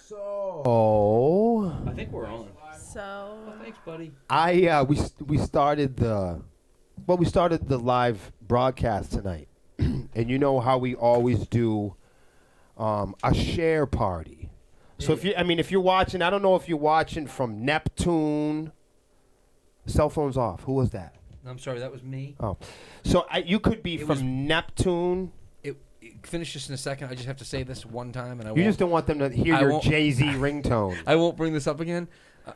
So I think we're on. So Thanks, buddy. we started the live broadcast tonight, and you know how we always do a share party. So if you're watching, I don't know if you're watching from Neptune. Cell phone's off. Who was that? I'm sorry, that was me. Oh, so you could be It from was- Neptune. Finish this in a second. I just have to say this one time, and I You won't. just don't want them to hear I your won't- Jay-Z ringtone. I won't bring this up again.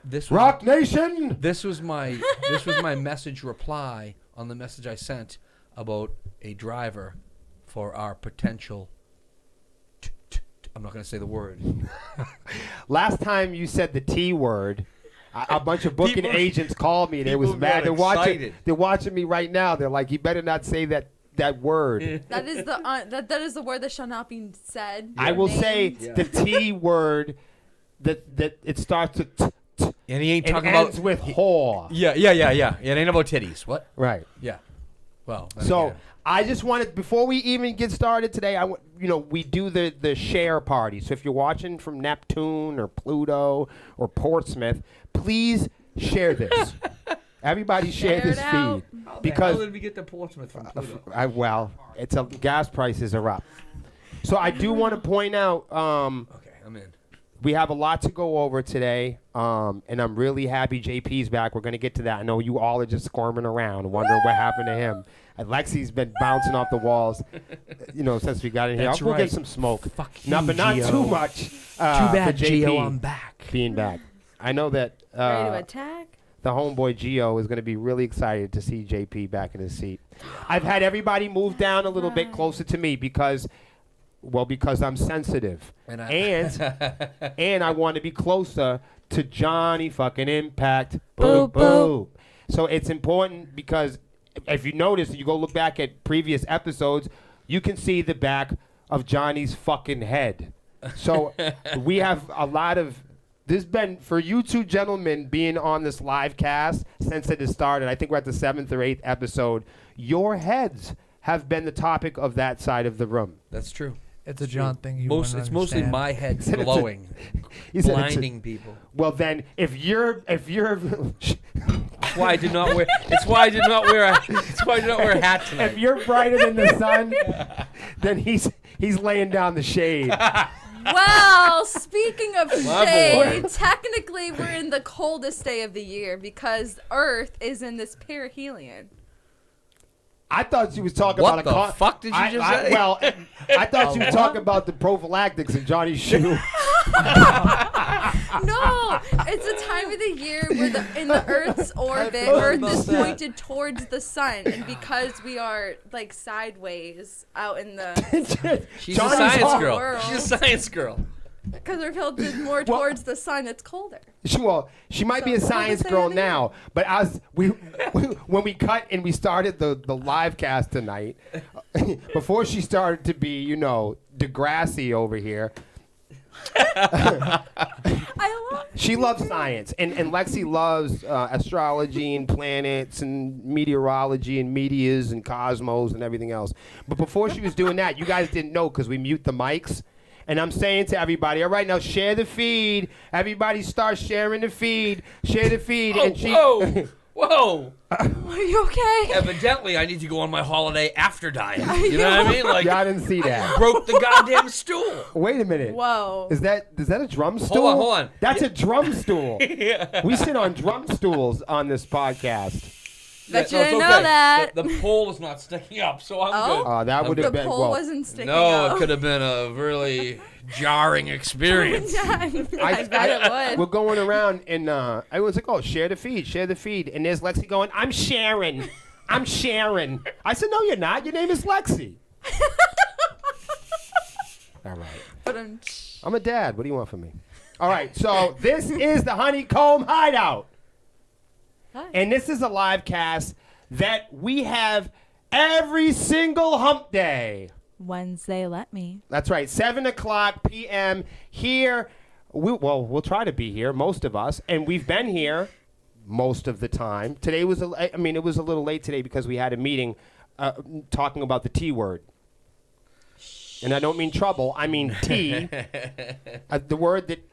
This was, Rock Nation. This was my message reply on the message I sent about a driver for our potential. I'm not going to say the word. Last time you said the T word, a bunch of booking People- agents called me. They was people mad. got excited. They're watching me right now. They're like, you better not say that word. that is the that is the word that shall not be said. I will named. say the T word that it starts with t, And he ain't and talking ends about with whore. Yeah. It ain't about titties. What? Right. Yeah. Well. then So again. I just wanted, before we even get started today, we do the share party. So if you're watching from Neptune or Pluto or Portsmouth, please share this. Everybody share Share this it out. feed How because did we get to Portsmouth from Pluto? gas prices are up. So I do want to point out Okay, I'm in. we have a lot to go over today, and I'm really happy JP's back. We're going to get to that. I know you all are just squirming around, wondering what happened to him. Lexi's been bouncing off the walls, since we got in here. That's We'll right. get some smoke. Fuck No, you, but not Gio. too much. Too bad, for JP Gio. I'm back. being back. I know that Ready to attack? the homeboy Gio is going to be really excited to see JP back in his seat. I've had everybody move down a little bit closer to me because I'm sensitive, And and I want to be closer to Johnny fucking Impact. Boop, boop. So it's important because if you notice, you go look back at previous episodes, you can see the back of Johnny's fucking head. So we have a lot of. This has been, for you two gentlemen being on this live cast since it has started, I think we're at the 7th or 8th episode, your heads have been the topic of that side of the room. That's true. It's a John thing. It's mostly my head said it's a- glowing, He said it's a- blinding people. Well, then, if you're That's why I did not wear. It's why I did not wear a hat tonight. if you're brighter than the sun, then he's laying down the shade. Well, speaking of My shade, boy. technically we're in the coldest day of the year because Earth is in this perihelion. I thought she was talking What about the fuck did you just say? Well, I thought you were talking about the prophylactics in Johnny's shoe. No, it's the time of the year where in the Earth's orbit, forgot Earth about is that. pointed towards the sun, and because we are like sideways out in the, She's Johnny's a science all- girl. world. She's a science girl. because we're tilted more towards the sun, it's colder. She might be a So, science what was girl I now, but when we cut and we started the live cast tonight, before she started to be, Degrassi over here, I love she loves science, and Lexi loves astrology and planets and meteorology and meteors and cosmos and everything else. But before she was doing that, you guys didn't know because we mute the mics, And I'm saying to everybody, all right, now share the feed. Everybody start sharing the feed. Share the feed. Oh, and she, whoa. Are you okay? Evidently, I need to go on my holiday after diet. You know what I mean? Like, yeah, I didn't see that. broke the goddamn stool. Wait a minute. Whoa. Is that a drum stool? Hold on. That's a drum stool. We sit on drum stools on this podcast. Bet you it's didn't know okay. that. The pole is not sticking up, so I'm Oh? good. That would The have been pole well. wasn't sticking No, out. it could have been a really jarring experience. I bet it would. We're going around and everyone's like, "Oh, share the feed, share the feed." And there's Lexi going, "I'm sharing, I'm sharing." I said, "No, you're not. Your name is Lexi." All right. But I'm a dad. What do you want from me? All right. So this is the HoneyComb Hideout. Hi. And this is a live cast that we have every single hump day. Wednesday, let me. That's right, 7:00 p.m. here. We'll try to be here, most of us, and we've been here most of the time. Today was, it was a little late today because we had a meeting talking about the T word. And I don't mean trouble, I mean T. The word that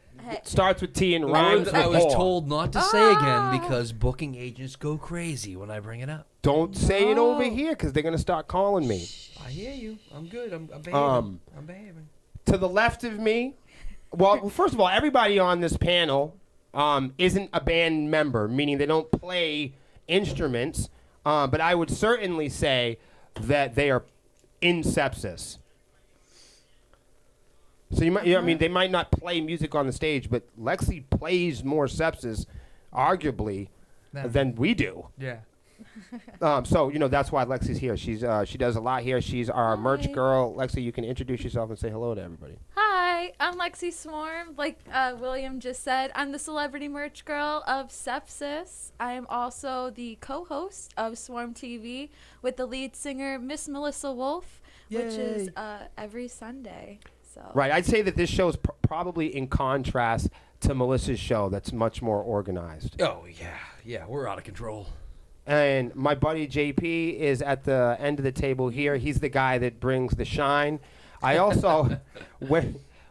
starts with T and rhymes with I was whore. told not to say again because booking agents go crazy when I bring it up. Don't say it over here because they're going to start calling me. I hear you. I'm good. I'm behaving. I'm behaving. To the left of me, well, first of all, everybody on this panel isn't a band member, meaning they don't play instruments, but I would certainly say that they are in Sepsiss. So they might not play music on the stage, but Lexi plays more Sepsiss, arguably, than we do. Yeah. So that's why Lexi's here. She does a lot here. She's our merch girl. Lexi, you can introduce yourself and say hello to everybody. Hi, I'm Lexi Swarm. Like William just said, I'm the celebrity merch girl of Sepsiss. I am also the co-host of Swarm TV with the lead singer, Miss Melissa Wolf, which is every Sunday. So. Right. I'd say that this show is probably in contrast to Melissa's show that's much more organized. Oh, yeah. Yeah, we're out of control. And my buddy JP is at the end of the table here. He's the guy that brings the shine. I also,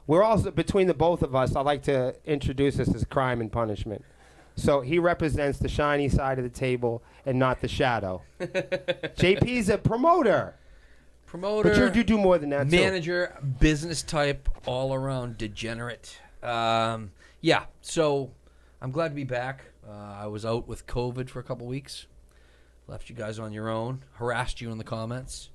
we're also, between the both of us, I like to introduce this as crime and punishment. So he represents the shiny side of the table and not the shadow. JP's a promoter. Promoter. But you do more than that, manager, business type, all around degenerate. Yeah, so I'm glad to be back. I was out with COVID for a couple weeks. Left you guys on your own. Harassed you in the comments.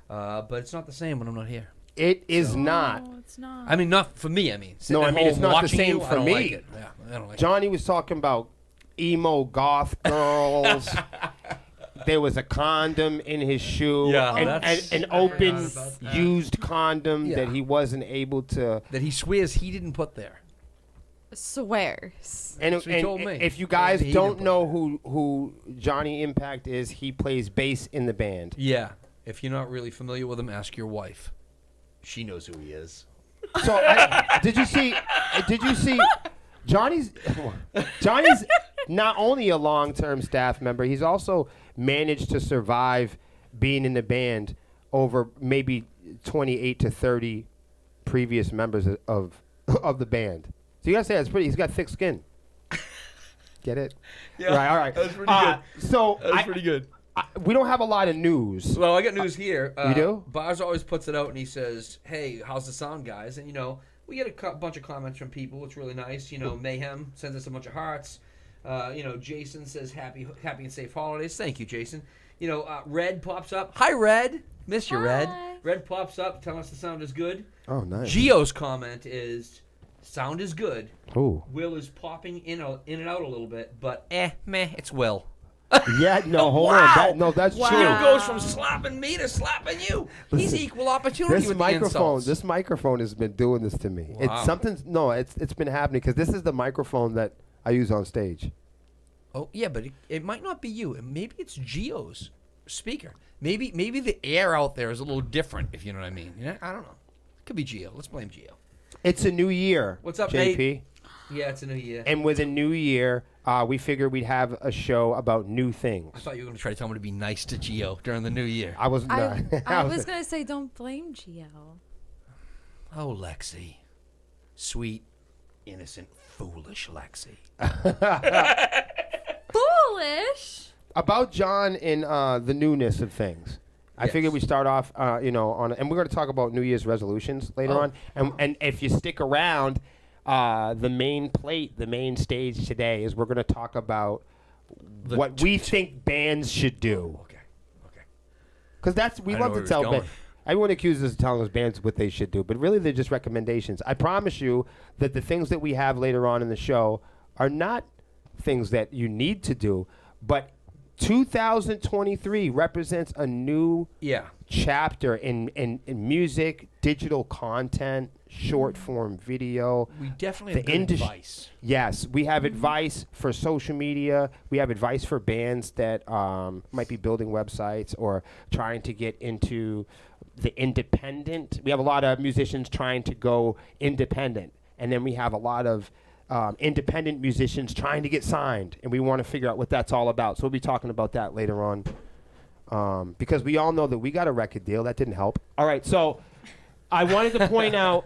But it's not the same when I'm not here. It is not. No, it's not. I mean, not for me. I mean, No, I mean, it's not the same for me. Like it. Yeah, I don't like Johnny was talking about emo goth girls. There was a condom in his shoe, Yeah, an open about that. used condom Yeah. that he wasn't able to. it. That he swears he didn't put there. Swears. And, That's what he told me. if you guys He don't didn't put know who Johnny Impact is, he plays bass in the band. Yeah. If you're not really familiar with him, ask your wife. She knows who he is. So did you see Johnny's not only a long-term staff member, he's also managed to survive being in the band over maybe 28 to 30 previous members of the band. So you gotta say he's got thick skin. Get it? Yeah, Right, all right. That's pretty good. So That's pretty good. we don't have a lot of news. Well, I got news here. You do? Bars always puts it out and he says, "Hey, how's the sound, guys?" And we get a bunch of comments from people. It's really nice. Mayhem sends us a bunch of hearts. Jason says happy and safe holidays. Thank you, Jason. Red pops up. Hi, Red. Miss you, Red. Hi. Red pops up telling us the sound is good. Oh, nice. Geo's comment is, "Sound is good." Ooh. Will is popping in and out a little bit, but meh, it's Will. Yeah, no, hold Wow. on. That's Geo true. goes from slapping me to slapping you. He's Listen, equal opportunity with the insults. This microphone has been doing this to me. Wow. It's been happening because this is the microphone that I use on stage. Oh yeah, but it might not be you. Maybe it's Geo's speaker. Maybe the air out there is a little different. If you know what I mean. I don't know. It could be Geo. Let's blame Geo. It's a new year. What's up, JP? Nate? Yeah, it's a new year. And with a new year, we figured we'd have a show about new things. I thought you were going to try to tell me to be nice to Geo during the new year. I was not. I was going to say don't blame Gio. Oh, Lexi. Sweet, innocent, foolish Lexi. Foolish. About John and the newness of things. I Yes. figured we start off, and we're going to talk about New Year's resolutions later on. And if you stick around, the main stage today is we're going to talk about what we think bands should do. Okay. Because we I know love where to he tell was bands. going. Everyone accuses us of telling us bands what they should do, but really they're just recommendations. I promise you that the things that we have later on in the show are not things that you need to do, but 2023 represents a new chapter in music, digital content, short form video. We definitely have good advice. Yes, we have advice for social media. We have advice for bands that might be building websites or trying to get into the independent. We have a lot of musicians trying to go independent, and then we have a lot of independent musicians trying to get signed, and we want to figure out what that's all about. So we'll be talking about that later on, because we all know that we got a record deal. That didn't help. All right, so I wanted to point out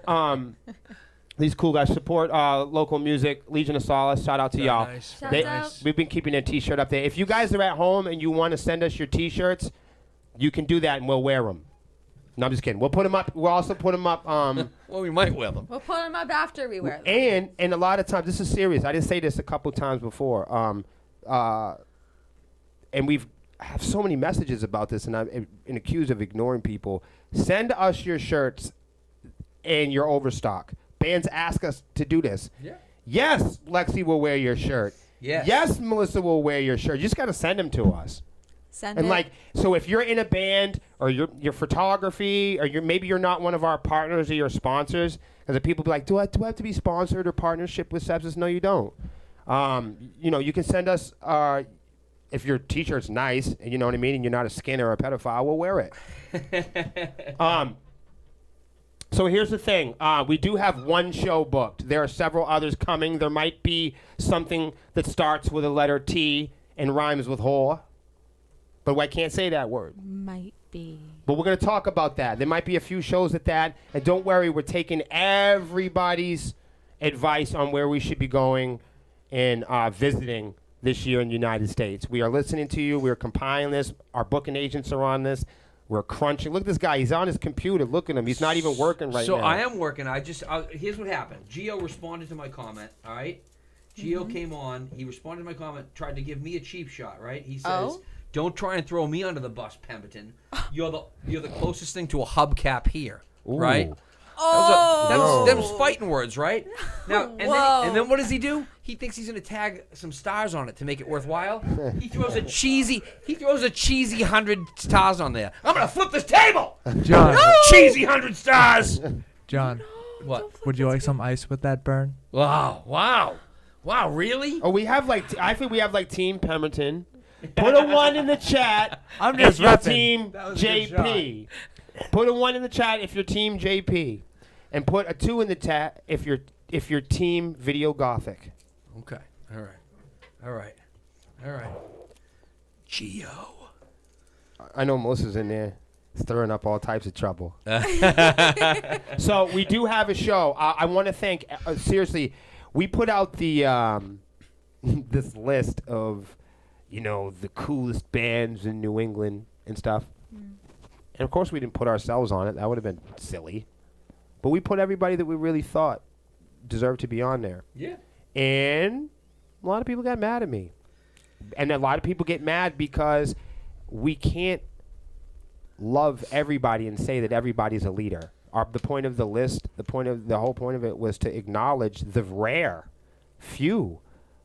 these cool guys support local music. Legion of Solace, shout out to y'all. Nice. Shout They- out. We've been keeping a T-shirt up there. If you guys are at home and you want to send us your T-shirts, you can do that, and we'll wear them. No, I'm just kidding. We'll put them up. We'll also put them up. Well, we might wear them. We'll put them up after we wear them. And a lot of times, this is serious. I did say this a couple times before. And we've have so many messages about this, and I'm accused of ignoring people. Send us your shirts and your overstock. Bands ask us to do this. Yeah. Yes, Lexi will wear your shirt. Yes. Yes, Melissa will wear your shirt. You just got to send them to us. Send And it. so if you're in a band or your photography or maybe you're not one of our partners or your sponsors, because the people be like, do I have to be sponsored or partnership with Sepsiss? No, you don't. You can send us if your T-shirt's nice and you know what I mean, and you're not a skinner or a pedophile, we'll wear it. So here's the thing. We do have one show booked. There are several others coming. There might be something that starts with a letter T and rhymes with whore. But I can't say that word. Might be. But we're going to talk about that. There might be a few shows at that. And don't worry, we're taking everybody's advice on where we should be going and visiting this year in the United States. We are listening to you. We're compiling this. Our booking agents are on this. We're crunching. Look at this guy. He's on his computer. Look at him. He's not even working right now. So I am working. Here's what happened. Gio responded to my comment, all right? Gio came on. He responded to my comment, tried to give me a cheap shot, right? He says, don't try and throw me under the bus, Pemberton. You're the closest thing to a hubcap here, right? Ooh. Oh. That was fighting words, right? Now, Whoa. and then what does he do? He thinks he's going to tag some stars on it to make it worthwhile. He throws a cheesy 100 stars on there. I'm going to flip this table. John, Cheesy 100 stars. John, What? would you like some ice with that burn? Wow, really? Oh, we have I think we have Team Pemberton. Put a 1 in the chat. I'm if just you're repping. Team That was a good JP. Put a 1 in the chat if you're Team JP, and put a 2 in the chat if you're Team Video Gothic. Okay. All right. Gio. I know Melissa's in there stirring up all types of trouble. So we do have a show. I want to thank seriously. We put out the this list of the coolest bands in New England and stuff. And of course we didn't put ourselves on it. That would have been silly. But we put everybody that we really thought deserved to be on there. Yeah. And a lot of people got mad at me. And a lot of people get mad because we can't love everybody and say that everybody's a leader. The point of the list, the whole point of it was to acknowledge the rare few.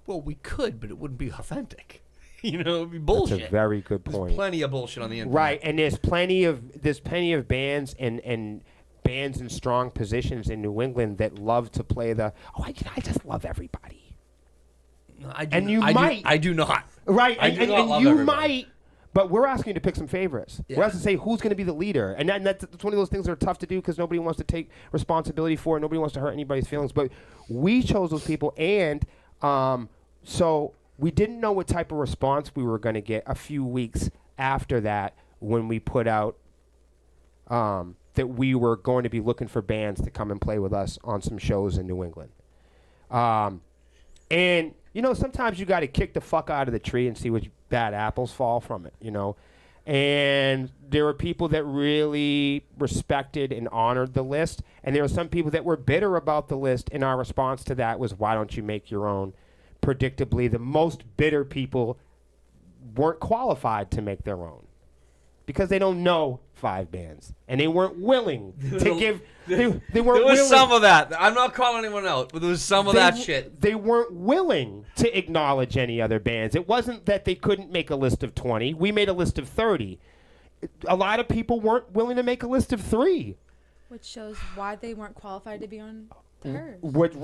Well, we could, but it wouldn't be authentic. It would be bullshit. That's a very good point. There's plenty of bullshit on the internet. Right, and there's plenty of bands and bands in strong positions in New England that love to play I just love everybody. No, I do not. Right, I and do not love you everybody. might, but we're asking you to pick some favorites. Yeah. We're asking to say who's going to be the leader, and that's one of those things that are tough to do because nobody wants to take responsibility for it. Nobody wants to hurt anybody's feelings, but we chose those people, and so we didn't know what type of response we were going to get a few weeks after that when we put out the that we were going to be looking for bands to come and play with us on some shows in New England. And, you know, sometimes you got to kick the fuck out of the tree and see which bad apples fall from it, you know. And there were people that really respected and honored the list. And there were some people that were bitter about the list. And our response to that was, why don't you make your own? Predictably, the most bitter people weren't qualified to make their own because they don't know 5 bands. And they weren't willing to give... They weren't There was willing. some of that. I'm not calling anyone out, but there was some of that shit. They weren't willing to acknowledge any other bands. It wasn't that they couldn't make a list of 20. We made a list of 30. A lot of people weren't willing to make a list of 3. Which shows why they weren't qualified to be on hers. Which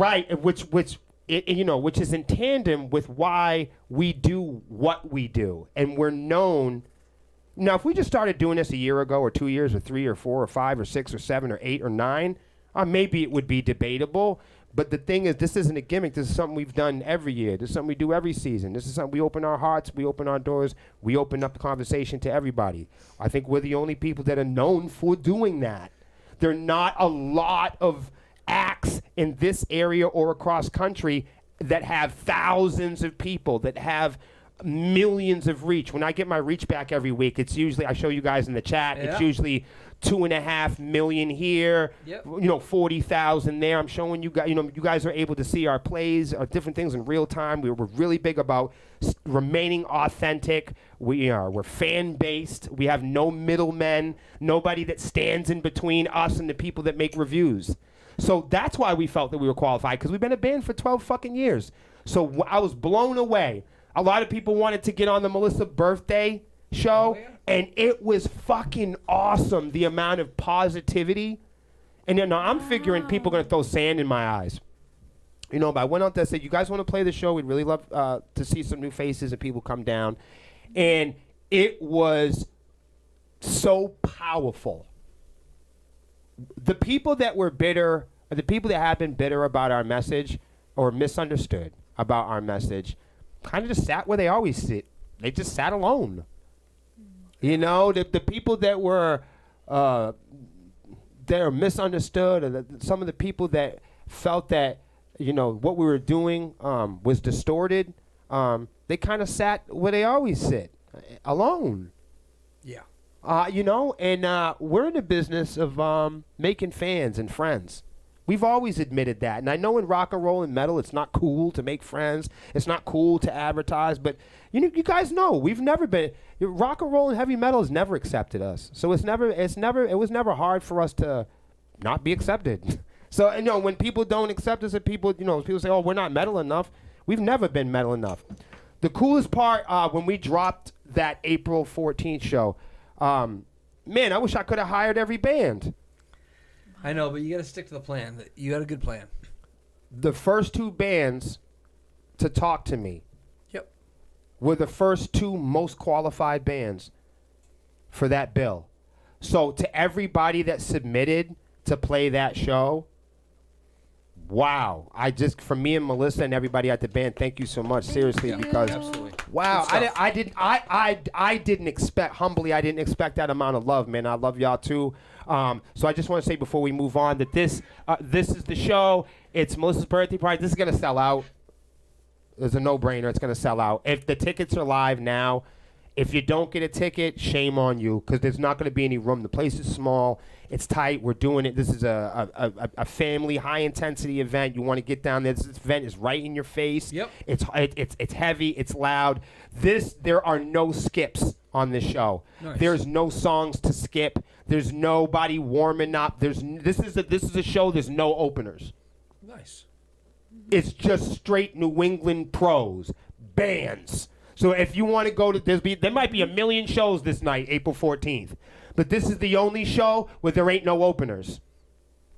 is in tandem with why we do what we do. And we're known... Now, if we just started doing this a year ago or 2 years or 3 or 4 or 5 or 6 or 7 or 8 or 9, maybe it would be debatable. But the thing is, this isn't a gimmick. This is something we've done every year. This is something we do every season. This is something we open our hearts, we open our doors, we open up the conversation to everybody. I think we're the only people that are known for doing that. There are not a lot of acts in this area or across country that have thousands of people, that have millions of reach. When I get my reach back every week, it's usually, I show you guys in the chat, it's usually 2.5 million here, 40,000 there. I'm showing you guys, you guys are able to see our plays, different things in real time. We're really big about remaining authentic. We're fan based. We have no middlemen, nobody that stands in between us and the people that make reviews. So that's why we felt that we were qualified, because we've been a band for 12 fucking years. So I was blown away. A lot of people wanted to get on the Melissa birthday show, and it was fucking awesome, the amount of positivity. And I'm figuring people are going to throw sand in my eyes. But I went out there and said, you guys want to play the show? We'd really love to see some new faces and people come down. And it was so powerful. The people that were bitter, or the people that have been bitter about our message or misunderstood about our message, kind of just sat where they always sit. They just sat alone. The people that were misunderstood, or some of the people that felt that what we were doing was distorted, they kind of sat where they always sit, alone. Yeah. And we're in the business of making fans and friends. We've always admitted that. And I know in rock and roll and metal, it's not cool to make friends. It's not cool to advertise. But you guys know, we've never been, rock and roll and heavy metal has never accepted us. So it was never hard for us to not be accepted. So, when people don't accept us, and people say, oh, we're not metal enough. We've never been metal enough. The coolest part, when we dropped that April 14th show, man, I wish I could have hired every band. I know, but you got to stick to the plan. You got a good plan. The first 2 bands to talk to me were the first 2 most qualified bands for that bill. So to everybody that submitted to play that show, wow. From me and Melissa and everybody at the band, thank you so much, seriously, because Absolutely. wow, I didn't expect, humbly, I didn't expect that amount of love, man. I love y'all too. So I just want to say before we move on that this is the show. It's Melissa's birthday party. This is going to sell out. It's a no-brainer. It's going to sell out. If the tickets are live now, if you don't get a ticket, shame on you, because there's not going to be any room. The place is small. It's tight. We're doing it. This is a family, high-intensity event. You want to get down there. This event is right in your face. Yep. It's heavy. It's loud. There are no skips on this show. Nice. There's no songs to skip. There's nobody warming up. This is a show. There's no openers. Nice. It's just straight New England pros, bands. So if you want to go to, there might be a million shows this night, April 14th. But this is the only show where there ain't no openers.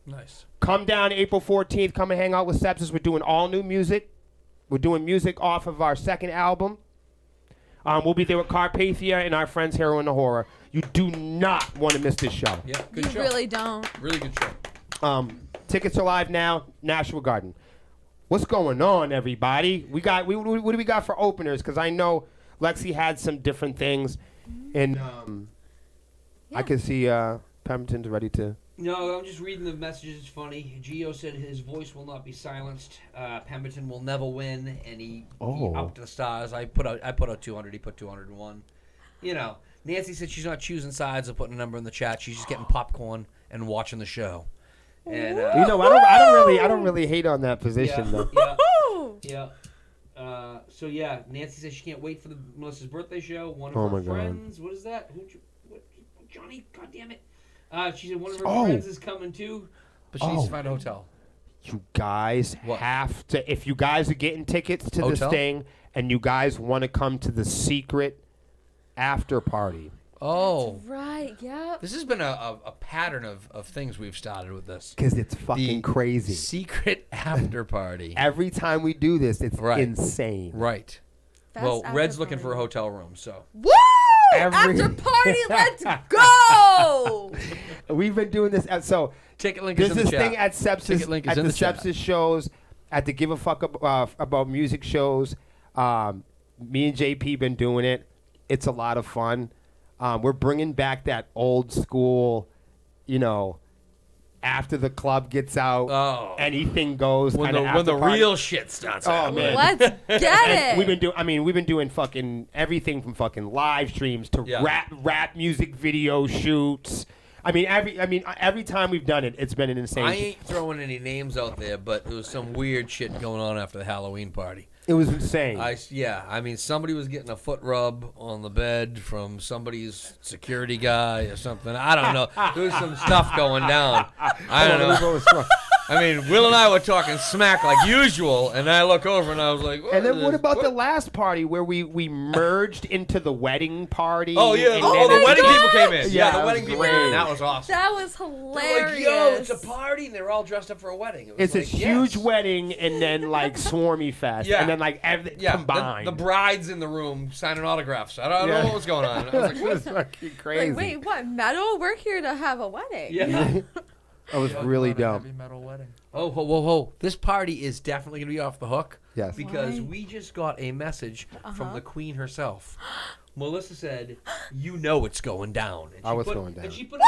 Nice. Come down April 14th. Come and hang out with Sepsiss. We're doing all new music. We're doing music off of our second album. We'll be there with Carpathia and our friends Hero and the Horror. You do not want to miss this show. Yeah, good show. You really don't. Really good show. Tickets are live now, Nashua Garden. What's going on, everybody? What do we got for openers? Because I know Lexi had some different things, and I can see Pemberton's ready to No, I'm just reading the messages. It's funny. Gio said his voice will not be silenced. Pemberton will never win, and he up to the stars. I put out 200. He put 201. You know, Nancy said she's not choosing sides or putting a number in the chat. She's just getting popcorn and watching the show. And You know, I don't really hate on that position though. Yeah. So yeah, Nancy says she can't wait for the Melissa's birthday show. One of Oh her my God. friends. What is that? Johnny? God damn it! She said one of her friends is coming too, but she needs to find a hotel. You guys have to, if you guys are getting tickets to this Hotel? thing and you guys want to come to the secret after party. Oh, Right, yep. this has been a pattern of things we've started with this. Because it's fucking crazy. Secret after party. Every time we do this, it's Right. insane. Right. Best Well, after Red's looking party. for a hotel room, so. Woo! Every- After party, let's go! We've been doing this. So Ticket link is there's in this the chat. thing at Sepsiss, Ticket link is at in the the chat. Sepsiss shows, at the Give a Fuck about music shows. Me and JP been doing it. It's a lot of fun. We're bringing back that old school, you know, after the club gets out, anything goes. When kinda the after party. real shit starts happening. man. Let's get And it. we've been doing fucking everything from fucking live streams to Yeah. rap music video shoots. Every time we've done it, it's been an insane. I ain't throwing any names out there, but there was some weird shit going on after the Halloween party. It was insane. Somebody was getting a foot rub on the bed from somebody's security guy or something. I don't know. There was some stuff going down. I don't know. I mean, Will and I were talking smack like usual, and I look over and I was like, And then what about the last party where we merged into the wedding party? Oh, yeah. and Oh, then the wedding people came in. Yeah, the that wedding was people great. came in. That was awesome. That was They're hilarious. like, yo, it's a party, and they're all dressed up for a wedding. It was It's a like, huge yes. wedding and then like Swarmy Fest. Yeah. And then like everything combined. The bride's in the room signing autographs. I don't know what was going on. I was like, It was fucking crazy. Wait, what? Metal? We're here to have a wedding. yeah. That was really Heavy dumb. metal wedding. Oh, whoa. This party is definitely going to be off the hook. Yes. Because Why? we just got a message from the queen herself. Melissa said, you know it's going down. And Oh, it's going down. And she put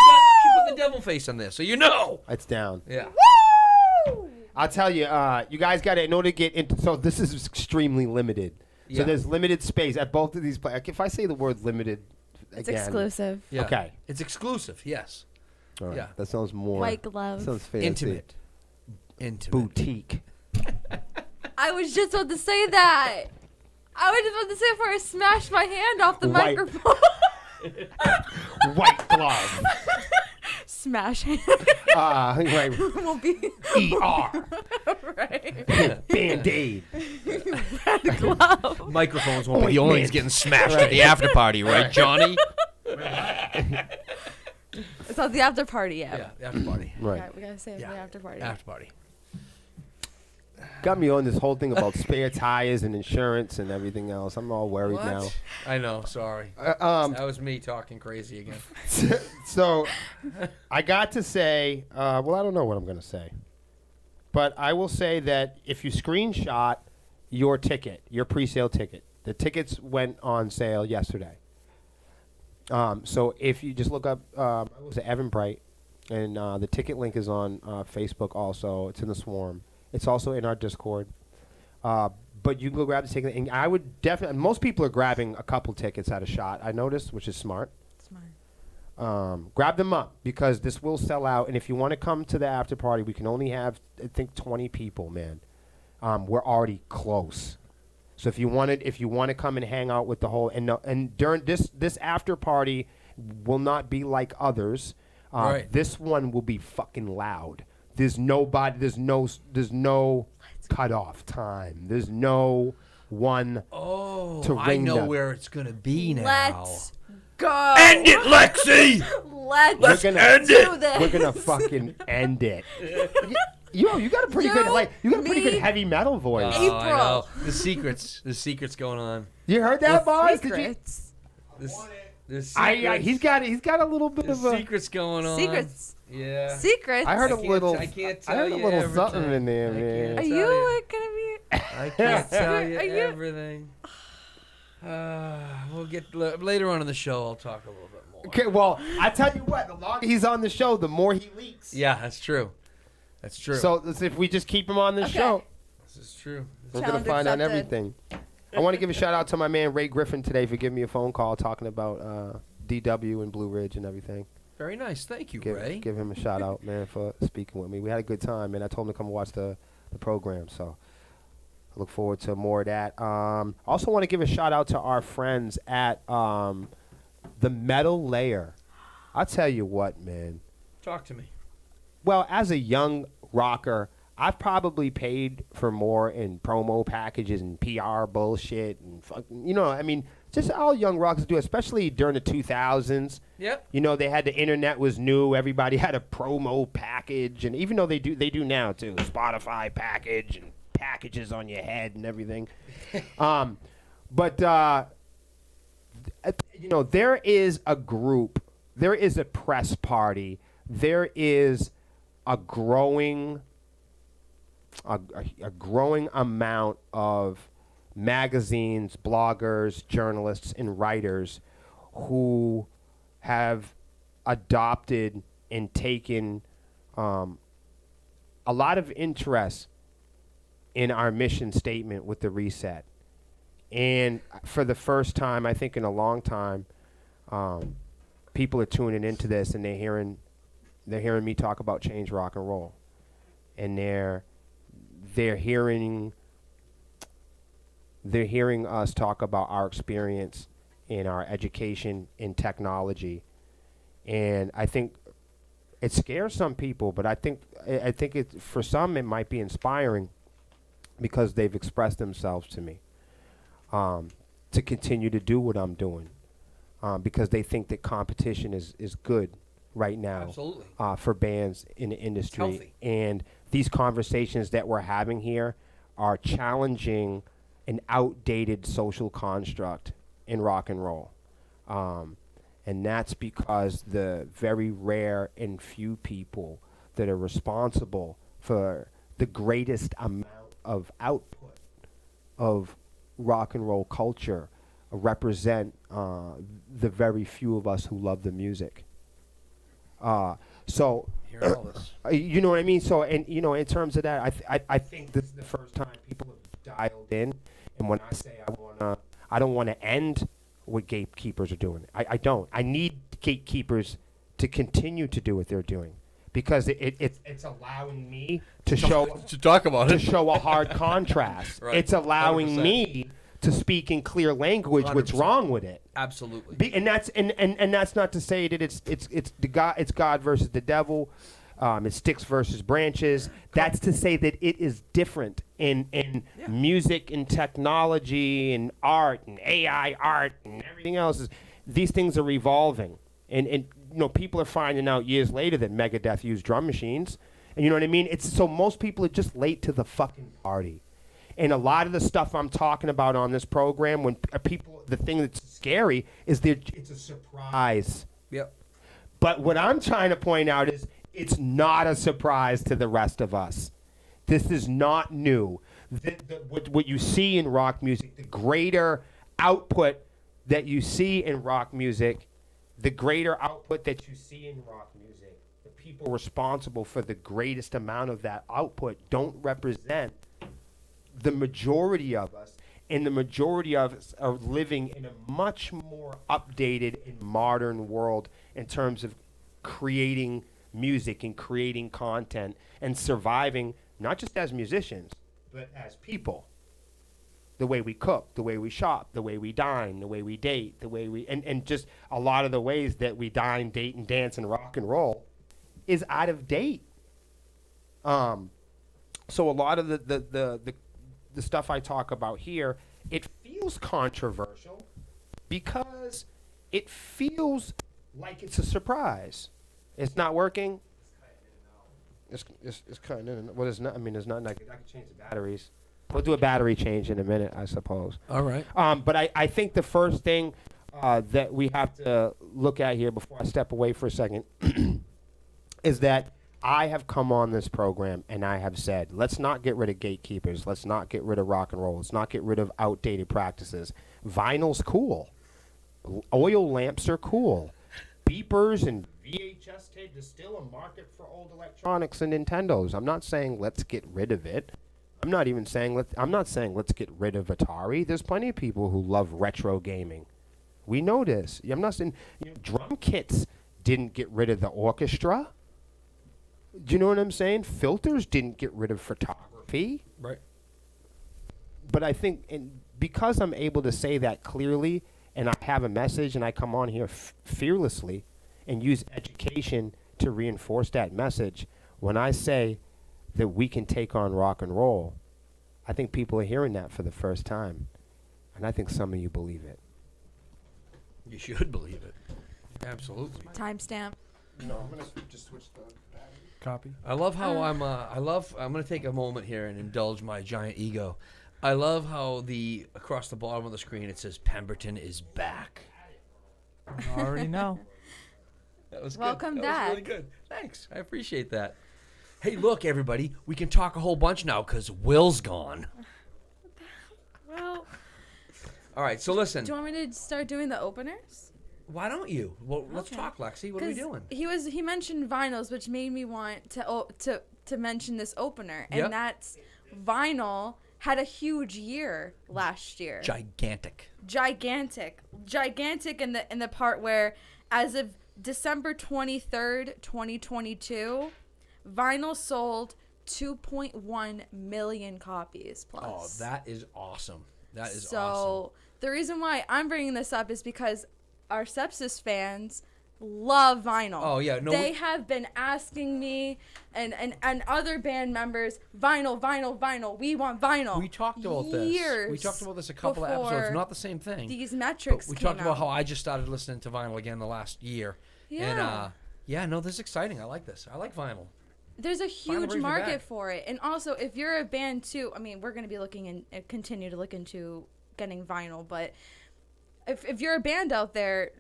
the devil face on there, so you know. It's down. Yeah. Woo! I'll tell you, you guys got to, in order to get into, so this is extremely limited. Yeah. So there's limited space at both of these places. If I say the word limited It's again. exclusive. Yeah. Okay. It's exclusive, yes. All right. Yeah. That sounds more. White glove. Sounds fancy. Intimate. Boutique. I was just about to say that. I was just about to say before I smashed my hand off the White. microphone. White glove. Smash hand. Right. Will be ER. right. Band-Aid. Red glove. Microphones won't be Wait, the only man. ones getting smashed at the after party, right, Johnny? It's not the after party yet. Yeah, the after party. Right. Okay, we gotta save Yeah. the after party. After party. Got me on this whole thing about spare tires and insurance and everything else. I'm all worried now. I know, sorry. That was me talking crazy again. So I got to say, well, I don't know what I'm going to say. But I will say that if you screenshot your ticket, your pre-sale ticket, the tickets went on sale yesterday. So if you just look up, it was Evan Bright, and the ticket link is on Facebook also. It's in the Swarm. It's also in our Discord. But you can go grab the ticket. And I would definitely, most people are grabbing a couple tickets at a shot, I noticed, which is smart. Grab them up because this will sell out. And if you want to come to the after party, we can only have, I think, 20 people, man. We're already close. So if you want to come and hang out with the whole, and during this after party will not be like others. Right. This one will be fucking loud. There's no cutoff time. There's no one Oh, to I ring know them. where it's going to be now. Let's go. End it, Lexi! Let's gonna end do this. We're gonna fucking end it. You got a pretty good heavy metal voice. Oh, I April. know. The secret's going on. You heard that, boss? Did you? Secrets. The secrets. He's got a little bit the of a. secret's going on. Secrets. Yeah. Secrets. I heard a can't- little. I can't I heard a tell you little something everything. in there, I man. Are can't you tell you. gonna be? I can't tell you Are you- everything. We'll get later on in the show. I'll talk a little bit more. Okay, well, I tell you what, the longer he's on the show, the more he leaks. Yeah, that's true. That's true. So if we just keep him on the Okay. show, this is true. we're going to Challenge find out accepted. everything. I want to give a shout out to my man Ray Griffin today for giving me a phone call talking about DW and Blue Ridge and everything. Very nice. Thank you, Ray. Give him a shout out, man, for speaking with me. We had a good time, and I told him to come watch the program, so I look forward to more of that. Also want to give a shout out to our friends at the Metal Layer. I'll tell you what, man. Talk to me. Well, as a young rocker, I've probably paid for more in promo packages and PR bullshit and fucking, I mean, just all young rockers do, especially during the 2000s. Yep. They had the internet was new. Everybody had a promo package, and even though they do now too, Spotify package and packages on your head and everything. But there is a group, there is a press party, there is a growing amount of magazines, bloggers, journalists, and writers who have adopted and taken a lot of interest in our mission statement with the reset. And for the first time, I think in a long time, people are tuning into this and they're hearing me talk about change rock and roll, and they're hearing us talk about our experience in our education in technology. And I think it scares some people, but I think it, for some it might be inspiring because they've expressed themselves to me to continue to do what I'm doing because they think that competition is good right now. Absolutely. For bands in the industry. Healthy. And these conversations that we're having here are challenging an outdated social construct in rock and roll. And that's because the very rare and few people that are responsible for the greatest amount of output of rock and roll culture represent the very few of us who love the music. So, Hearing all this. you know what I mean? So, and in terms of that, I think this is the first time people have dialed in. And when I say I don't want to end what gatekeepers are doing. I don't. I need gatekeepers to continue to do what they're doing because it's allowing me to show To talk about to show a hard contrast. Right. It's allowing 100%. me to speak in clear language what's 100%. wrong with it. Absolutely. And that's not to say that it's God versus the devil, it's sticks versus branches. That's to say that it is different in music and technology and art and AI art and everything else. These things are evolving, and people are finding out years later that Megadeth used drum machines, and you know what I mean. It's so most people are just late to the fucking party. And a lot of the stuff I'm talking about on this program, when the thing that's scary is it's a surprise. Yep. But what I'm trying to point out is it's not a surprise to the rest of us. This is not new. What you see in rock music, the greater output that you see in rock music, the people responsible for the greatest amount of that output don't represent the majority of us, and the majority of us are living in a much more updated and modern world in terms of creating music and creating content and surviving, not just as musicians, but as people. The way we cook, the way we shop, the way we dine, the way we date, the way we and just a lot of the ways that we dine, date, and dance and rock and roll is out of date. So a lot of the stuff I talk about here, it feels controversial because it feels like it's a surprise. It's not working. It's cutting in. Well, it's not. I mean, it's not. I can change the batteries. We'll do a battery change in a minute, I suppose. All right. But I think the first thing that we have to look at here before I step away for a second is that I have come on this program and I have said, let's not get rid of gatekeepers. Let's not get rid of rock and roll. Let's not get rid of outdated practices. Vinyl's cool. Oil lamps are cool. beepers and VHS tape. There's still a market for old electronics and Nintendos. I'm not saying let's get rid of it. I'm not saying let's get rid of Atari. There's plenty of people who love retro gaming. We know this. I'm not saying drum kits didn't get rid of the orchestra. Do you know what I'm saying? Filters didn't get rid of photography. Right. But I think because I'm able to say that clearly and I have a message and I come on here fearlessly and use education to reinforce that message, when I say that we can take on rock and roll, I think people are hearing that for the first time. And I think some of you believe it. You should believe it. Absolutely. Timestamp. No, I'm going to just switch the battery. Copy. I love how I'm going to take a moment here and indulge my giant ego. I love how across the bottom of the screen it says Pemberton is back. I already know. That was Welcome good. That back. was really good. Thanks. I appreciate that. Hey, look, everybody. We can talk a whole bunch now because Will's gone. Well, All right, so listen. do you want me to start doing the openers? Why don't you? Well, let's Okay. talk, Lexi. What are we 'Cause doing? He mentioned vinyls, which made me want to mention this opener, and Yep. that's vinyl had a huge year last year. Gigantic. Gigantic in the part where, as of December 23rd, 2022, vinyl sold 2.1 million copies plus. Oh, that is awesome. That is so awesome. the reason why I'm bringing this up is because our Sepsiss fans love vinyl. Oh, yeah, no, they have been asking me and other band members, vinyl. We want vinyl. We talked about this. Years We talked about this a couple of episodes. before Not the same thing. These But metrics we came talked about out. how I just started listening to vinyl again the last year. Yeah. And no, this is exciting. I like this. I like vinyl. There's a Vinyl huge brings me market back. for it. And also, if you're a band too, I mean, we're going to be looking and continue to look into getting vinyl, but if you're a band out there,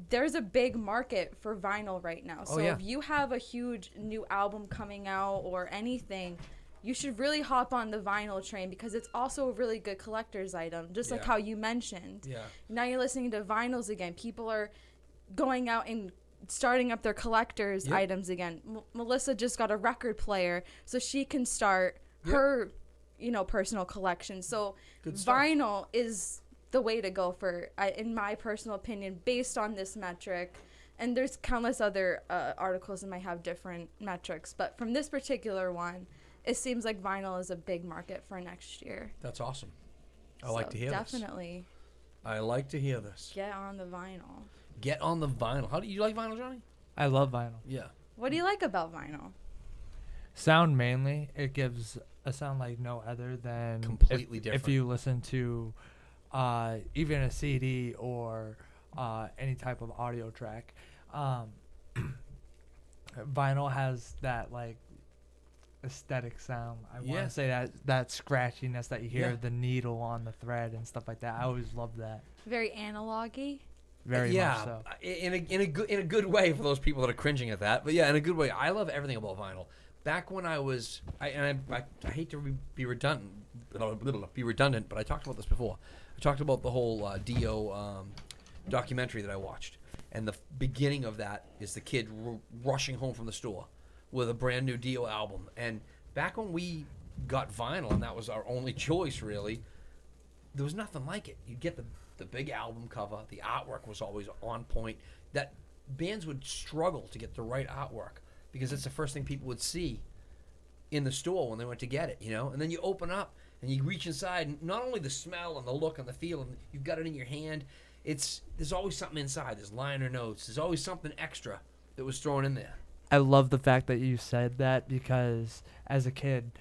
there's a big market for vinyl right now. So yeah. if you have a huge new album coming out or anything, you should really hop on the vinyl train because it's also a really good collector's item, just like Yeah. how you mentioned. Yeah. Now you're listening to vinyls again. People are going out and starting up their collector's Yep. items again. Melissa just got a record player, so she can start Yep. her, personal collection. So Good stuff. vinyl is the way to go for, in my personal opinion, based on this metric. And there's countless other articles that might have different metrics, but from this particular one, it seems like vinyl is a big market for next year. That's awesome. I like to hear definitely this. I like to hear this. get on the vinyl. Get on the vinyl. How do you like vinyl, Johnny? I love vinyl. Yeah. What do you like about vinyl? Sound mainly. It gives a sound like no other than Completely if different. you listen to even a CD or any type of audio track. Vinyl has that like aesthetic sound. I want Yeah. to say that scratchiness that you hear, Yeah. the needle on the thread and stuff like that. I always loved that. Very analog-y. Very yeah, much so. in a good way for those people that are cringing at that. But yeah, in a good way. I love everything about vinyl. Back when I was, I hate to be redundant, but I talked about this before. I talked about the whole Dio documentary that I watched, and the beginning of that is the kid rushing home from the store with a brand new Dio album. And back when we got vinyl, and that was our only choice, really, there was nothing like it. You'd get the big album cover. The artwork was always on point. That bands would struggle to get the right artwork because it's the first thing people would see in the store when they went to get it, And then you open up and you reach inside, and not only the smell and the look and the feel, and you've got it in your hand. There's always something inside. There's liner notes. There's always something extra that was thrown in there. I love the fact that you said that because as a kid,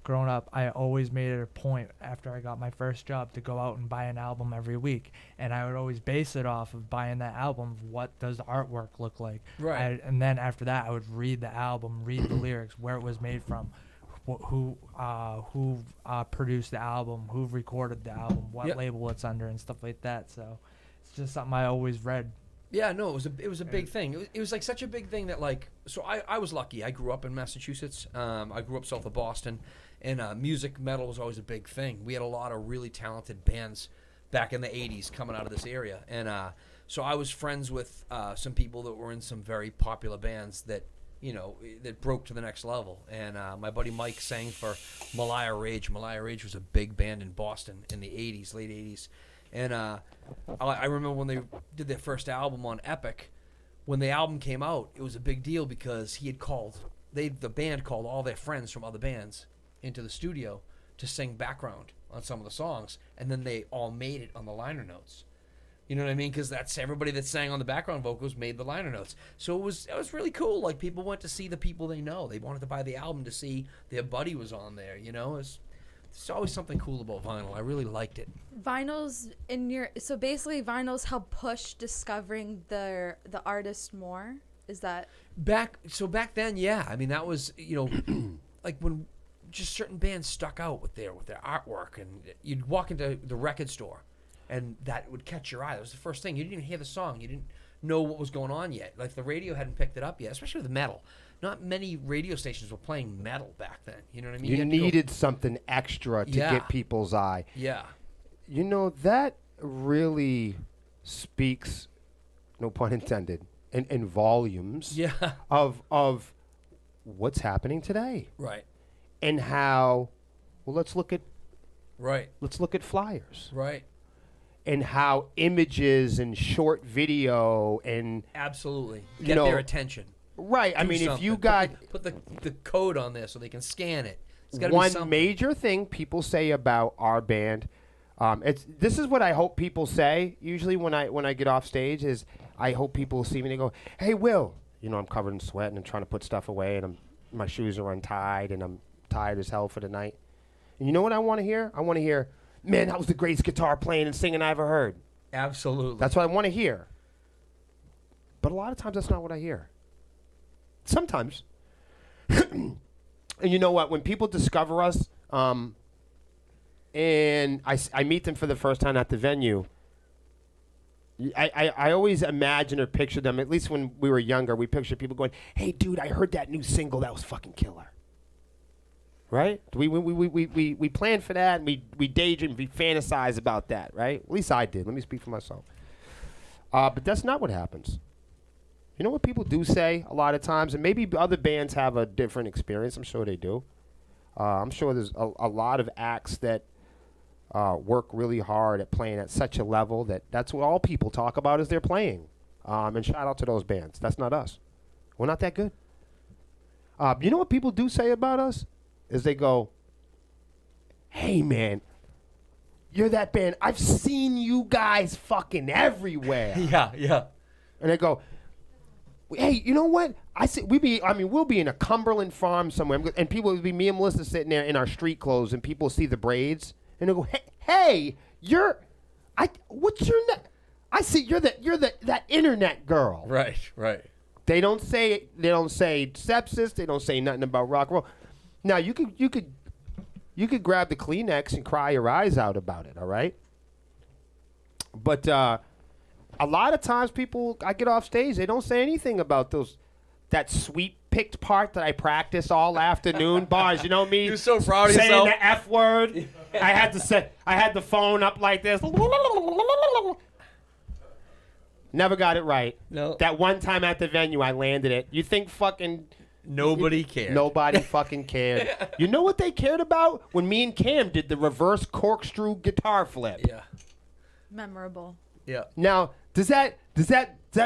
growing up, I always made it a point after I got my first job to go out and buy an album every week. And I would always base it off of buying that album. What does the artwork look like? Right. And then after that, I would read the album, read the lyrics, where it was made from, who produced the album, who recorded the album, what Yep. label it's under, and stuff like that. So it's just something I always read. Yeah, no, it was a big thing. It was like such a big thing that so I was lucky. I grew up in Massachusetts. I grew up south of Boston, and music metal was always a big thing. We had a lot of really talented bands back in the '80s coming out of this area, and So I was friends with some people that were in some very popular bands that, that broke to the next level. And my buddy Mike sang for Malaya Rage. Malaya Rage was a big band in Boston in the 80s, late 80s. And I remember when they did their first album on Epic, when the album came out, it was a big deal because he had the band called all their friends from other bands into the studio to sing background on some of the songs, and then they all made it on the liner notes. You know what I mean? Because that's everybody that sang on the background vocals made the liner notes. So it was really cool. Like, people went to see the people they know. They wanted to buy the album to see their buddy was on there. It's always something cool about vinyl. I really liked it. Vinyls so basically vinyls help push discovering the artist more. Is that back then? Yeah, I mean, that was like when just certain bands stuck out with their artwork, and you'd walk into the record store, and that would catch your eye. That was the first thing. You didn't even hear the song. You didn't know what was going on yet. Like, the radio hadn't picked it up yet, especially with metal. Not many radio stations were playing metal back then. You know what I mean? You needed something extra to get people's eye. Yeah. That really speaks, no pun intended, in volumes of what's happening today. Right. And how, let's look at flyers. Right. And how images and short video and absolutely get their attention. Right. I mean, something. if you got put the code on there so they can scan it. It's gotta one be something. major thing people say about our band, this is what I hope people say usually when I get off stage is I hope people see me and they go, "Hey, Will, I'm covered in sweat and I'm trying to put stuff away and my shoes are untied and I'm tired as hell for the night." And you know what I want to hear? I want to hear, "Man, that was the greatest guitar playing and singing I ever heard." Absolutely. That's what I want to hear. But a lot of times that's not what I hear. Sometimes. And you know what? When people discover us, and I meet them for the first time at the venue, I always imagine or picture them, at least when we were younger, we pictured people going, "Hey, dude, I heard that new single. That was fucking killer." Right? We plan for that, and we daydream, we fantasize about that, right? At least I did. Let me speak for myself. But that's not what happens. You know what people do say a lot of times, and maybe other bands have a different experience. I'm sure they do. I'm sure there's a lot of acts that work really hard at playing at such a level that's what all people talk about is they're playing. And shout out to those bands. That's not us. We're not that good. You know what people do say about us? Is they go, "Hey, man, you're that band. I've seen you guys fucking everywhere." Yeah. And they go, "Hey, you know what? We'll be in a Cumberland farm somewhere, and people would be me and Melissa sitting there in our street clothes, and people see the braids, and they go, hey, what's your name? I see you're that internet girl." Right. They don't say Sepsiss. They don't say nothing about rock and roll. Now you could grab the Kleenex and cry your eyes out about it. All right, but. A lot of times I get off stage, they don't say anything about that sweet picked part that I practice all afternoon. Bars, you know me? You're so proud of saying yourself. the F word. I had the phone up like this. Never got it right. No. That one time at the venue, I landed it. You think fucking... Nobody cared. Nobody fucking cared. You know what they cared about? When me and Cam did the reverse corkscrew guitar flip. Yeah. memorable? Yeah. Now, does that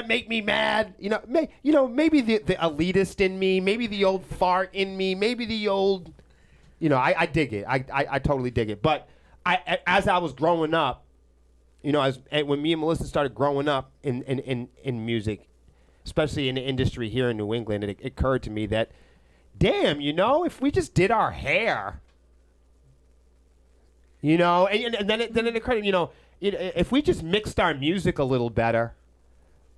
make me mad? Maybe the elitist in me, maybe the old fart in me, maybe the old, I dig it. I totally dig it. But as I was growing up, when me and Melissa started growing up in music, especially in the industry here in New England, it occurred to me that, damn, if we just did our hair, and then it occurred to me, if we just mixed our music a little better,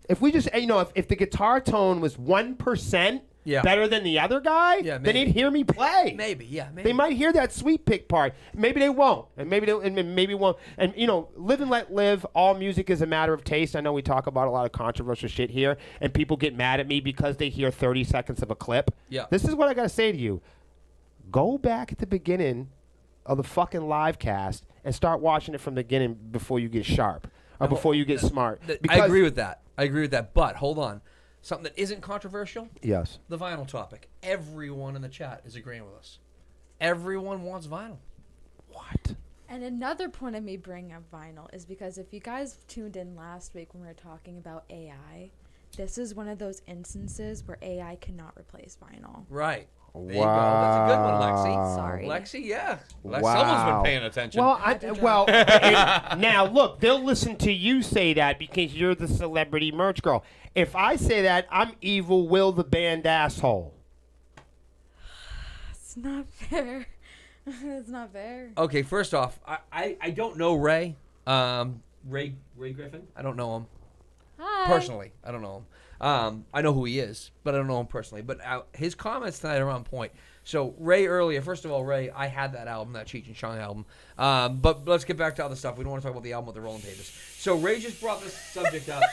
if we just, if the guitar tone was 1% better than the other guy, then they'd hear me play. Maybe. They might hear that sweet pick part. Maybe they won't, and maybe won't. And live and let live. All music is a matter of taste. I know we talk about a lot of controversial shit here, and people get mad at me because they hear 30 seconds of a clip. Yeah. This is what I gotta say to you. Go back at the beginning of the fucking live cast and start watching it from the beginning before you get sharp. before you get smart. I agree with that. But hold on. Something that isn't controversial, Yes. the vinyl topic. Everyone in the chat is agreeing with us. Everyone wants vinyl. What? And another point of me bringing up vinyl is because if you guys tuned in last week when we were talking about AI, this is one of those instances where AI cannot replace vinyl. Right. There you go. That's a good one, Lexi. Sorry. Lexi, yeah. Wow. Someone's been paying attention. Well, now look, they'll listen to you say that because you're the celebrity merch girl. If I say that, I'm Evil Will the band asshole. It's not fair. It's not fair. Okay, first off, I don't know Ray. Ray Griffin. I don't know him. Hi. Personally, I don't know him. I know who he is, but I don't know him personally. But his comments tonight are on point. So Ray earlier, first of all, Ray, I had that album, that Cheech and Chong album. But let's get back to other stuff. We don't want to talk about the album with the rolling papers. So Ray just brought this subject up.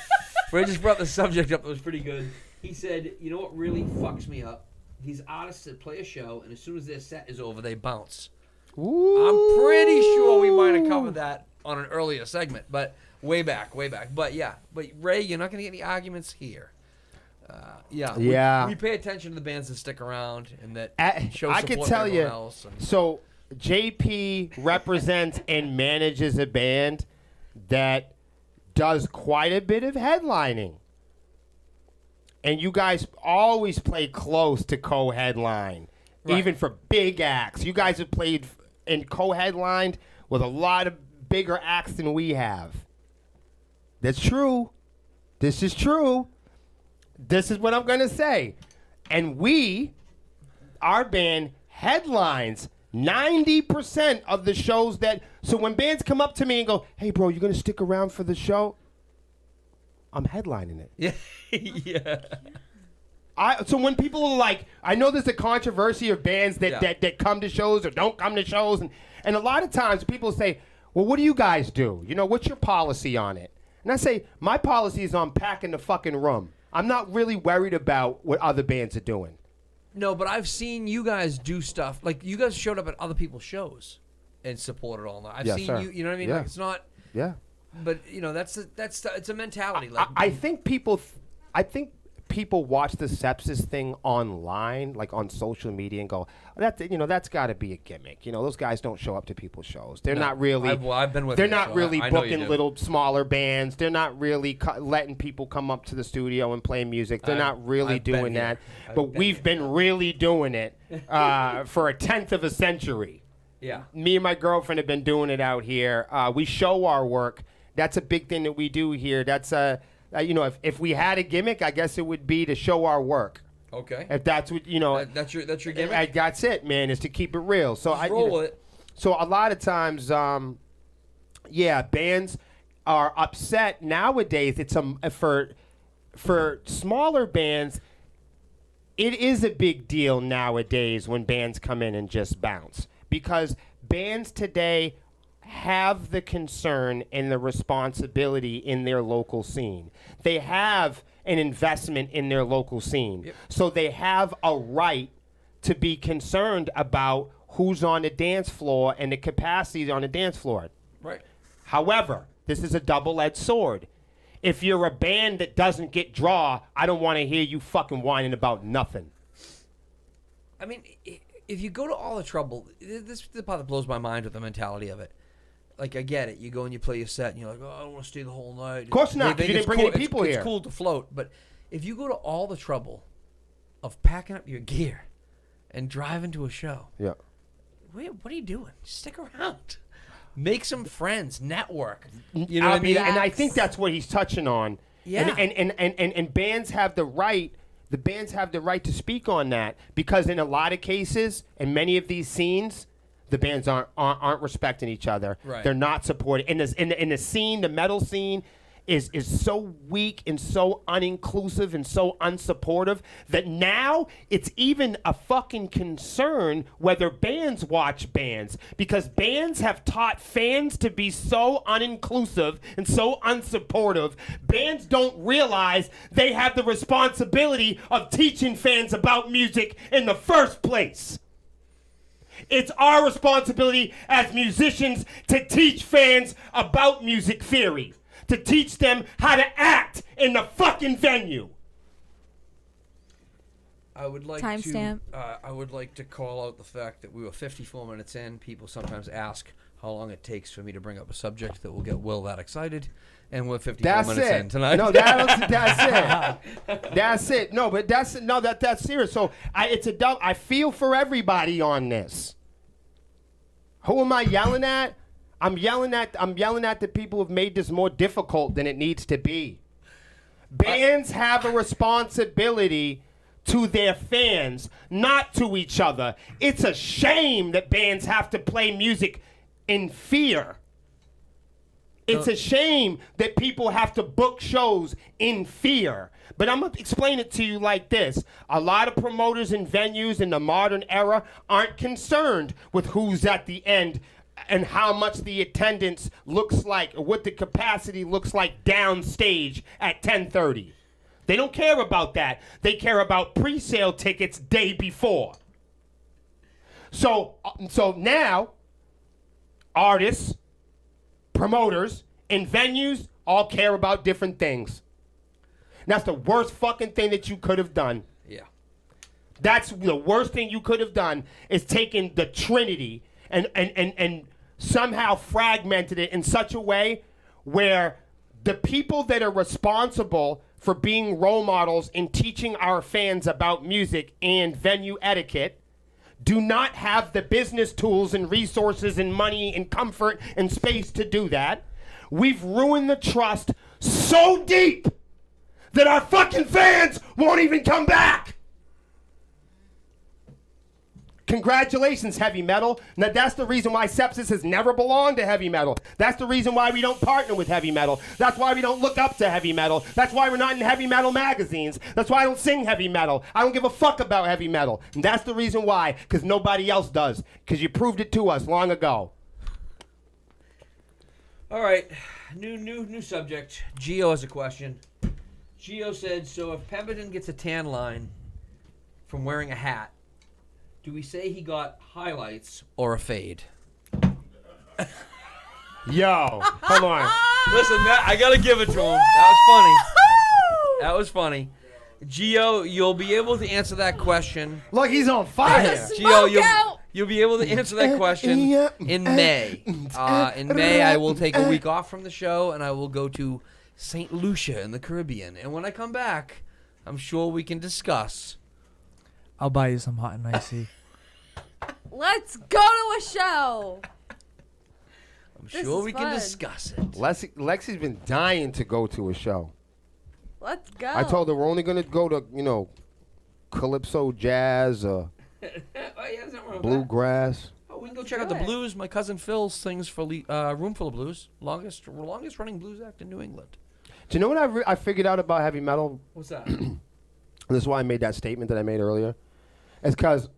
That was pretty good. He said, you know what really fucks me up? These artists that play a show, and as soon as their set is over, they bounce. Ooh. I'm pretty sure we might have covered that on an earlier segment, but way back. But yeah, Ray, you're not going to get any arguments here. Yeah. We pay attention to the bands that stick around and that show I support could to tell everyone you. else. And So JP represents and manages a band that does quite a bit of headlining. And you guys always play close to co-headline, Right. even for big acts. You guys have played and co-headlined with a lot of bigger acts than we have. That's true. This is true. This is what I'm going to say. And our band headlines 90% of the shows that, so when bands come up to me and go, hey, bro, you going to stick around for the show? I'm headlining it. yeah, yeah. So when people are like, I know there's a controversy of bands that, Yeah. that come to shows or don't come to shows. And a lot of times people say, well, what do you guys do? You know, what's your policy on it? And I say, my policy is on packing the fucking room. I'm not really worried about what other bands are doing. No, but I've seen you guys do stuff. Like, you guys showed up at other people's shows and supported all night. I've Yes, seen sir. you know what I mean? Yeah. Like, it's not, Yeah. but, you know, it's a mentality. Like, I think people watch the Sepsiss thing online, like on social media, and go, that's got to be a gimmick. You know, those guys don't show up to people's shows. They're not really. I've been with They're you, not so really I know you booking do. little smaller bands. They're not really letting people come up to the studio and play music. They're not really I've been doing here. that. I've But been we've here. been really doing it for a tenth of a century. Yeah. Me and my girlfriend have been doing it out here. We show our work. That's a big thing that we do here. That's if we had a gimmick, I guess it would be to show our work. Okay. If that's what That's your gimmick? That's it, man. Is to keep it real. So Just roll with it. So a lot of times, bands are upset nowadays. It's for smaller bands. It is a big deal nowadays when bands come in and just bounce, because bands today have the concern and the responsibility in their local scene. They have an investment in their local scene. Yep. So they have a right to be concerned about who's on the dance floor and the capacity on the dance floor. Right. However, this is a double-edged sword. If you're a band that doesn't get draw, I don't want to hear you fucking whining about nothing. I mean, if you go to all the trouble, this is the part that blows my mind with the mentality of it. Like, I get it. You go and you play your set, and you're like, oh, I don't want to stay the whole night. Of course not, 'cause you didn't bring any people here. It's cool to float, but if you go to all the trouble of packing up your gear and driving to a show, Yeah. what are you doing? Stick around. Make some friends. Network. You know what I mean? And I think that's what he's touching on. Yeah. And bands have the right. The bands have the right to speak on that, because in a lot of cases, in many of these scenes, the bands aren't respecting each other. Right. They're not supporting. In the scene, the metal scene is so weak and so uninclusive and so unsupportive that now it's even a fucking concern whether bands watch bands, because bands have taught fans to be so uninclusive and so unsupportive. Bands don't realize they have the responsibility of teaching fans about music in the first place. It's our responsibility as musicians to teach fans about music theory, to teach them how to act in the fucking venue. I would like Timestamp. I would like to call out the fact that we were 54 minutes in. People sometimes ask how long it takes for me to bring up a subject that will get Will that excited, and we're 54 minutes in tonight. No, that's it. That's it. No, but that's serious. So I feel for everybody on this. Who am I yelling at? I'm yelling at the people who've made this more difficult than it needs to be. Bands have a responsibility to their fans, not to each other. It's a shame that bands have to play music in fear. It's a shame that people have to book shows in fear. But I'm going to explain it to you like this. A lot of promoters and venues in the modern era aren't concerned with who's at the end and how much the attendance looks like, or what the capacity looks like downstage at 10:30. They don't care about that. They care about pre-sale tickets day before. So now, artists, promoters, and venues all care about different things. That's the worst fucking thing that you could have done. Yeah. That's the worst thing you could have done, is taken the Trinity and somehow fragmented it in such a way where the people that are responsible for being role models in teaching our fans about music and venue etiquette do not have the business tools and resources and money and comfort and space to do that. We've ruined the trust so deep that our fucking fans won't even come back. Congratulations, heavy metal. Now, that's the reason why Sepsiss has never belonged to heavy metal. That's the reason why we don't partner with heavy metal. That's why we don't look up to heavy metal. That's why we're not in heavy metal magazines. That's why I don't sing heavy metal. I don't give a fuck about heavy metal. And that's the reason why, because nobody else does. Because you proved it to us long ago. All right, new subject. Gio has a question. Gio said, so if Pemberton gets a tan line from wearing a hat, do we say he got highlights or a fade? Yo, hold on. Listen, I gotta give it to him. That was funny. That was funny. Gio, you'll be able to answer that question. Look, he's on fire. Gio, you'll be able to answer that question in May. In May, I will take a week off from the show, and I will go to St. Lucia in the Caribbean. And when I come back, I'm sure we can discuss. I'll buy you some hot and icy. Let's go to a show. I'm This sure is we fun. can discuss it. Lexi's been dying to go to a show. Let's go. I told her we're only going to go to, calypso jazz or Oh, yeah, there's nothing wrong with that. bluegrass. Oh, we can go check out the Good. blues. My cousin Phil sings for Room Full of Blues, longest running blues act in New England. Do you know what I figured out about heavy metal? What's that? This is why I made that statement that I made earlier. It's because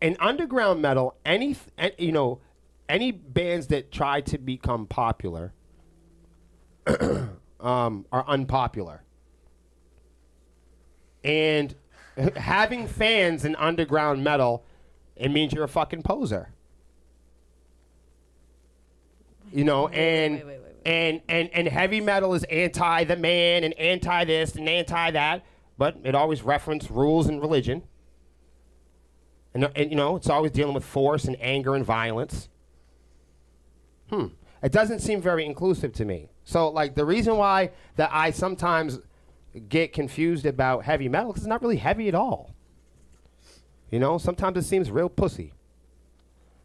in underground metal, any bands that try to become popular are unpopular. And having fans in underground metal, it means you're a fucking poser. Wait. And heavy metal is anti the man and anti this and anti that, but it always references rules and religion. And it's always dealing with force and anger and violence. It doesn't seem very inclusive to me. So, the reason why that I sometimes get confused about heavy metal, because it's not really heavy at all. Sometimes it seems real pussy.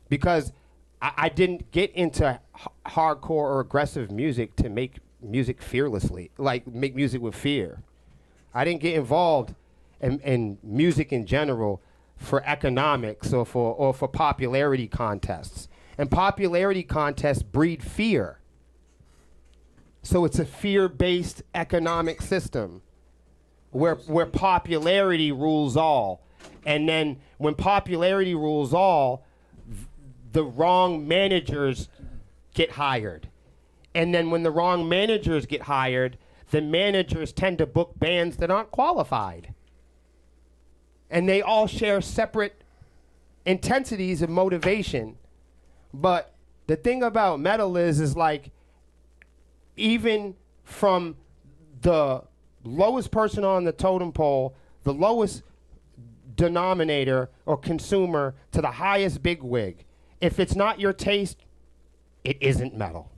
Because I didn't get into hardcore or aggressive music to make music fearlessly, make music with fear. I didn't get involved in music in general for economics or for popularity contests. And popularity contests breed fear. So it's a fear-based economic system where popularity rules all. And then when popularity rules all, the wrong managers get hired. And then when the wrong managers get hired, the managers tend to book bands that aren't qualified. And they all share separate intensities of motivation. But the thing about metal is even from the lowest person on the totem pole, the lowest denominator or consumer, to the highest bigwig. If it's not your taste, it isn't metal.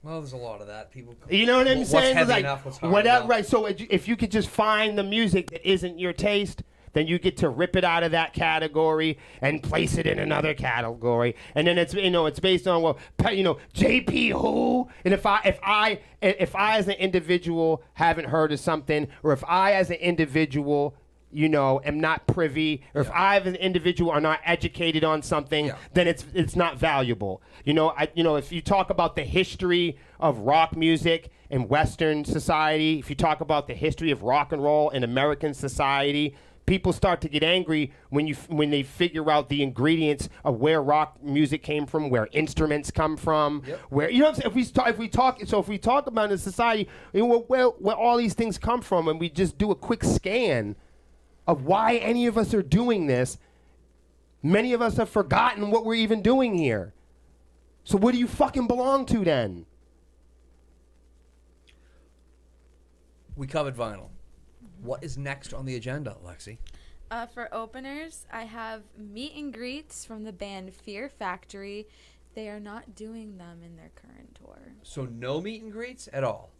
Well, there's a lot of that. People. You know what I'm saying? What's heavy Like, enough? What's hard whatever, enough? right? So if you could just find the music that isn't your taste, then you get to rip it out of that category and place it in another category, and then it's it's based on JP who, and if I as an individual haven't heard of something, or if I as an individual am not privy, or if I as an individual are not educated on something, then it's not valuable. If you talk about the history of rock music in Western society, if you talk about the history of rock and roll in American society, people start to get angry when they figure out the ingredients of where rock music came from, where instruments come from, where what I'm saying? If we talk about in society, where all these things come from, and we just do a quick scan of why any of us are doing this, many of us have forgotten what we're even doing here. So what do you fucking belong to then? We covered vinyl. What is next on the agenda, Lexi? For openers, I have meet and greets from the band Fear Factory. They are not doing them in their current tour. So no meet and greets at all?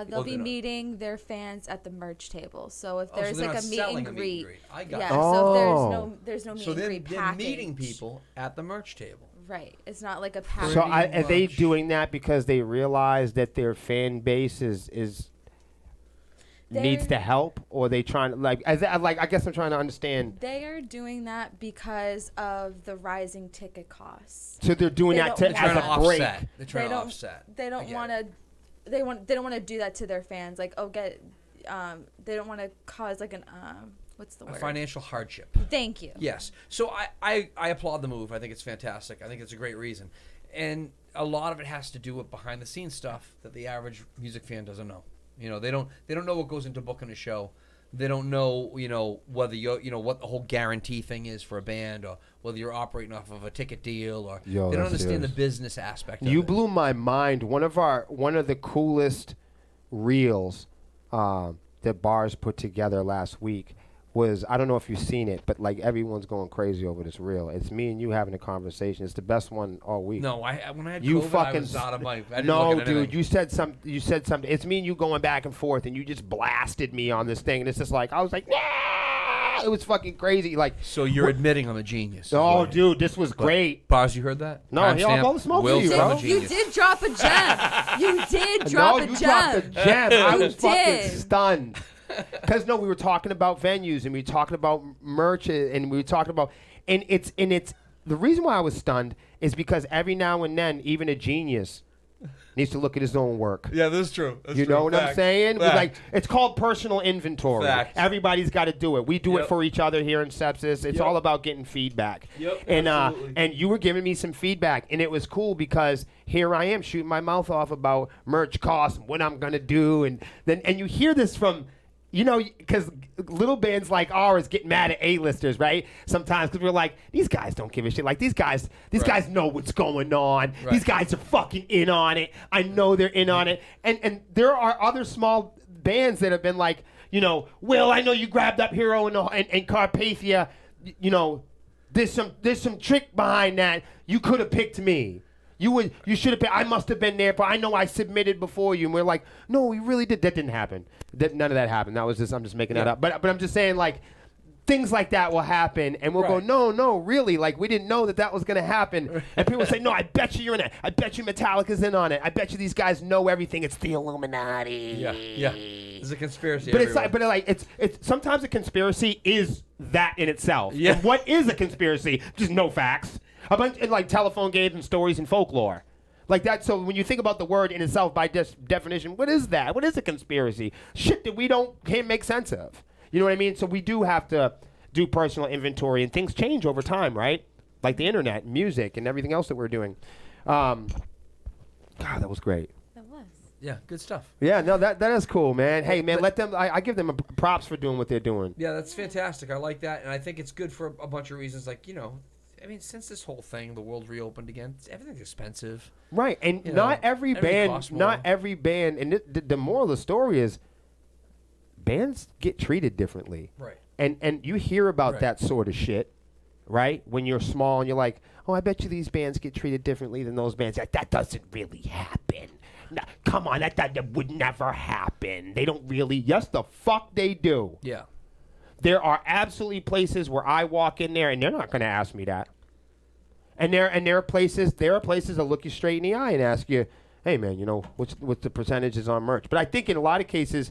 They'll be meeting their fans at the merch table. So if there's so they're like not a meet selling and a greet, I got yeah. it. So if there's no meet So and greet they're package. meeting people at the merch table. Right. It's not like a package. So are they much. doing that because they realize that their fan base is needs the help, or are they trying to I guess I'm trying to understand. They are doing that because of the rising ticket costs. So they're doing They that don't- to, They're as trying to a break. offset. They're trying to offset. They don't want to. They don't want to do that to their fans. Like, they don't want to cause like an what's the A word? financial hardship. Thank you. Yes. So I applaud the move. I think it's fantastic. I think it's a great reason. And a lot of it has to do with behind the scenes stuff that the average music fan doesn't know. They don't know what goes into booking a show. They don't know, whether what the whole guarantee thing is for a band, or whether you're operating off of a ticket deal, or they don't understand the business aspect of it. You blew my mind. One of the coolest reels that Bars put together last week was, I don't know if you've seen it, but like everyone's going crazy over this reel. It's me and you having a conversation. It's the best one all week. No, when I had You COVID, fucking I was out of my. I didn't no, look at anything. dude. You said something. It's me and you going back and forth, and you just blasted me on this thing, and it's just like I was like, nah! It was fucking crazy. Like, So you're admitting I'm a genius. oh, dude, this was great. Bars, you heard that? No, he all the smoke for Will you, said I'm bro. a You genius. did drop a gem. You did drop No, a you gem. dropped a gem. I You was fucking did. stunned. Because we were talking about venues, and we were talking about merch, and we were talking about, and it's the reason why I was stunned is because every now and then, even a genius needs to look at his own work. Yeah, that's true. You know what I'm saying? Like, it's called personal inventory. Fact. Everybody's got to do it. We do it Yep. for each other here in Sepsiss. It's all about getting feedback. Yep, And absolutely. and you were giving me some feedback, and it was cool because here I am shooting my mouth off about merch costs and what I'm gonna do, and you hear this from. Because little bands like ours get mad at A-listers, right? Sometimes because we're like, these guys don't give a shit. Like, these guys know what's going on. Right. These guys are fucking in on it. I know they're in on it. And there are other small bands that have been like, Will, I know you grabbed up Hero and Carpathia. There's some trick behind that. You could have picked me. You should have been. I must have been there, but I know I submitted before you. And we're like, no, we really did. That didn't happen. None of that happened. That was just, I'm just making that up. But I'm just saying, like, things like that will happen, and we'll go, no, really, like, we didn't know that was going to happen. And people say, no, I bet you you're in it. I bet you Metallica's in on it. I bet you these guys know everything. It's the Illuminati. Yeah. There's a conspiracy. But everywhere. it's sometimes a conspiracy is that in itself. Yeah. And what is a conspiracy? Just no facts. A bunch of like telephone games and stories and folklore. Like that. So when you think about the word in itself by definition, what is that? What is a conspiracy? Shit that we can't make sense of. You know what I mean? So we do have to do personal inventory, and things change over time, right? Like the internet, music, and everything else that we're doing. God, that was great. That was. Yeah, good stuff. Yeah, no, that is cool, man. Hey, man, let them. I give them props for doing what they're doing. Yeah, that's fantastic. I like that, and I think it's good for a bunch of reasons. Like, I mean, since this whole thing, the world reopened again, everything's expensive. Right, and You not know, every everything band, costs more. not every band, and the moral of the story is, bands get treated differently. Right. And you hear about Right. that sort of shit, right? When you're small and you're like, oh, I bet you these bands get treated differently than those bands. That doesn't really happen. No, come on, that would never happen. They don't really. Yes, the fuck they do. Yeah. There are absolutely places where I walk in there and they're not going to ask me that. And there are places that look you straight in the eye and ask you, hey man, you know, what's the percentages on merch? But I think in a lot of cases,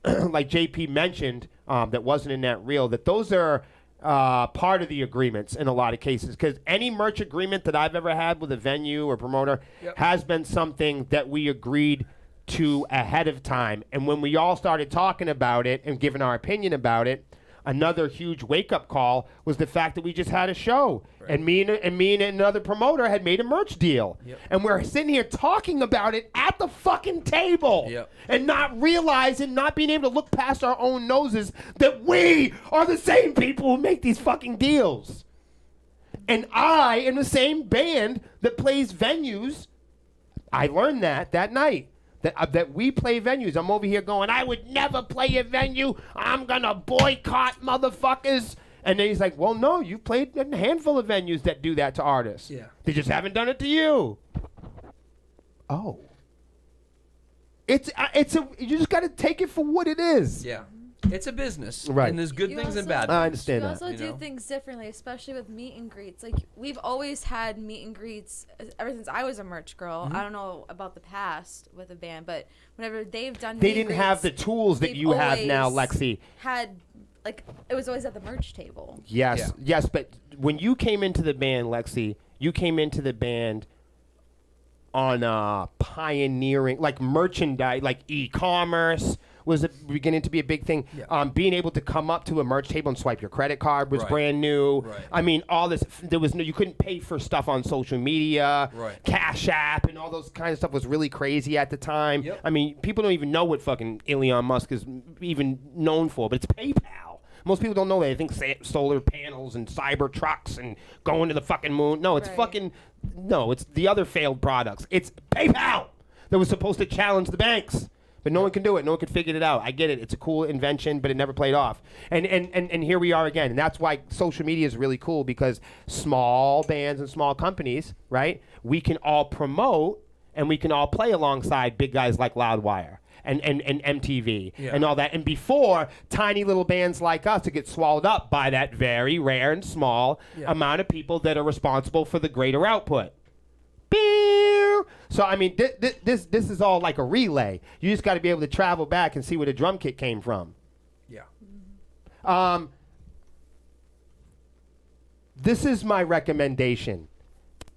like JP mentioned, that wasn't in that reel, that those are part of the agreements in a lot of cases. Because any merch agreement that I've ever had with a venue or promoter has been something that we agreed to ahead of time. And when we all started talking about it and giving our opinion about it, another huge wake-up call was the fact that we just had a show, and me and another promoter had made a merch deal, and we're sitting here talking about it at the fucking table, and not realizing, not being able to look past our own noses that we are the same people who make these fucking deals. And I am the same band that plays venues. I learned that night. That we play venues. I'm over here going, I would never play a venue. I'm going to boycott motherfuckers. And then he's like, well, no, you played a handful of venues that do that to artists. Yeah. They just haven't done it to you. Oh. You just got to take it for what it is. Yeah. It's a business. Right. And there's good You things and also- bad things. I understand We that. also you do know? things differently, especially with meet and greets. Like, we've always had meet and greets ever since I was a merch girl. I don't know about the past with a band, but whenever they've done They meet and didn't have the greets, tools that they've you have now, always Lexi. had, like, it was always at the merch table. Yes, yes, but when you came into the band, Lexi, you came into the band on pioneering, like merchandise, like e-commerce was beginning to be a big thing. Being able to come up to a merch table and swipe your credit card was brand new. Right. I mean, all this, there was no, you couldn't pay for stuff on social media. Right. Cash App and all those kind of stuff was really crazy at the time. I mean, people don't even know what fucking Elon Musk is even known for, but it's PayPal. Most people don't know that. They think solar panels and cyber trucks and going to the fucking moon. No, it's it's the other failed products. It's PayPal that was supposed to challenge the banks. But no one can do it. No one can figure it out. I get it. It's a cool invention, but it never played off. And here we are again. And that's why social media is really cool, because small bands and small companies, right, we can all promote and we can all play alongside big guys like Loudwire and MTV and all that. And before, tiny little bands like us would get swallowed up by that very rare and small amount of people that are responsible for the greater output. So I mean, this is all like a relay. You just got to be able to travel back and see where the drum kit came from. Yeah. This is my recommendation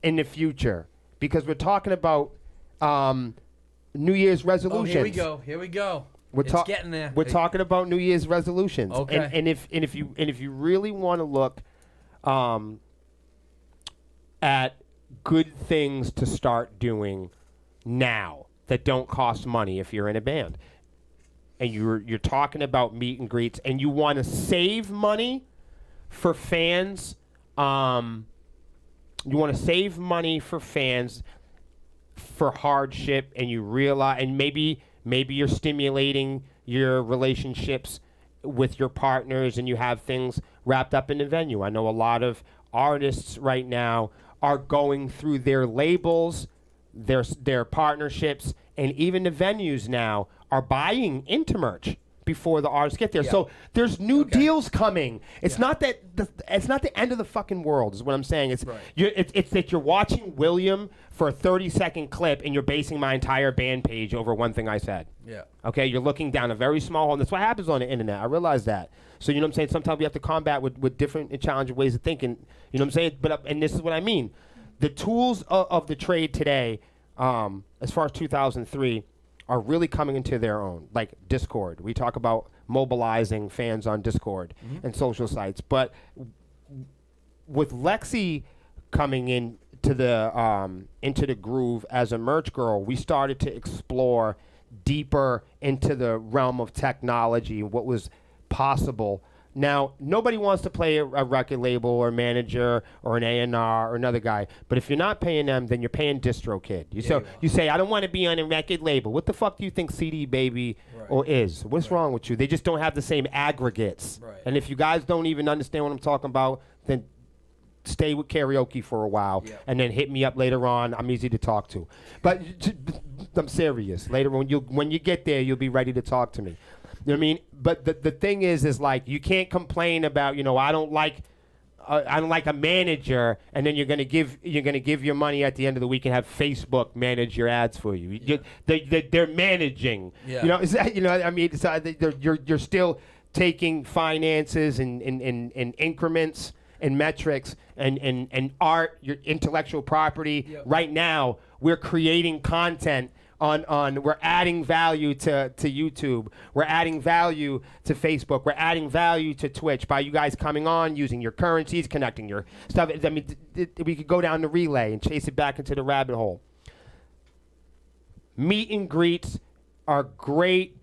in the future, because we're talking about New Year's resolutions. Oh, here we go. We're It's getting there. We're talking about New Year's resolutions. Okay. And if you really want to look at good things to start doing now that don't cost money if you're in a band, and you're talking about meet and greets, and you want to save money for fans, you want to save money for fans for hardship, and you realize, and maybe you're stimulating your relationships with your partners and you have things wrapped up in the venue. I know a lot of artists right now are going through their labels, their partnerships, and even the venues now are buying into merch before the artists get there. So there's new deals coming. It's not that it's not the end of the fucking world, is what I'm saying. It's it's that you're watching William for a 30-second clip and you're basing my entire band page over one thing I said. Okay, you're looking down a very small hole, and that's what happens on the internet. I realize that. So you know what I'm saying? Sometimes we have to combat with different and challenging ways of thinking. You know what I'm saying? But and this is what I mean. The tools of the trade today, as far as 2003, are really coming into their own, like Discord. We talk about mobilizing fans on Discord and social sites. But with Lexi coming into the groove as a merch girl, we started to explore deeper into the realm of technology and what was possible Now, nobody wants to play a record label or manager or an A&R or another guy. But if you're not paying them, then you're paying DistroKid. You say, I don't want to be on a record label. What the fuck do you think CD Baby or is? What's wrong with you? They just don't have the same aggregates. Right. And if you guys don't even understand what I'm talking about, then stay with karaoke for a while and then hit me up later on. I'm easy to talk to. But I'm serious. Later on, when you get there, you'll be ready to talk to me. You know what I mean? But the thing is like you can't complain about, I don't like a manager, and then you're gonna give your money at the end of the week and have Facebook manage your ads for you. They're managing. Yeah. I mean, you're still taking finances and increments and metrics and art, your intellectual property. Yep. Right now, we're creating content. We're adding value to YouTube. We're adding value to Facebook. We're adding value to Twitch by you guys coming on, using your currencies, connecting your stuff. I mean, we could go down the relay and chase it back into the rabbit hole. Meet and greets are great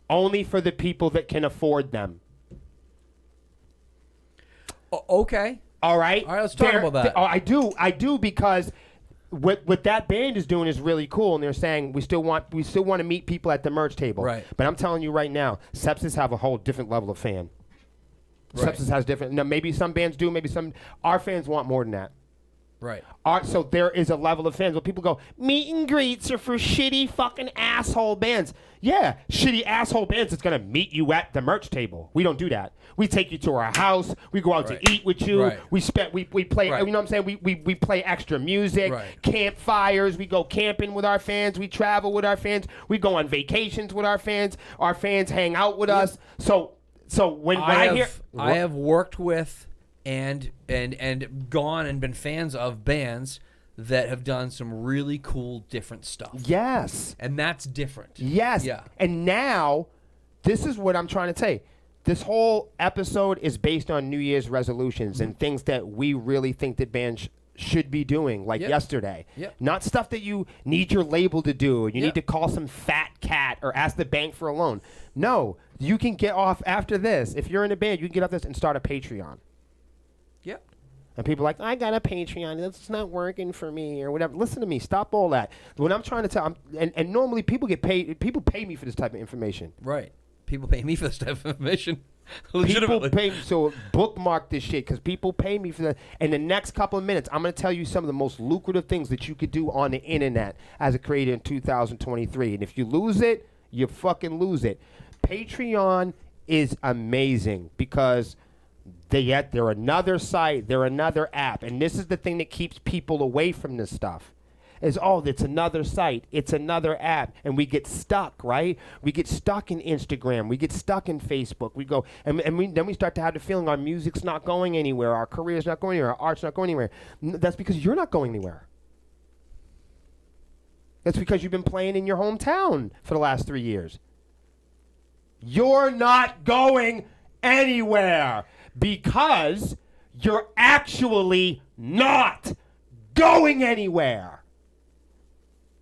only for the people that can afford them. Okay. All right. All right, let's talk about that. I do because what that band is doing is really cool, and they're saying we still want to meet people at the merch table. Right. But I'm telling you right now, Sepsiss have a whole different level of fan. Right. Sepsiss has different. Now, maybe some bands do. Maybe some. Our fans want more than that. Right. So there is a level of fans where people go, meet and greets are for shitty fucking asshole bands. Yeah, shitty asshole bands that's going to meet you at the merch table. We don't do that. We take you to our house. We go out to eat with you. Right. We play, Right. you know what I'm saying? We play extra music, Right. campfires. We go camping with our fans. We travel with our fans. We go on vacations with our fans. Our fans hang out with us. So when I hear... I have worked with and gone and been fans of bands that have done some really cool different stuff. Yes. And that's different. Yes. Yeah. And now, this is what I'm trying to say. This whole episode is based on New Year's resolutions and things that we really think that bands should be doing, like yesterday. Yep. Not stuff that you need your label to do, or you Yep. need to call some fat cat or ask the bank for a loan. No, you can get off after this. If you're in a band, you can get off this and start a Patreon. Yep. And people are like, I got a Patreon, it's not working for me or whatever. Listen to me, stop all that. What I'm trying to tell, and normally people pay me for this type of information. Right. People pay me for this type of information. Legitimately. People pay me, so bookmark this shit because people pay me for that. In the next couple of minutes, I'm going to tell you some of the most lucrative things that you could do on the internet as a creator in 2023. And if you lose it, you fucking lose it. Patreon is amazing because they're another site, they're another app. And this is the thing that keeps people away from this stuff. Is, it's another site, it's another app, and we get stuck, right? We get stuck in Instagram, we get stuck in Facebook. We go, then we start to have the feeling our music's not going anywhere, our career's not going anywhere, our art's not going anywhere. That's because you're not going anywhere. That's because you've been playing in your hometown for the last 3 years. You're not going anywhere because you're actually not going anywhere.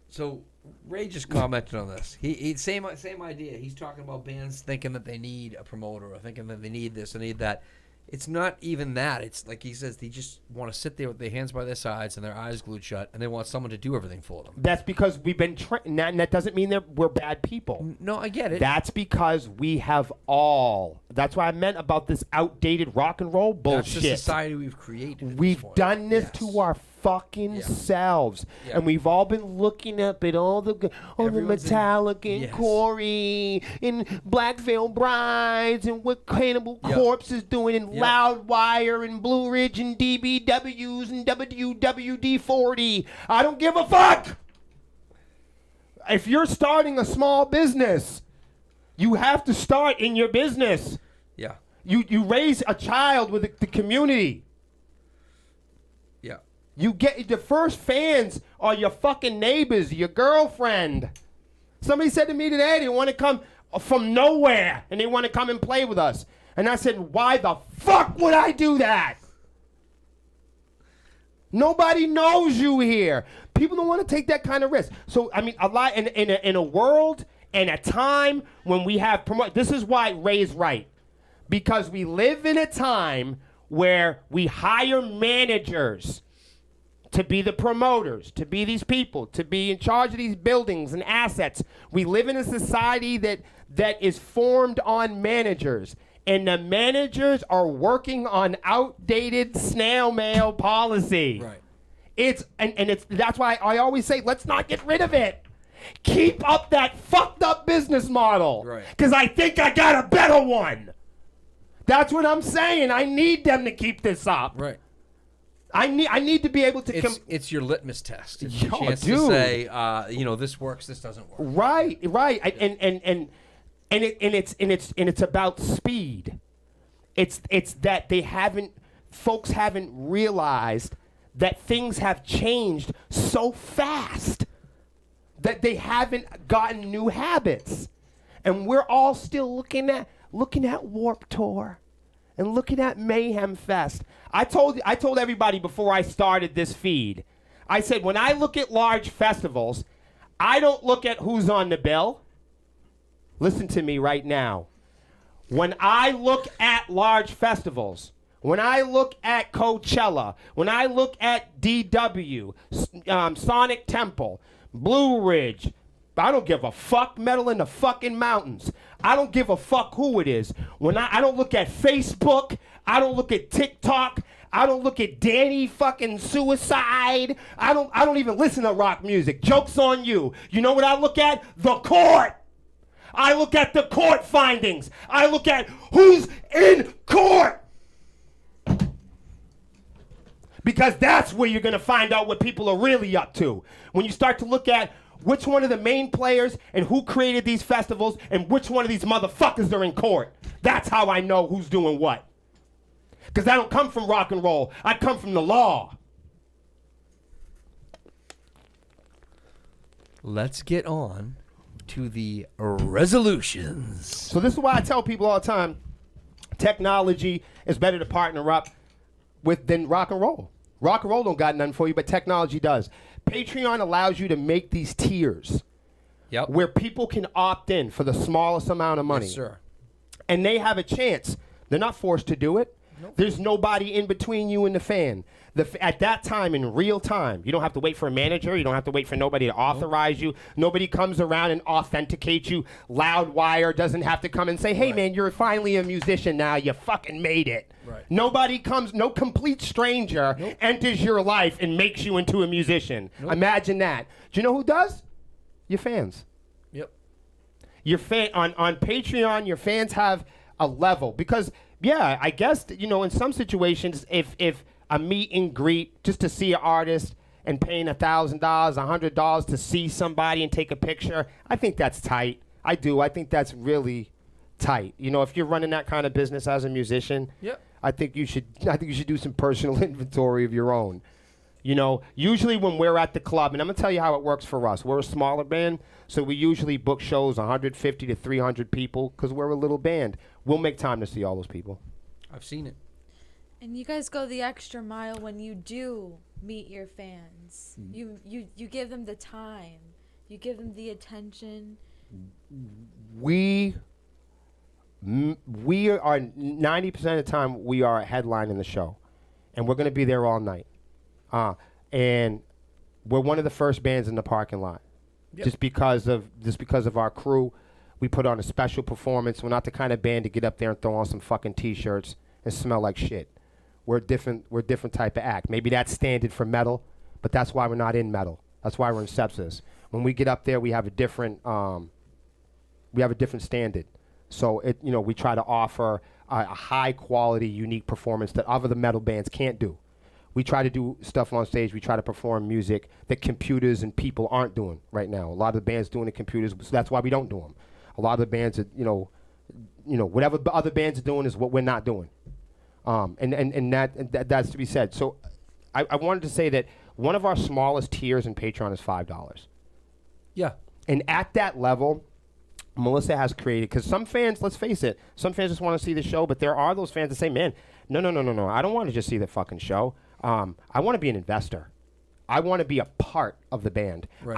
So Ray just commented on this. He same idea. He's talking about bands thinking that they need a promoter or thinking that they need this and need that. It's not even that. It's like he says, they just want to sit there with their hands by their sides and their eyes glued shut, and they want someone to do everything for them. That's because we've been trained. And that doesn't mean that we're bad people. No, I get it. That's because we have all. That's what I meant about this outdated rock and roll bullshit. That's the society we've created. We've done this to our fucking selves, and we've all been looking up at all the Metallica and Corey and Black Veil Brides and what Cannibal Corpse is doing and Loudwire and Blue Ridge and DBWs and WWD-40. I don't give a fuck. If you're starting a small business, you have to start in your business. Yeah. You raise a child with the community. Yeah. You get the first fans are your fucking neighbors, your girlfriend. Somebody said to me today they want to come from nowhere and they want to come and play with us. And I said, why the fuck would I do that? Nobody knows you here. People don't want to take that kind of risk. So, I mean, a lot in a world and a time when we have this is why Ray's right. because we live in a time where we hire managers to be the promoters, to be these people, to be in charge of these buildings and assets. We live in a society that is formed on managers, and the managers are working on outdated snail mail policy. Right. It's that's why I always say, let's not get rid of it. Keep up that fucked up business model. Right. Because I think I got a better one. That's what I'm saying. I need them to keep this up. Right. I need to be able to. It's your litmus test. It's your Yo, chance dude. to say, this works, this doesn't work. Right. And it's about speed. It's that folks haven't realized that things have changed so fast that they haven't gotten new habits, and we're all still looking at Warped Tour and looking at Mayhem Fest. I told everybody before I started this feed, I said, when I look at large festivals, I don't look at who's on the bill. Listen to me right now. When I look at large festivals, when I look at Coachella, when I look at DW, Sonic Temple, Blue Ridge, I don't give a fuck, Metal in the fucking Mountains. I don't give a fuck who it is. When I don't look at Facebook, I don't look at TikTok, I don't look at Danny fucking Suicide. I don't even listen to rock music. Joke's on you. You know what I look at? The court. I look at the court findings. I look at who's in court. Because that's where you're going to find out what people are really up to. When you start to look at which one of the main players and who created these festivals and which one of these motherfuckers are in court. That's how I know who's doing what. Because I don't come from rock and roll. I come from the law. Let's get on to the resolutions. So this is why I tell people all the time, technology is better to partner up with than rock and roll. Rock and roll don't got nothing for you, but technology does. Patreon allows you to make these tiers where people can opt in for the smallest amount of money. Yes, sir. And they have a chance. They're not forced to do it. Nope. There's nobody in between you and the fan. At that time, in real time, you don't have to wait for a manager. You don't have to wait for nobody to authorize you. Nobody comes around and authenticates you. Loudwire doesn't have to come and say, hey, man, you're finally a musician now. You fucking made it. Right. Nobody comes, no complete stranger enters your life and makes you into a musician. Imagine that. Do you know who does? Your fans. Yep. Your on Patreon, your fans have a level. Because, yeah, I guess, in some situations, if a meet and greet just to see an artist and paying $1,000, $100 to see somebody and take a picture, I think that's tight. I do. I think that's really tight. If you're running that kind of business as a musician, I think you should do some personal inventory of your own. Usually when we're at the club, and I'm gonna tell you how it works for us. We're a smaller band, so we usually book shows 150 to 300 people because we're a little band. We'll make time to see all those people. I've seen it. And you guys go the extra mile when you do meet your fans. You give them the time. You give them the attention. We are 90% of the time we are headlining the show, and we're going to be there all night. And we're one of the first bands in the parking lot, just because of our crew. We put on a special performance. We're not the kind of band to get up there and throw on some fucking t-shirts and smell like shit. We're a different type of act. Maybe that's standard for metal, but that's why we're not in metal. That's why we're in Sepsiss. When we get up there, we have a different standard. So we try to offer a high quality, unique performance that other metal bands can't do. We try to do stuff on stage. We try to perform music that computers and people aren't doing right now. A lot of the bands doing the computers, so that's why we don't do them. A lot of the bands that whatever other bands are doing is what we're not doing. And that's to be said. So I wanted to say that one of our smallest tiers in Patreon is $5. Yeah. And at that level, Melissa has created, because some fans, let's face it, some fans just want to see the show, but there are those fans that say, man, no, I don't want to just see the fucking show. I want to be an investor. I want to be a part of the band. Right.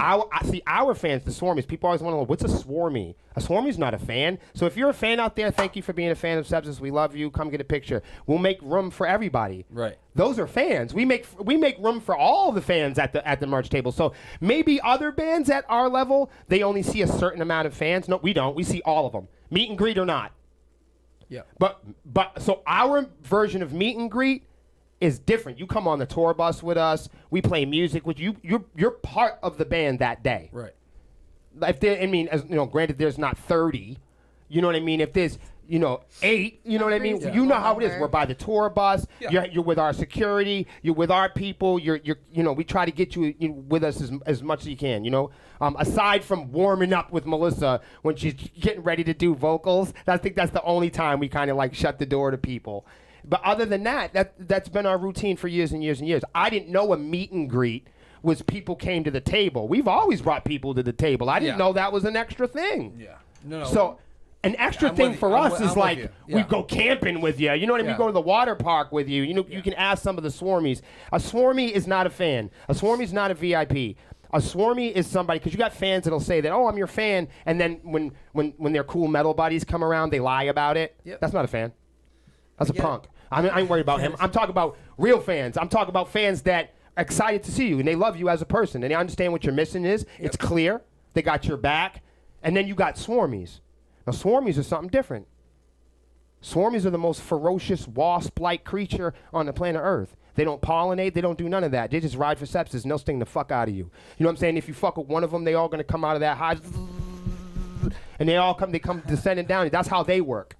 Our fans, the Swarmies, people always want to know, what's a Swarmy? A Swarmy's not a fan. So if you're a fan out there, thank you for being a fan of Sepsiss. We love you. Come get a picture. We'll make room for everybody. Right. Those are fans. We make room for all the fans at the merch table. So maybe other bands at our level, they only see a certain amount of fans. No, we don't. We see all of them. Meet and greet or not. Yeah. But so our version of meet and greet is different. You come on the tour bus with us. We play music with you. You're part of the band that day. Right. If there, I mean, as you know, granted, there's not 30. You know what I mean? If there's 8, you know what I mean? Yeah. You know how it is. We're by the tour bus. Yeah. You're with our security. You're with our people. We try to get you with us as much as you can. Aside from warming up with Melissa when she's getting ready to do vocals, I think that's the only time we kind of like shut the door to people. But other than that's been our routine for years and years and years. I didn't know a meet and greet was people came to the table. We've always brought people to the table. I didn't know that was an extra thing. Yeah. No. So an extra I'm thing with for you. us I'm is with like you. we Yeah. go camping with you. You know what I mean? Yeah. We go to the water park with you. You can ask some of the Swarmies. A Swarmy is not a fan. A Swarmy's not a VIP. A Swarmy is somebody, because you got fans that'll say that, oh, I'm your fan, and then when their cool metal buddies come around, they lie about it. Yep. That's not a fan. That's a Yeah. punk. I ain't worried about him. I'm talking about real fans. I'm talking about fans that are excited to see you, and they love you as a person, and they understand what your mission is. Yep. It's clear. They got your back. And then you got Swarmies. Now, Swarmies are something different. Swarmies are the most ferocious wasp-like creature on the planet Earth. They don't pollinate. They don't do none of that. They just ride for Sepsiss, and they'll sting the fuck out of you. You know what I'm saying? If you fuck with one of them, they all going to come out of that hive, and they come descending down. That's how they work.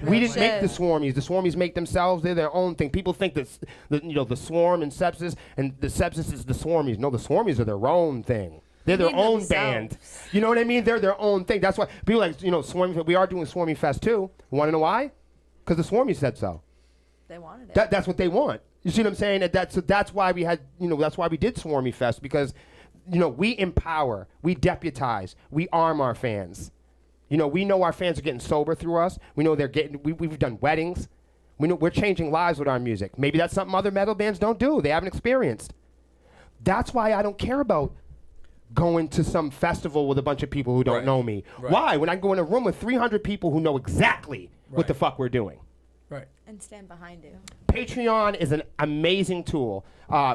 We didn't make the Swarmies. The Swarmies make themselves. They're their own thing. People think that the Swarm and Sepsiss, and the Sepsiss is the Swarmies. No, the Swarmies are their own thing. They're their own band. You know what I mean? They're their own thing. That's why people like, Swarmy. We are doing Swarmy Fest too. Want to know why? Because the Swarmies said so. They wanted it. That's what they want. You see what I'm saying? That's why we had, that's why we did Swarmy Fest, because, we empower, we deputize, we arm our fans. We know our fans are getting sober through us. We know we've done weddings. We know we're changing lives with our music. Maybe that's something other metal bands don't do. They haven't experienced. That's why I don't care about going to some festival with a bunch of people who don't know me. Right. Why? When I go in a room with 300 people who know exactly what the fuck we're doing. Right. And stand behind you. Patreon is an amazing tool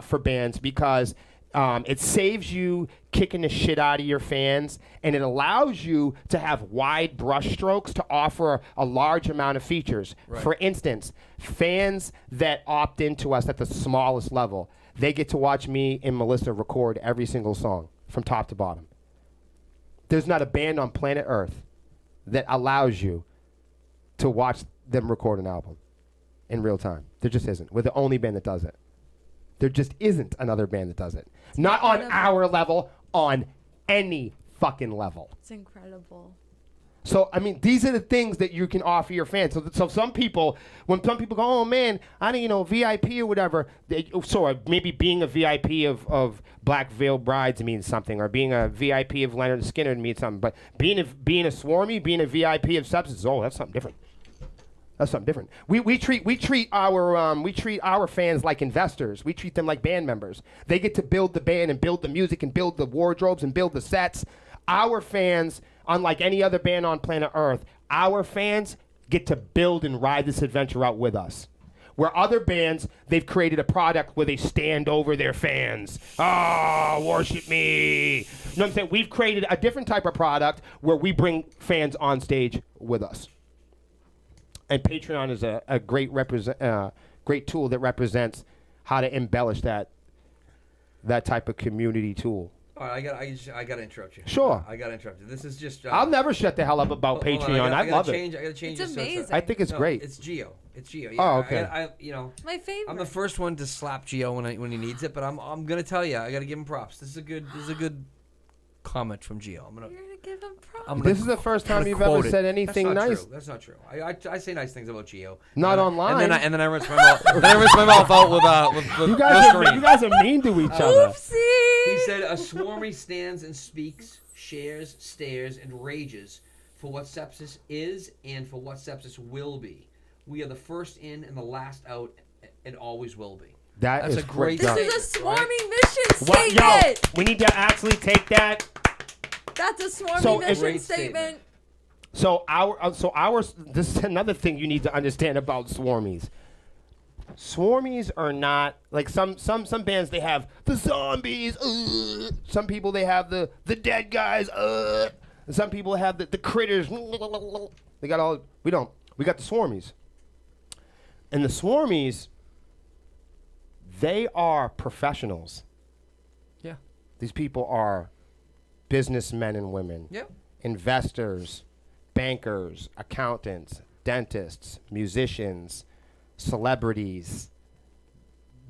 for bands because it saves you kicking the shit out of your fans, and it allows you to have wide brushstrokes to offer a large amount of features. Right. For instance, fans that opt into us at the smallest level, they get to watch me and Melissa record every single song from top to bottom. There's not a band on planet Earth that allows you to watch them record an album in real time. There just isn't. We're the only band that does it. There just isn't another band that does it. Not on our level, on any fucking level. It's incredible. So, I mean, these are the things that you can offer your fans. So some people, when some people go, oh, man, I didn't, VIP or whatever, maybe being a VIP of Black Veil Brides means something, or being a VIP of Leonard Skinner means something. But being a Swarmy, being a VIP of Sepsiss, that's something different. That's something different. We treat our fans like investors. We treat them like band members. They get to build the band and build the music and build the wardrobes and build the sets. Our fans, unlike any other band on planet Earth, our fans get to build and ride this adventure out with us. Where other bands, they've created a product where they stand over their fans. Worship me. You know what I'm saying? We've created a different type of product where we bring fans on stage with us. And Patreon is a great tool that represents how to embellish that type of community tool. All right, I gotta interrupt you. Sure. I gotta interrupt you. This is just. I'll never shut the hell up about hold on, Patreon. I love it. I gotta change. It's this amazing. I think it's great. It's Gio. It's Gio. Yeah, Oh, okay. I My favorite. I'm the first one to slap Gio when he needs it, but I'm gonna tell you, I gotta give him props. This is a good comment from Gio. You're gonna give him props. This is the first time you've ever quote it. said anything That's not nice. True. That's not true. I say nice things about Gio. Not online. And then I rinse my mouth. Then I rinse my mouth out with You guys Listerine. are mean to each other. Oopsie. He said, a Swarmy stands and speaks, shares, stares, and rages for what Sepsiss is and for what Sepsiss will be. We are the first in and the last out and always will be. That's a great This statement. is a swarmy mission What? Yo, statement. we need to actually take that. That's a swarmy So, mission Great statement. So this is another thing you need to understand about swarmies. Swarmies are not like some bands. They have the zombies. Some people they have the dead guys. And some people have the critters. They got all. We don't. We got the swarmies. And the swarmies, they are professionals. Yeah. These people are businessmen and women. Yep. Investors, bankers, accountants, dentists, musicians, celebrities.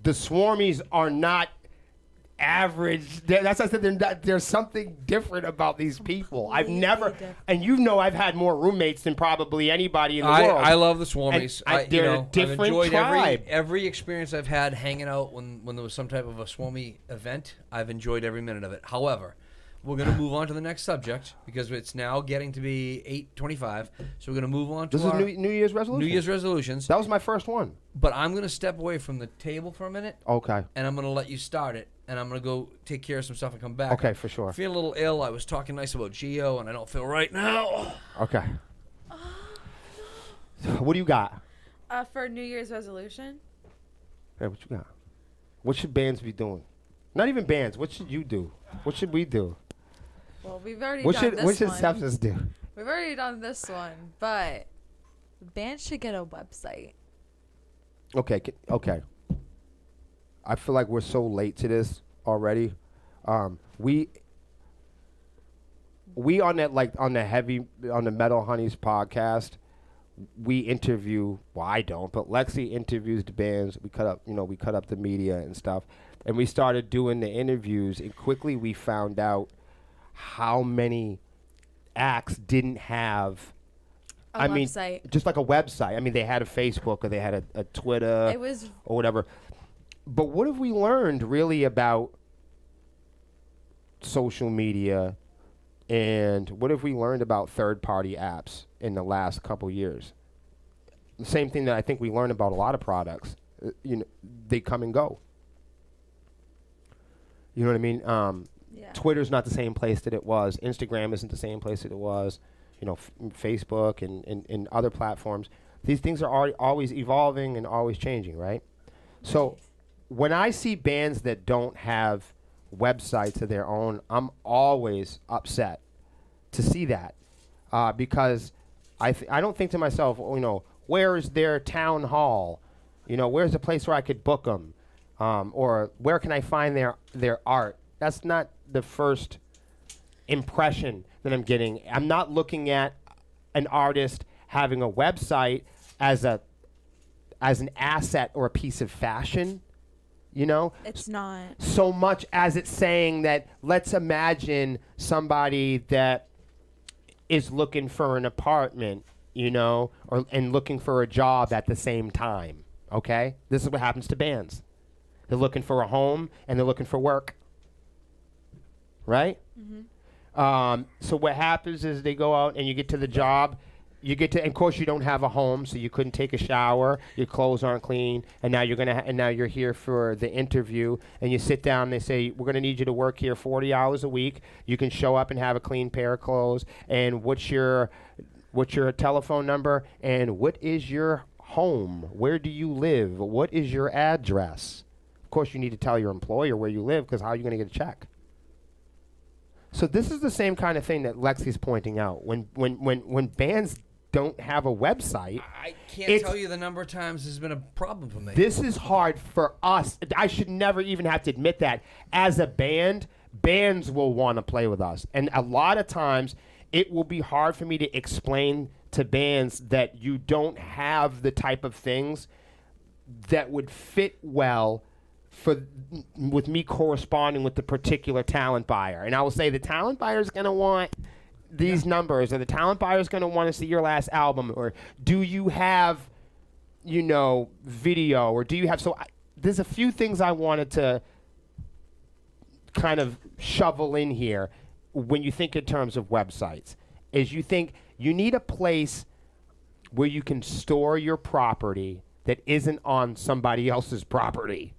The swarmies are not average. That's why I said there's something different about these people. I've never, different. and you know I've had more roommates than probably anybody in the world. I love the swarmies. And they're a different I've enjoyed tribe. every experience I've had hanging out when there was some type of a swarmy event. I've enjoyed every minute of it. However, we're going to move on to the next subject because it's now getting to be 8:25. So we're going to move on to This our is New Year's resolution. New Year's resolutions. That was my first one. But I'm going to step away from the table for a minute, Okay. and I'm going to let you start it. And I'm going to go take care of some stuff and come back. Okay, for sure. I feel a little ill. I was talking nice about Geo, and I don't feel right now. Okay. What do you got? For New Year's resolution. Hey, what you got? What should bands be doing? Not even bands. What should you do? What should we do? Well, we've already What done should this what should one. Sepsiss do? We've already done this one, but the band should get a website. Okay. Okay. I feel like we're so late to this already. We on that on the Metal Honeys podcast. We interview. Well, I don't, but Lexi interviews the bands. We cut up the media and stuff, and we started doing the interviews. And quickly we found out how many acts didn't have. A website. Just like a website. I mean, they had a Facebook or they had a Twitter It was or whatever. But what have we learned really about social media, and what have we learned about third-party apps in the last couple years? The same thing that I think we learned about a lot of products. They come and go. You know what I mean? yeah. Twitter's not the same place that it was. Instagram isn't the same place that it was. Facebook and other platforms. These things are always evolving and always changing, right? So when I see bands that don't have websites of their own, I'm always upset to see that because I don't think to myself, where is their town hall? Where's the place where I could book them? Or where can I find their art? That's not the first impression that I'm getting. I'm not looking at an artist having a website as an asset or a piece of fashion, It's not. so much as it's saying that let's imagine somebody that is looking for an apartment, and looking for a job at the same time. Okay? This is what happens to bands. They're looking for a home and they're looking for work. Right? Mm-hmm. So what happens is they go out and you get to the job. And of course, you don't have a home, so you couldn't take a shower. Your clothes aren't clean, and now you're here for the interview. And you sit down. And they say we're going to need you to work here 40 hours a week. You can show up and have a clean pair of clothes. And what's your telephone number? And what is your home? Where do you live? What is your address? Of course, you need to tell your employer where you live, because how are you going to get a check? So this is the same kind of thing that Lexi's pointing out. When bands don't have a website, I can't tell you the number of times this has been a problem for me. This is hard for us. I should never even have to admit that. As a band, bands will want to play with us. And a lot of times, it will be hard for me to explain to bands that you don't have the type of things that would fit well with me corresponding with the particular talent buyer. And I will say the talent buyer is going to want these numbers, or the talent buyer is going to want to see your last album, or do you have, video, or do you have, there's a few things I wanted to kind of shovel in here when you think in terms of websites, is you think you need a place where you can store your property that isn't on somebody else's property.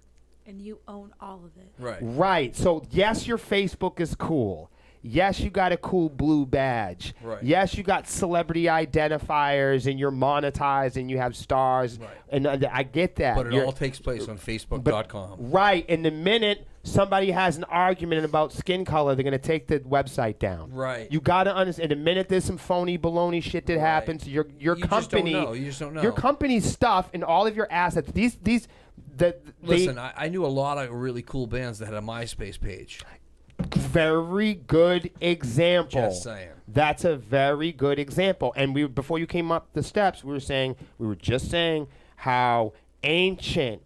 and you own all of it. Right. Right. So yes, your Facebook is cool. Yes, you got a cool blue badge. Right. Yes, you got celebrity identifiers and you're monetized and you have stars. Right. And I get that. But it all takes place on Facebook.com. Right. And the minute somebody has an argument about skin color, they're going to take the website down. Right. You got to understand. The minute there's some phony baloney shit that Right. happens, your You company, just don't know. your company's stuff and all of your assets. Listen, I knew a lot of really cool bands that had a MySpace page. Very good example. Just saying. That's a very good example. And before you came up the steps, we were just saying how ancient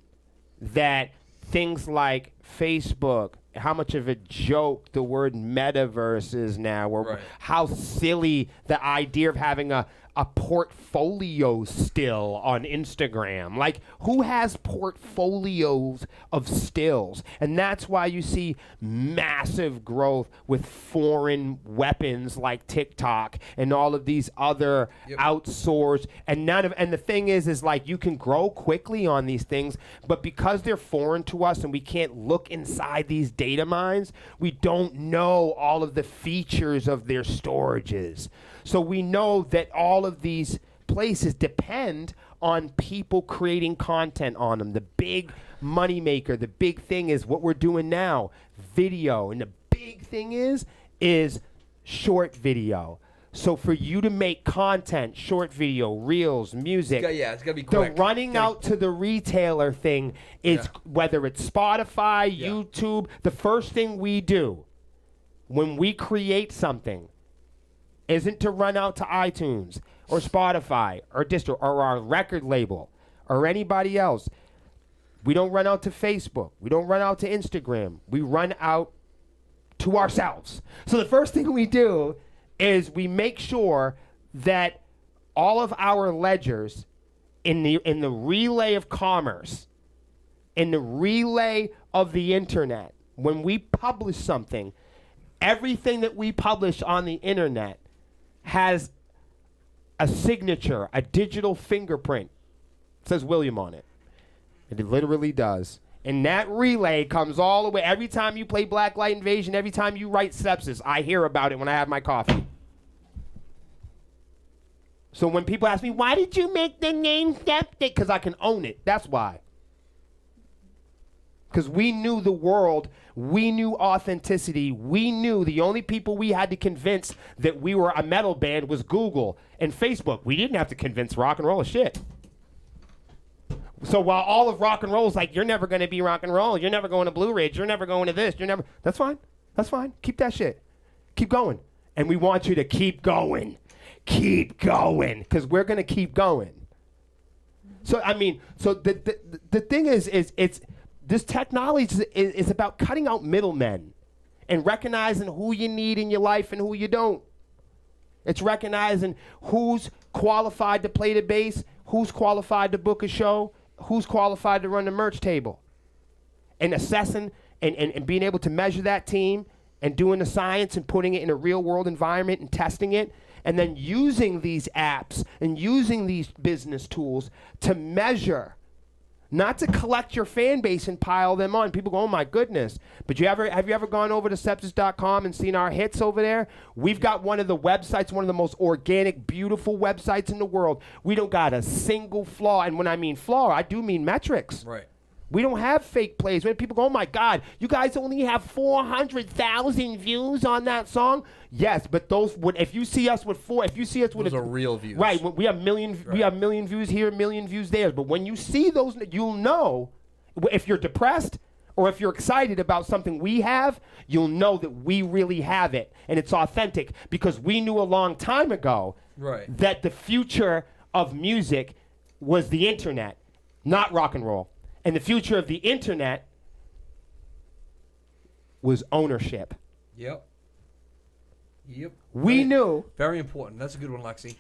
that things like Facebook, how much of a joke the word metaverse is now, or Right. how silly the idea of having a portfolio still on Instagram. Like, who has portfolios of stills? And that's why you see massive growth with foreign weapons like TikTok and all of these other outsourced. And the thing is like, you can grow quickly on these things, but because they're foreign to us and we can't look inside these data mines, we don't know all of the features of their storages. So we know that all of these places depend on people creating content on them. The big moneymaker, the big thing is what we're doing now, video. And the big thing is short video. So for you to make content, short video, reels, music, It's got to be quick. the running out to the retailer thing is whether it's Spotify, YouTube, the first thing we do when we create something isn't to run out to iTunes or Spotify or distro or our record label or anybody else. We don't run out to Facebook. We don't run out to Instagram. We run out to ourselves. So the first thing we do is we make sure that all of our ledgers in the relay of commerce, in the relay of the internet, when we publish something, everything that we publish on the internet has a signature, a digital fingerprint. It says William on it. And it literally does. And that relay comes all the way. Every time you play Blacklight Invasion, every time you write Sepsiss, I hear about it when I have my coffee. So when people ask me, why did you make the name Septic? Because I can own it. That's why. Because we knew the world, we knew authenticity, we knew the only people we had to convince that we were a metal band was Google and Facebook. We didn't have to convince rock and roll is shit. So while all of rock and roll is like, you're never going to be rock and roll, you're never going to Blue Ridge, you're never going to this, that's fine. That's fine. Keep that shit. Keep going. And we want you to keep going. Keep going. Because we're going to keep going. So, I mean, so the thing is it's, this technology is about cutting out middlemen and recognizing who you need in your life and who you don't. It's recognizing who's qualified to play the bass, who's qualified to book a show, who's qualified to run the merch table. And assessing and being able to measure that team and doing the science and putting it in a real world environment and testing it. And then using these apps and using these business tools to measure. Not to collect your fan base and pile them on. People go, oh my goodness. But have you ever gone over to Sepsiss.com and seen our hits over there? We've got one of the websites, one of the most organic, beautiful websites in the world. We don't got a single flaw. And when I mean flaw, I do mean metrics. Right. We don't have fake plays. When people go, oh my God, you guys only have 400,000 views on that song. Yes, but if you see us with Those are real views. Right, we have million views here, a million views there. But when you see those, you'll know if you're depressed or if you're excited about something we have, you'll know that we really have it and it's authentic because we knew a long time ago that the future of music was the internet, not rock and roll. And the future of the internet was ownership. Yep. We knew. Very important. That's a good one, Lexi.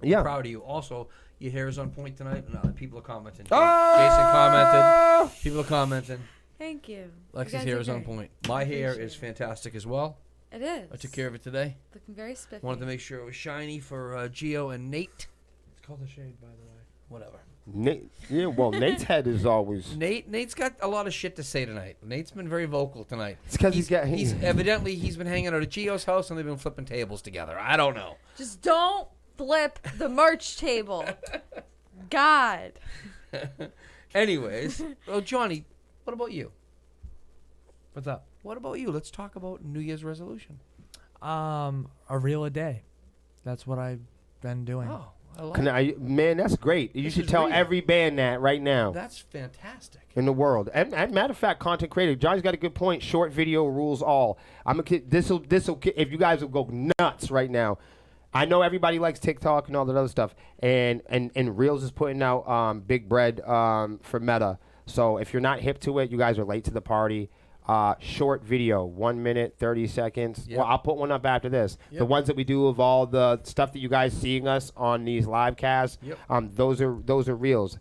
Yeah. Proud of you. Also, your hair is on point tonight. No, people are commenting. Oh! Jason commented. People are commenting. Thank you. Lexi's You guys hair are is on great. point. My hair Appreciate is it. fantastic as well. It is. I took care of it today. Looking very spiffy. Wanted to make sure it was shiny for Gio and Nate. It's called a shade, by the way. Whatever. Yeah, well, Nate's head is always. Nate's got a lot of shit to say tonight. Nate's been very vocal tonight. It's because he's evidently he's been hanging out at Gio's house and they've been flipping tables together. I don't know. Just don't flip the merch table. God. Anyways, well, Johnny, what about you? What's up? What about you? Let's talk about New Year's resolution. A reel a day. That's what I've been doing. Oh, I like it. Man, that's great. You This should is tell real. every band that right now That's fantastic. in the world. And matter of fact, content creator, Johnny's got a good point. Short video rules all. I'm a kid. This'll. If you guys will go nuts right now. I know everybody likes TikTok and all that other stuff, and Reels is putting out big bread for Meta. So if you're not hip to it, you guys are late to the party. Short video, 1 minute, 30 seconds. Yep. Well, I'll put one up after this. Yep. The ones that we do of all the stuff that you guys seeing us on these live casts, Yep. those are Reels.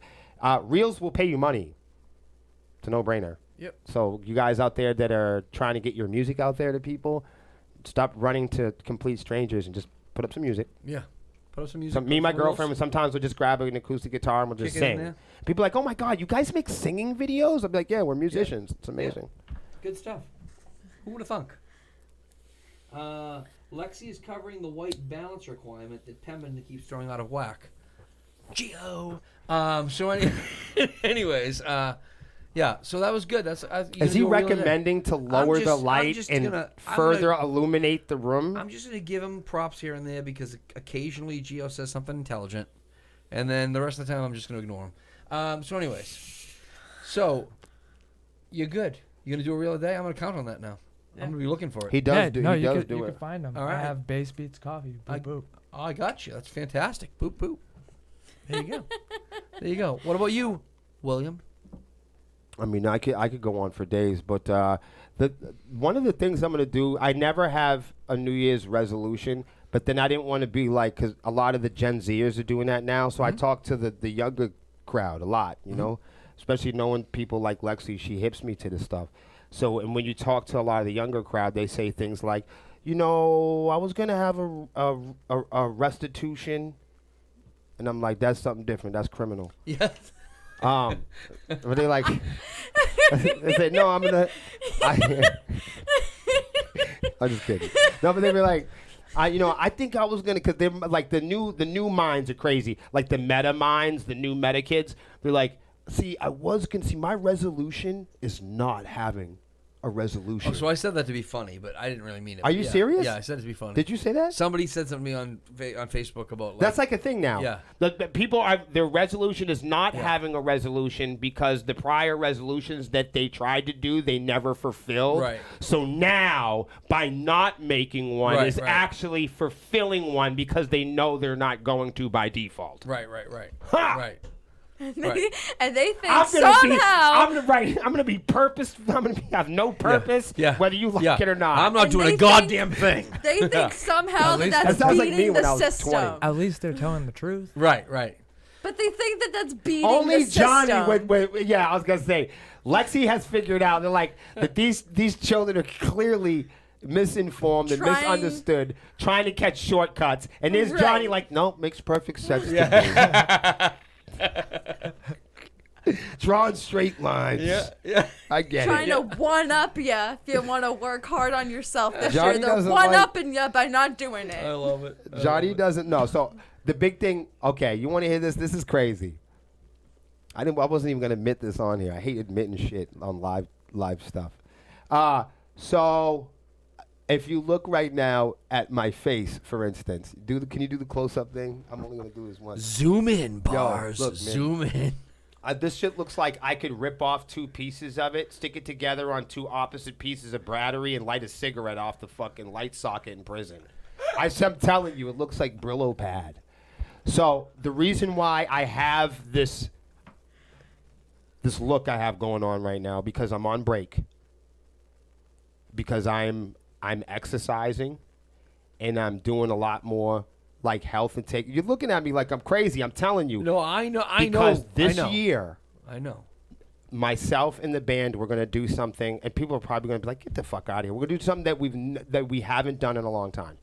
Reels will pay you money. It's a no-brainer. Yep. So you guys out there that are trying to get your music out there to people, stop running to complete strangers and just put up some music. Yeah. Put up some music. So me and my put some reels. girlfriend sometimes will just grab an acoustic guitar and we'll just Kick it in sing. there. People are like, oh my God, you guys make singing videos? I'll be like, yeah, we're musicians. It's amazing. Good stuff. Who would have thunk? Lexi is covering the white balance requirement that Pemberton keeps throwing out of whack. Geo. Anyways, yeah. So that was good. That's. Is he recommending to lower the light and further illuminate the room? I'm just gonna give him props here and there because occasionally Geo says something intelligent, and then the rest of the time I'm just gonna ignore him. Anyways, you're good. You gonna do a reel a day? I'm gonna count on that now. Yeah. I'm gonna be looking for it. He does do, no, he you does could, do you it. could find them. All right. I have Base Beats Coffee. Boop, boop. Oh, I got you. That's fantastic. Boop boop. There you go. There you go. What about you, William? I mean, I could go on for days, but one of the things I'm gonna do, I never have a New Year's resolution, but then I didn't want to be like, because a lot of the Gen Zers are doing that now, so I talk to the younger crowd a lot, you know, especially knowing people like Lexi, she hips me to this stuff. So, and when you talk to a lot of the younger crowd, they say things like, you know, I was gonna have a restitution, and I'm like, that's something different. That's criminal. Yes. But they like, they say, no, I'm just kidding. No, but they be like, I think I was gonna, cause they're like the new minds are crazy. Like the meta minds, the new meta kids. They're like, I was gonna see my resolution is not having a resolution. Oh, so I said that to be funny, but I didn't really mean it. Are you Yeah. serious? Yeah, I said it to be funny. Did you say that? Somebody said something to me on Facebook about like, That's like a thing now. Yeah. The people are, their resolution is not having a resolution because the prior resolutions that they tried to do, they never fulfilled. Right. So now, by not making one, Right, is right. actually fulfilling one because they know they're not going to by default. right. Ha! Right. And Right. they think I'm somehow. gonna be purpose. I'm gonna have no purpose, Yeah. whether you like it or not. I'm not And doing they a goddamn thing. They think somehow At least- that's That sounds like beating me when the I was system. 20. At least they're telling the truth. Right. But they think that that's beating Only the Johnny system. I was gonna say, Lexi has figured out. They're like that these children are clearly misinformed and Trying- misunderstood, trying to catch shortcuts. And there's Right. Johnny like, no, makes perfect sense. To me. Drawing straight lines. Yeah. I get Trying it. to one up you if you want to work hard on yourself this Johnny year. They're doesn't one like- upping you by not doing it. I love it. Johnny doesn't know. So the big thing. Okay, you want to hear this? This is crazy. I wasn't even gonna admit this on here. I hate admitting shit on live stuff. So if you look right now at my face, for instance, can you do the close-up thing? I'm only gonna do this once. Zoom in, bars. look, man. Zoom in. This shit looks like I could rip off two pieces of it, stick it together on two opposite pieces of battery, and light a cigarette off the fucking light socket in prison. I'm telling you, it looks like Brillo pad. So the reason why I have this look I have going on right now, because I'm on break, because I'm exercising, and I'm doing a lot more like health and take. You're looking at me like I'm crazy. I'm telling you. No, I know. Because this I know. year, I know. myself and the band, we're gonna do something, and people are probably gonna be like, "Get the fuck out of here." We're gonna do something that we haven't done in a long time.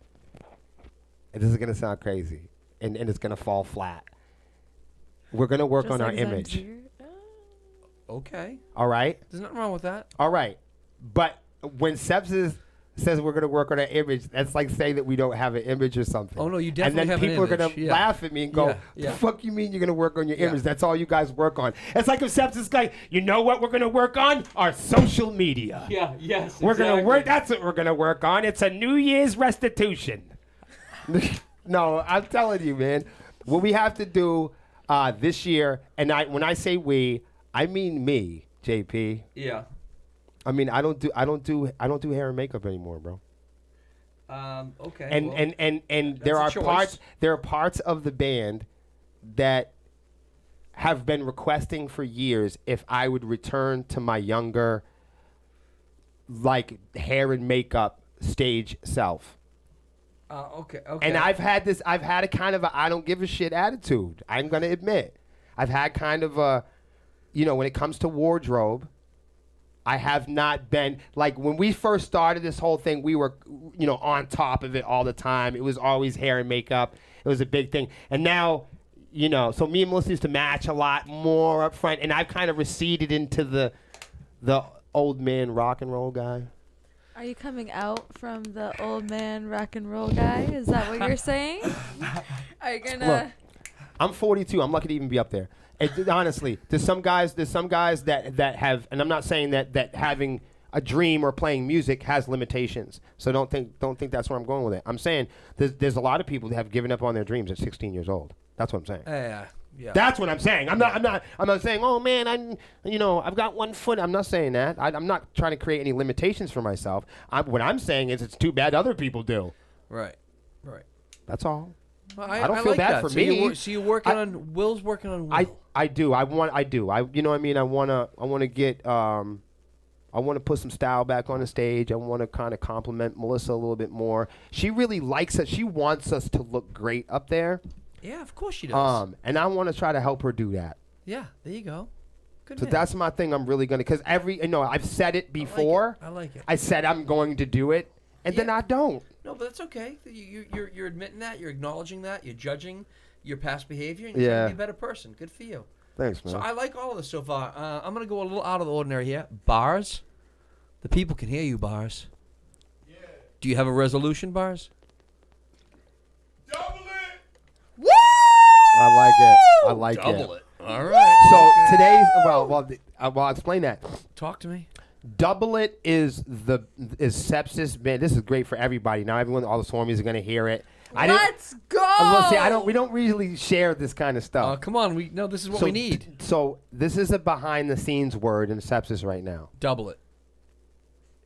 And this is gonna sound crazy, and it's gonna fall flat. We're gonna work Just on our like image. Zanzibar. Okay. All right. There's nothing wrong with that. All right. But when Sepsiss says we're gonna work on our image, that's like saying that we don't have an image or something. Oh, no, you And definitely then have an people are gonna image. Yeah. laugh at me and go, Yeah. "The fuck you mean you're gonna work on your Yeah. image? That's all you guys work on." It's like if Sepsiss like, you know what we're gonna work on? Our social media. Yeah, yes. We're gonna work. That's what we're gonna work on. It's a New Year's restitution. No, I'm telling you, man. What we have to do this year, and when I say we, I mean me, JP. Yeah. I mean I don't do hair and makeup anymore, bro. Okay. And well, and that's there a are choice. parts of the band that have been requesting for years if I would return to my younger, like, hair and makeup stage self. okay. And I've had a kind of a I don't give a shit attitude. I'm gonna admit, I've had kind of a, when it comes to wardrobe, I have not been like when we first started this whole thing. We were, on top of it all the time. It was always hair and makeup. It was a big thing. And now, so me and Melissa used to match a lot more up front, and I've kind of receded into the old man rock and roll guy. Are you coming out from the old man rock and roll guy? Is that what you're saying? Are you gonna? Look, I'm 42. I'm lucky to even be up there. Honestly, there's some guys that have, and I'm not saying that having a dream or playing music has limitations. So don't think that's where I'm going with it. I'm saying there's a lot of people that have given up on their dreams at 16 years old. That's what I'm saying. Yeah. That's what I'm saying. I'm not saying, oh man, I've got one foot. I'm not saying that. I'm not trying to create any limitations for myself. What I'm saying is it's too bad other people do. Right. That's all. Well, I don't feel like bad that. for so me. You're working on Will's working on Will. I do. I you know what I mean? I want to get I want to put some style back on the stage. I want to kind of compliment Melissa a little bit more. She really likes it. She wants us to look great up there. Yeah, of course she does. And I want to try to help her do that. Yeah, there you go. Good So man. that's my thing. I'm really going to, because I've said it before. I like it. I said I'm going to do it, and then I don't. No, but that's okay. You're admitting that. You're acknowledging that. You're judging your past behavior, and you're trying to be a better person. Good for you. Thanks, man. So I like all of this so far. I'm going to go a little out of the ordinary here. Bars. The people can hear you, Bars. Yeah. Do you have a resolution, Bars? Double it! Woo! I like it. I like Double it. it. All right. So today's I'll explain that. Talk to me. Double It is Sepsiss. Man, this is great for everybody. Now all the Swarmies are gonna hear it. Let's go. We don't really share this kind of stuff. Come on. This is what we need. So this is a behind the scenes word in Sepsiss right now. Double it.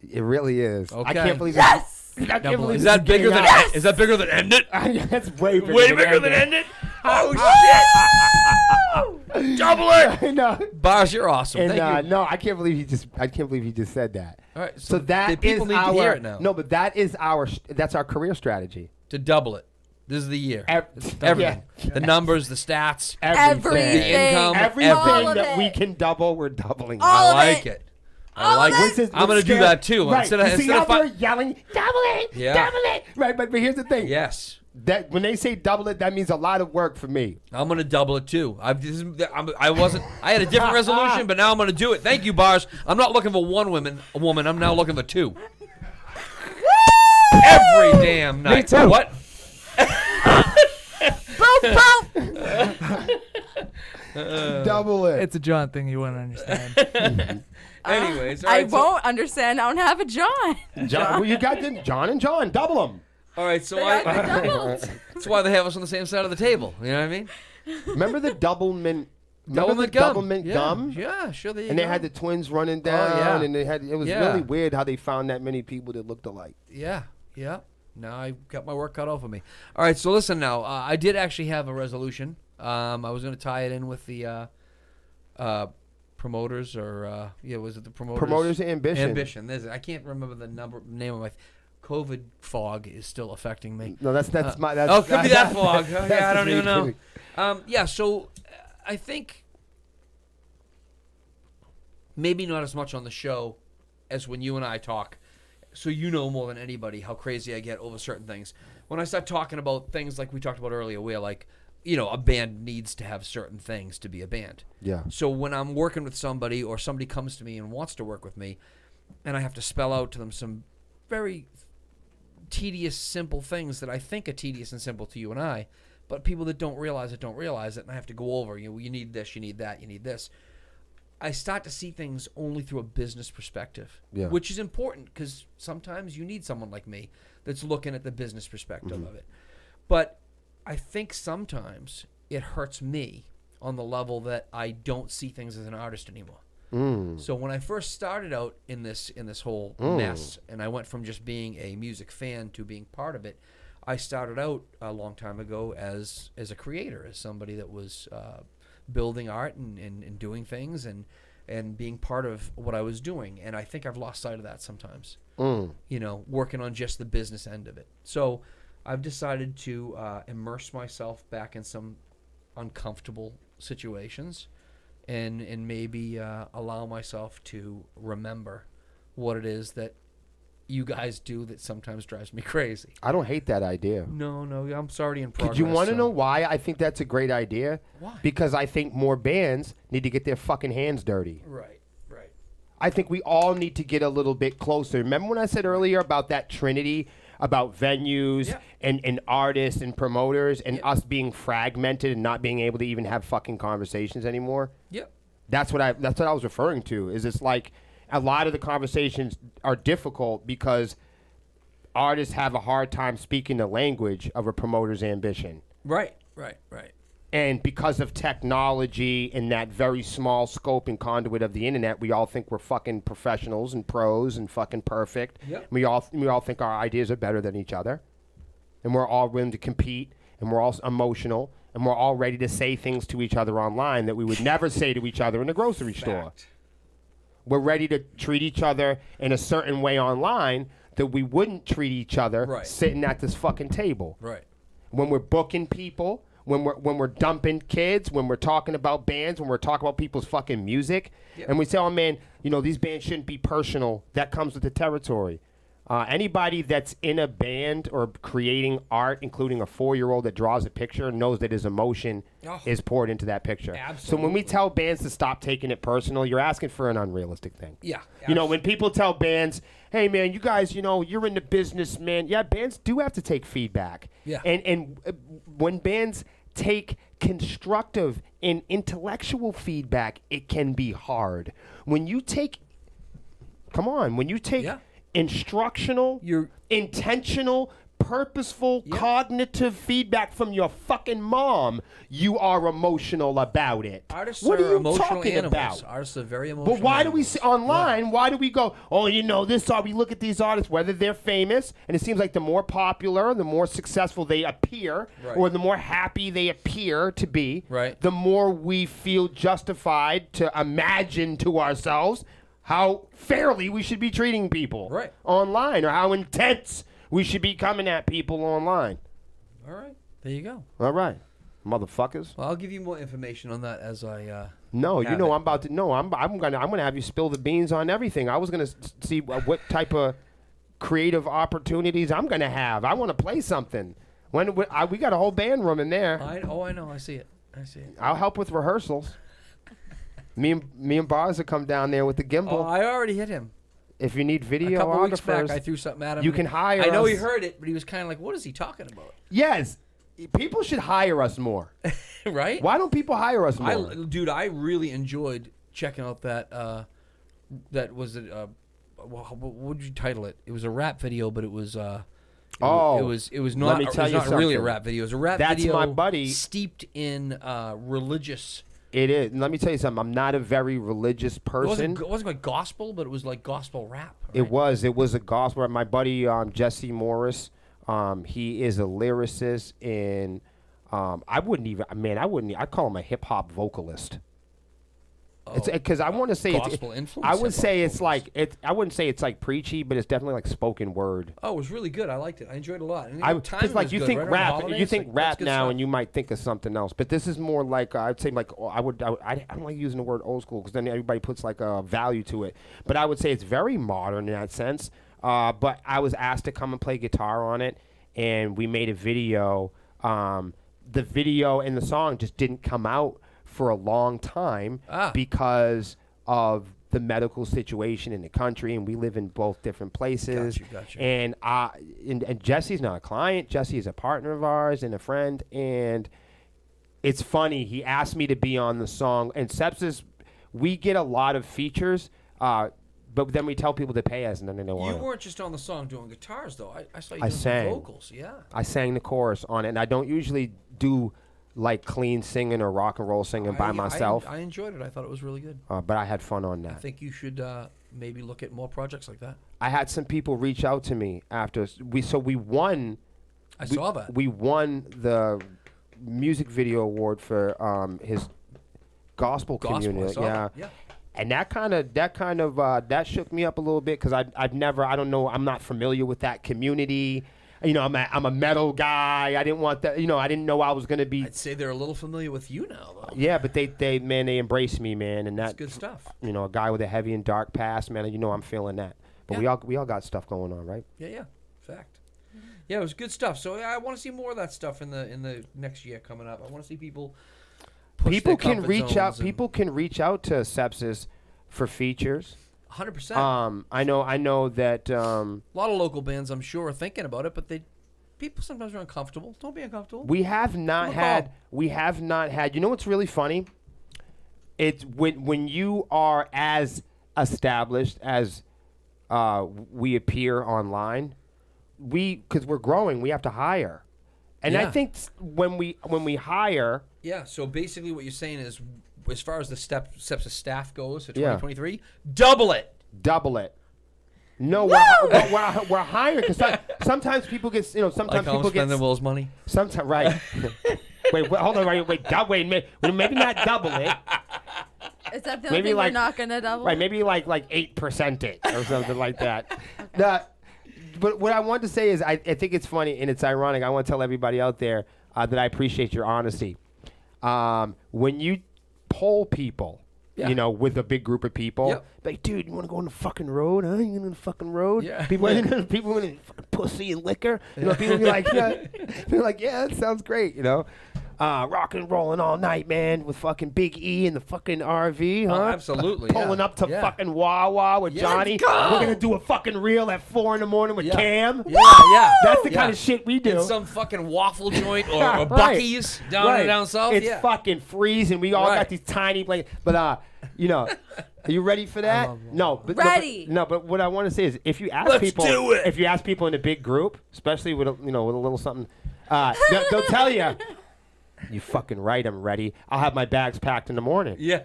It really is. Okay. I can't believe Yes. I can't Double believe it. Is this that bigger getting than out. Is that bigger than End It? That's way bigger. Way bigger than End It? Oh shit! Double it. No. Bars, you're awesome. And Thank you. no, I can't believe he just said that. All right. So the that people is need our to hear it now. No, but that's our career strategy. To double it. This is the year. Everything. Everything. The numbers, the stats. Everything. The income. Everything All of that it. we can double, we're doubling. All I of like it. it. I like of it. it. I'm going to do that too. Right. Instead of, You see instead how of they're yelling, double it, Yeah. double it. Right, but here's the thing. yes. That when they say double it, that means a lot of work for me. I'm going to double it too. I had a different resolution, but now I'm going to do it. Thank you, Bars. I'm not looking for one woman. I'm now looking for two. Every damn night. too. What? Double it. It's a John thing you wouldn't understand. Anyways, all I right, so- won't understand. I don't have a John. John, well, you got John and John. Double them. All right, so They are doubled. that's why they have us on the same side of the table. You know what I mean? Remember the double mint? Remember the double mint yeah. gum? Yeah, sure. There you And go. they had the twins running down, yeah. and it was Yeah. really weird how they found that many people that looked alike. Yeah. Now I got my work cut out for me. All right, so listen now. I did actually have a resolution. I was going to tie it in with the promoters, or was it the promoters? Promoters Ambition. Ambition. I can't remember the name of my. COVID fog is still affecting me. No, that's my. That's, Oh, could be that fog. Oh, that's yeah, I don't me even know. too. Yeah, so I think maybe not as much on the show as when you and I talk. So you know more than anybody how crazy I get over certain things. When I start talking about things like we talked about earlier, where like a band needs to have certain things to be a band. Yeah. So when I'm working with somebody or somebody comes to me and wants to work with me, and I have to spell out to them some very tedious, simple things that I think are tedious and simple to you and I, but people that don't realize it, and I have to go over, you need this, you need that, you need this. I start to see things only through a business perspective, which is important because sometimes you need someone like me that's looking at the business perspective of it. But I think sometimes it hurts me on the level that I don't see things as an artist anymore. So when I first started out in this whole mess, and I went from just being a music fan to being part of it, I started out a long time ago as a creator, as somebody that was building art and doing things and being part of what I was doing. And I think I've lost sight of that sometimes, working on just the business end of it. So I've decided to immerse myself back in some uncomfortable situations and maybe allow myself to remember what it is that you guys do that sometimes drives me crazy. I don't hate that idea. No, I'm sorry in progress. Could you want to know why I think that's a great idea? Why? Because I think more bands need to get their fucking hands dirty. Right. I think we all need to get a little bit closer. Remember when I said earlier about that trinity, about venues and artists and promoters and us being fragmented and not being able to even have fucking conversations anymore? Yep. That's what I was referring to. Is it's like a lot of the conversations are difficult because artists have a hard time speaking the language of a promoter's ambition. Right. And because of technology and that very small scope and conduit of the internet, we all think we're fucking professionals and pros and fucking perfect. Yep. We all think our ideas are better than each other. And we're all willing to compete, and we're all emotional, and we're all ready to say things to each other online that we would never say to each other in the grocery store. We're ready to treat each other in a certain way online that we wouldn't treat each other sitting at this fucking table. Right. When we're booking people, when we're dumping kids, when we're talking about bands, when we're talking about people's fucking music, and we say, oh man, these bands shouldn't be personal. That comes with the territory. Anybody that's in a band or creating art, including a 4-year-old that draws a picture, knows that his emotion is poured into that picture. Absolutely. So when we tell bands to stop taking it personal, you're asking for an unrealistic thing. Yeah. When people tell bands, hey man, you guys, you're in the business, man. Yeah, bands do have to take feedback. Yeah. And when bands take constructive and intellectual feedback, it can be hard. When you take instructional, intentional, purposeful, cognitive feedback from your fucking mom, you are emotional about it. Artists what are are you emotional talking animals. about? Artists are very emotional. But why do we animals. see online? Why do we go? Oh, this art. We look at these artists, whether they're famous, and it seems like the more popular, the more successful they appear, or the more happy they appear to be. Right. The more we feel justified to imagine to ourselves how fairly we should be treating people online, or how intense we should be coming at people online. All right, there you go. All right, motherfuckers. Well, I'll give you more information on that as I. No, I'm about to. No, I'm gonna have you spill the beans on everything. I was gonna see what type of creative opportunities I'm gonna have. I want to play something. We got a whole band room in there. I know. I see it. I'll help with rehearsals. Me and Bars will come down there with the gimbal. Oh, I already hit him. If you need videographers, A couple weeks back, I threw something at him. You can hire us. I know he heard it, but he was kind of like, what is he talking about? Yes. People should hire us more. Right? Why don't people hire us more? Dude, I really enjoyed checking out that. That was what would you title it? It was a rap video, but it was. It was not. Let me tell it was you not really a something. rap video. It was a rap That's video. my buddy. Steeped in religious. It is. Let me tell you something. I'm not a very religious person. It wasn't like gospel, but it was like gospel rap. Right? It was a gospel. My buddy Jesse Morris, he is a lyricist, and I'd call him a hip hop vocalist. It's because I want to say gospel influence. I would say it's like I wouldn't say it's like preachy, but it's definitely like spoken word. Oh, it was really good. I liked it. I enjoyed it a lot. Because like you think rap, now, stuff. and you might think of something else. But this is more like I'd say like I don't like using the word old school because then everybody puts like a value to it. But I would say it's very modern in that sense. But I was asked to come and play guitar on it, and we made a video. the video and the song just didn't come out for a long time because of the medical situation in the country, and we live in both different places. Gotcha. And Jesse's not a client. Jesse is a partner of ours and a friend. And it's funny. He asked me to be on the song. And Sepsiss, we get a lot of features, but then we tell people to pay us, and then they don't want You it. weren't just on the song doing guitars, though. I saw you I doing sang. vocals. Yeah. I sang the chorus on it, and I don't usually do like clean singing or rock and roll singing by myself. I enjoyed it. I thought it was really good. But I had fun on I that. think you should maybe look at more projects like that. I had some people reach out to me after we won. I saw that. We won the music video award for his gospel community. I saw that. Yeah. And that shook me up a little bit because I'm not familiar with that community. You know, I'm a metal guy. I didn't want that. You know, I didn't know I was gonna be. I'd say they're a little familiar with you now, though. Yeah, but they embraced me, man, and That's that good stuff. You know, a guy with a heavy and dark past, man. You know, I'm feeling that. But Yeah. we all got stuff going on, right? Yeah. Fact. Yeah, it was good stuff. So I want to see more of that stuff in the next year coming up. I want to see people. People can reach out to Sepsiss for features. 100%. I know that A lot of local bands, I'm sure, are thinking about it, but people sometimes are uncomfortable. Don't be uncomfortable. we have not had. You know what's really funny? It's when you are as established as we appear online. Because we're growing, we have to hire, and I Yeah. think when we hire. Yeah, so basically what you're saying is, as far as the Sepsiss staff goes for Yeah. 2023, double it. Double it. No, we're hiring because sometimes people get sometimes Like people get Will's money. sometimes right. wait, hold on, maybe not double it. Is that the Maybe only thing like- we're not gonna double? Right, maybe like 8% it or something like that. But what I want to say is I think it's funny and it's ironic. I want to tell everybody out there that I appreciate your honesty. When you poll people, you know, with a big group of people, Yep. like, dude, you want to go on the fucking road? Huh? You on the fucking road? Yeah. People in fucking pussy and liquor. You know, people be like, yeah, that sounds great. You know, rock and rolling all night, man, with fucking Big E in the fucking RV, huh? Oh, absolutely. Pulling yeah. up to Yeah. fucking Wawa with Yeah, Johnny. let's go! We're gonna do a fucking reel at 4 a.m. with Yeah. Cam. Yeah. That's the Yeah. kind of shit we do. In some fucking waffle joint or Right. Buc-ee's down south. It's yeah. fucking freezing. We all Right. got these tiny blankets. But you know, are you ready for that? love that. No, but Ready. but what I want to say is, if you ask Let's people, do it. if you ask people in a big group, especially with a little something, they'll tell you, you fucking right, I'm ready. I'll have my bags packed in the morning. Yeah.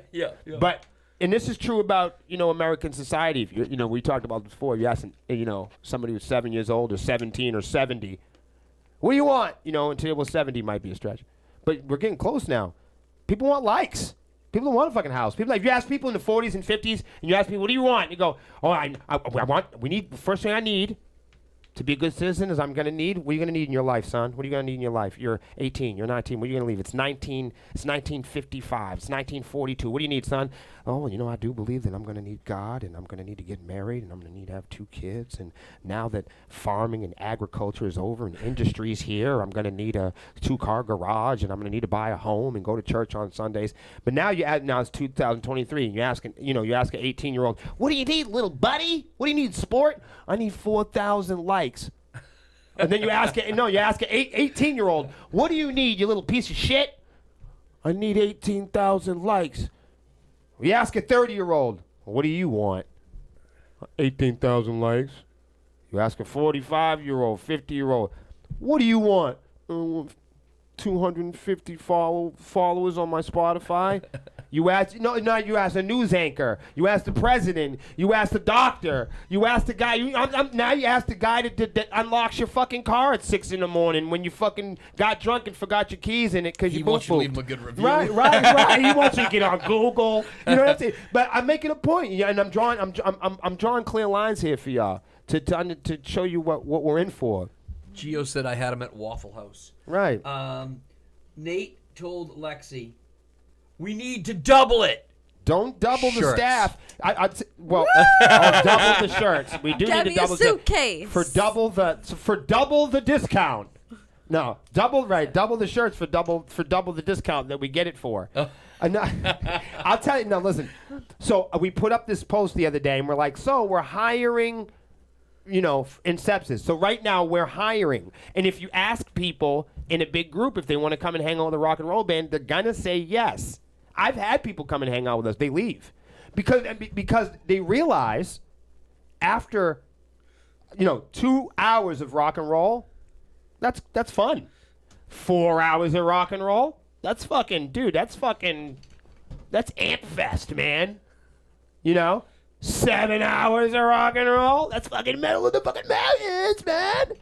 But and this is true about American society. If we talked about this before. You ask somebody who's 7 years old or 17 or 70, what do you want? Until 70 might be a stretch, but we're getting close now. People want likes. People don't want a fucking house. People if you ask people in the 40s and 50s and you ask people, what do you want? You go, first thing I need to be a good citizen is what are you going to need in your life, son? What are you going to need in your life? You're 18, you're 19, what are you going to leave? It's 1955, it's 1942. What do you need, son? Oh, I do believe that I'm going to need God, and I'm going to need to get married, and I'm going to need to have 2 kids, and now that farming and agriculture is over and industry's here, I'm going to need a 2-car garage, and I'm going to need to buy a home and go to church on Sundays. But now it's 2023, and you ask an 18-year-old, what do you need, little buddy? What do you need, sport? I need 4,000 likes. And then you ask an 18-year-old, what do you need, you little piece of shit? I need 18,000 likes. You ask a 30-year-old, what do you want? 18,000 likes. You ask a 45-year-old, 50-year-old, what do you want? 250 followers on my Spotify. You ask you ask a news anchor. You ask the president. You ask the doctor. You ask the guy. Now you ask the guy that unlocks your fucking car at 6 a.m. when you fucking got drunk and forgot your keys in it because He you wants you to leave boofed. him a good review. Right. He wants you to get on Google. You know what I'm saying? But I'm making a point, and I'm drawing clear lines here for y'all to show you what we're in for. Gio said I had him at Waffle House. Right. Nate told Lexi, we need to double it. Don't double the Shirts. staff. I'll double the shirts. We do Get need me to double a suitcase. for double the discount. No, double the shirts for double the discount that we get it for. Oh. I'll tell you. No, listen. So we put up this post the other day, and we're like, so we're hiring, in Sepsiss. So right now we're hiring, and if you ask people in a big group if they want to come and hang out with a rock and roll band, they're gonna say yes. I've had people come and hang out with us. They leave because they realize after 2 hours of rock and roll, that's fun. 4 hours of rock and roll, that's Amp Fest, man. 7 hours of rock and roll, that's fucking metal of the fucking mountains, man.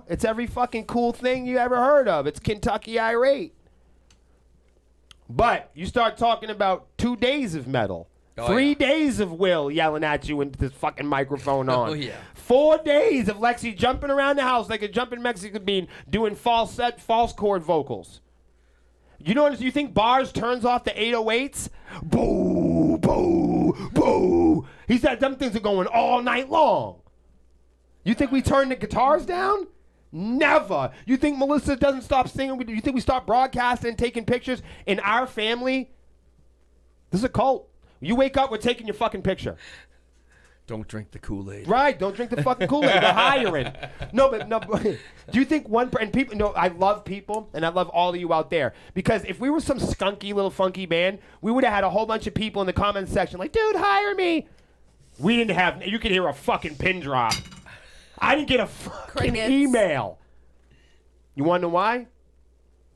It's every fucking cool thing you ever heard of. It's Kentucky Irate. But you start talking about 2 days of metal. 3 days of Will yelling at you into this fucking microphone on. Oh, yeah. 4 days of Lexi jumping around the house like a jumping Mexican bean doing false chord vocals. You think Bars turns off the 808s? Boo, boo, boo. He said them things are going all night long. You think we turn the guitars down? Never. You think Melissa doesn't stop singing? You think we stop broadcasting and taking pictures? In our family, this is a cult. You wake up, we're taking your fucking picture. Don't drink the Kool-Aid. Right, don't drink the fucking Kool-Aid. They're hiring. No, but do you think and people, I love people, and I love all of you out there, because if we were some skunky little funky band, we would have had a whole bunch of people in the comments section like, dude, hire me. We didn't have, you could hear a fucking pin drop. I didn't get a fucking email. You want to know why?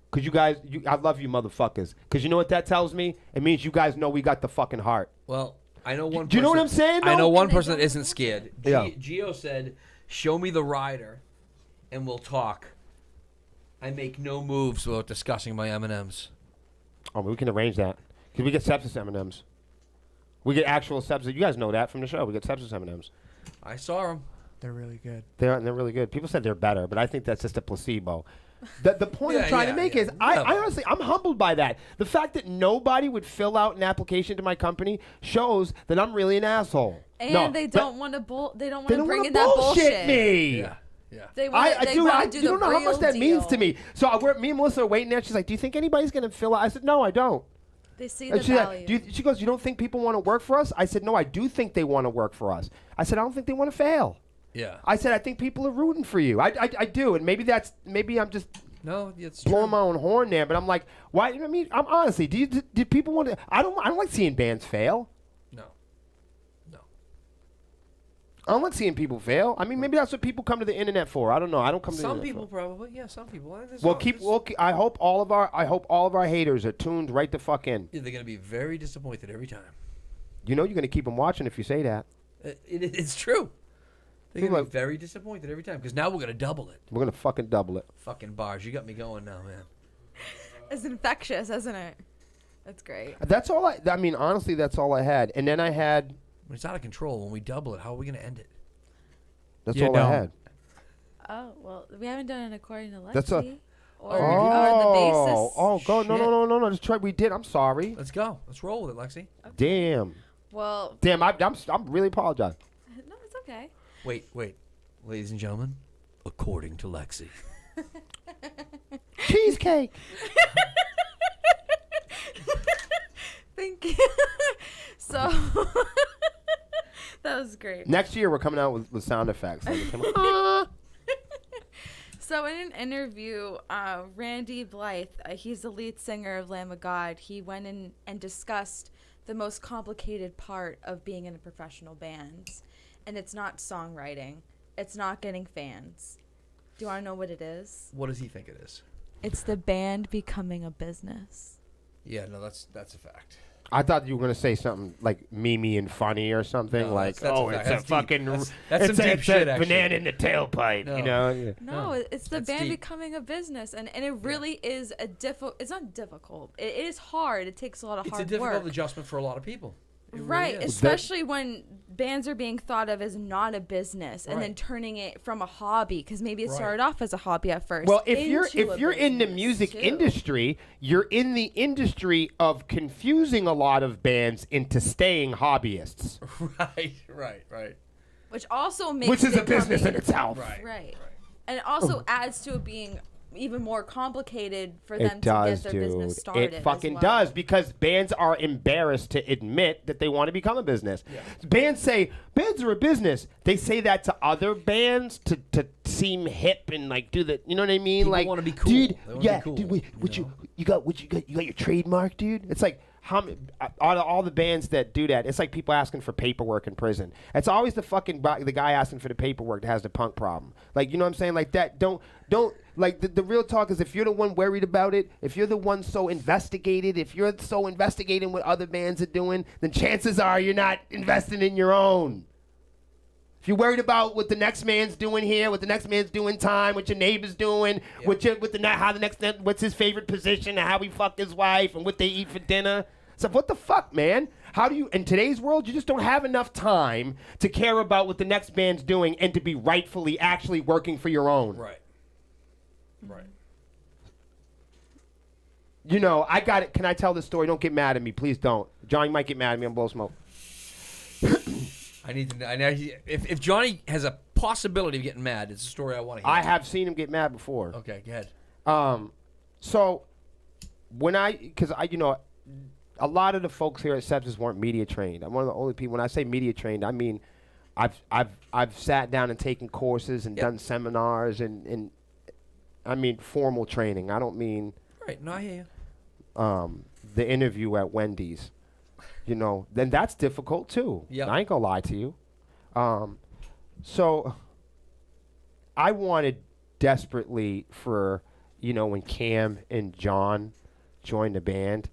Because you guys, I love you motherfuckers. Because you know what that tells me? It means you guys know we got the fucking heart. Well, I know one person. Do you know what I'm saying, though? I know one person that isn't scared. Yeah. Gio said, show me the rider and we'll talk. I make no moves without discussing my M&Ms. Oh, we can arrange that. Because we get Sepsiss M&Ms. We get actual Sepsiss. You guys know that from the show. We get Sepsiss M&Ms. I saw them. They're really good. They're really good. People said they're better, but I think that's just a placebo. The point I'm trying to make is, I honestly, I'm humbled by that. The fact that nobody would fill out an application to my company shows that I'm really an asshole. And they don't want to they don't want to bring in that bullshit. Me. Yeah. They want to do you don't know how much that means to me. So me and Melissa are waiting there. She's like, do you think anybody's going to fill out? I said, no, I don't. They see the She value. she goes, you don't think people want to work for us? I said, no, I do think they want to work for us. I said, I don't think they want to fail. Yeah. I said, I think people are rooting for you. I do. And maybe I'm just blowing my own horn there. But I'm like, why? I mean, I'm honestly, do people want to? I don't like seeing bands fail. No. I don't like seeing people fail. I mean, maybe that's what people come to the internet for. I don't know. I don't come to the internet people for. probably. Yeah, some people. I hope all of our haters are tuned right the fuck in. Yeah, they're gonna be very disappointed every time. You're gonna keep them watching if you say that. It's true. They're gonna be very disappointed every time because now we're gonna double it. We're gonna fucking double it. Fucking Bars, you got me going now, man. It's infectious, isn't it? That's great. That's all I mean, honestly, that's all I had. And then I had. When it's out of control, when we double it, how are we gonna end it? That's all I had. Oh well, we haven't done it according to Lexi. That's a. or the basis. Oh, go no! Just try. We did. I'm sorry. Let's go. Let's roll with it, Lexi. Damn. Well. Damn. I'm really apologizing. No, it's okay. Wait, ladies and gentlemen. According to Lexi. Cheesecake. Thank you. So that was great. Next year we're coming out with sound effects. So in an interview, Randy Blythe, he's the lead singer of Lamb of God. He went in and discussed the most complicated part of being in a professional band, and it's not songwriting. It's not getting fans. Do you want to know what it is? What does he think it is? It's the band becoming a business. Yeah, no, that's a fact. I thought you were gonna say something like Mimi and funny or something, No, like, that's a fact. it's That's a fucking, that's some deep shit, actually. banana in the tailpipe, No. you know? Yeah. No, it's the That's band deep. becoming a business, and it really is a it's not difficult. It is hard. It takes a lot of It's hard a difficult work. adjustment for a lot of people. It Right, really is. especially when bands are being thought of as not a business and then Right. turning it from a hobby, because maybe it Right. started off as a hobby at first. Well, if you're into a in the business, music too. industry, you're in the industry of confusing a lot of bands into staying hobbyists, Right. which also makes which is it a business in coming- itself. Right. Right. And it also adds to it being even more complicated for them It does, to get their business dude. started. It fucking as well. does, because bands are embarrassed to admit that they want to become a business. Yeah. Bands say bands are a business. They say that to other bands to seem hip and like do the, you know what I mean? People like, wanna be cool. dude, They wanna yeah, be cool, dude, you you got your trademark, dude. It's like all the bands that do that. It's like people asking for paperwork in prison. It's always the guy asking for the paperwork that has the punk problem. Like, you know what I'm saying? Like that. Don't. Like, the real talk is, if you're the one worried about it, if you're the one so investigated, if you're so investigating what other bands are doing, then chances are you're not investing in your own. If you're worried about what the next man's doing here, what the next man's doing time, what your neighbor's doing, what's his favorite position, and how he fuck his wife, and what they eat for dinner. So what the fuck, man? How do you, in today's world, you just don't have enough time to care about what the next band's doing and to be rightfully actually working for your own. Right. Right. You know, I got it. Can I tell this story? Don't get mad at me. Please don't. Johnny might get mad at me. I'm blowing smoke. I need to know. If Johnny has a possibility of getting mad, it's a story I want to hear. I have seen him get mad before. Okay, go ahead. So because you know, a lot of the folks here at Sepsiss weren't media trained. I'm one of the only people. When I say media trained, I mean I've sat down and taken courses and done seminars and I mean formal training. I don't mean Right. No, I hear you. the interview at Wendy's. You know, then that's difficult too. Yep. I ain't gonna lie to you. So I wanted desperately for, you know, when Cam and John joined the band,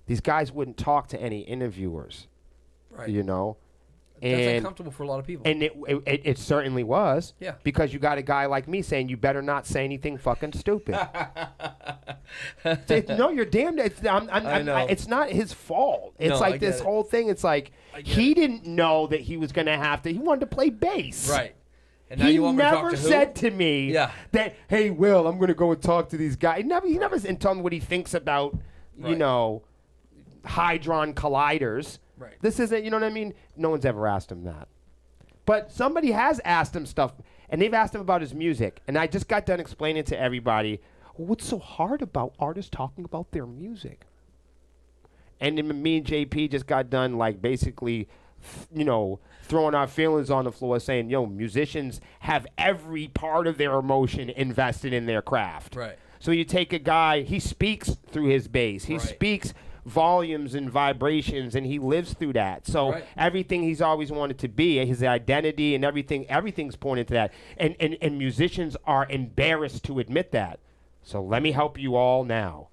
these guys wouldn't talk to any interviewers. Right. You know. That's And uncomfortable for a lot of people. and it certainly was. Yeah. Because you got a guy like me saying you better not say anything fucking stupid. No, you're damned. I know. It's not his fault. It's No, I like get this it. whole thing. It's like he didn't know that he was going to have to. He wanted to play bass. Right. And now He you want me to talk never to who? said to me Yeah. that, hey, Will, I'm going to go and talk to these guys. He never and tell me what he thinks about, you Right. know, Hydron colliders. Right. This isn't, you know what I mean? No one's ever asked him that. But somebody has asked him stuff, and they've asked him about his music. And I just got done explaining to everybody, what's so hard about artists talking about their music? And then me and JP just got done, like, basically, you know, throwing our feelings on the floor, saying, yo, musicians have every part of their emotion invested in their craft. Right. So you take a guy, he speaks through his bass. He Right. speaks volumes and vibrations, and he lives through that. So Right. everything he's always wanted to be, his identity and everything's pointed to that. And musicians are embarrassed to admit that. So let me help you all now.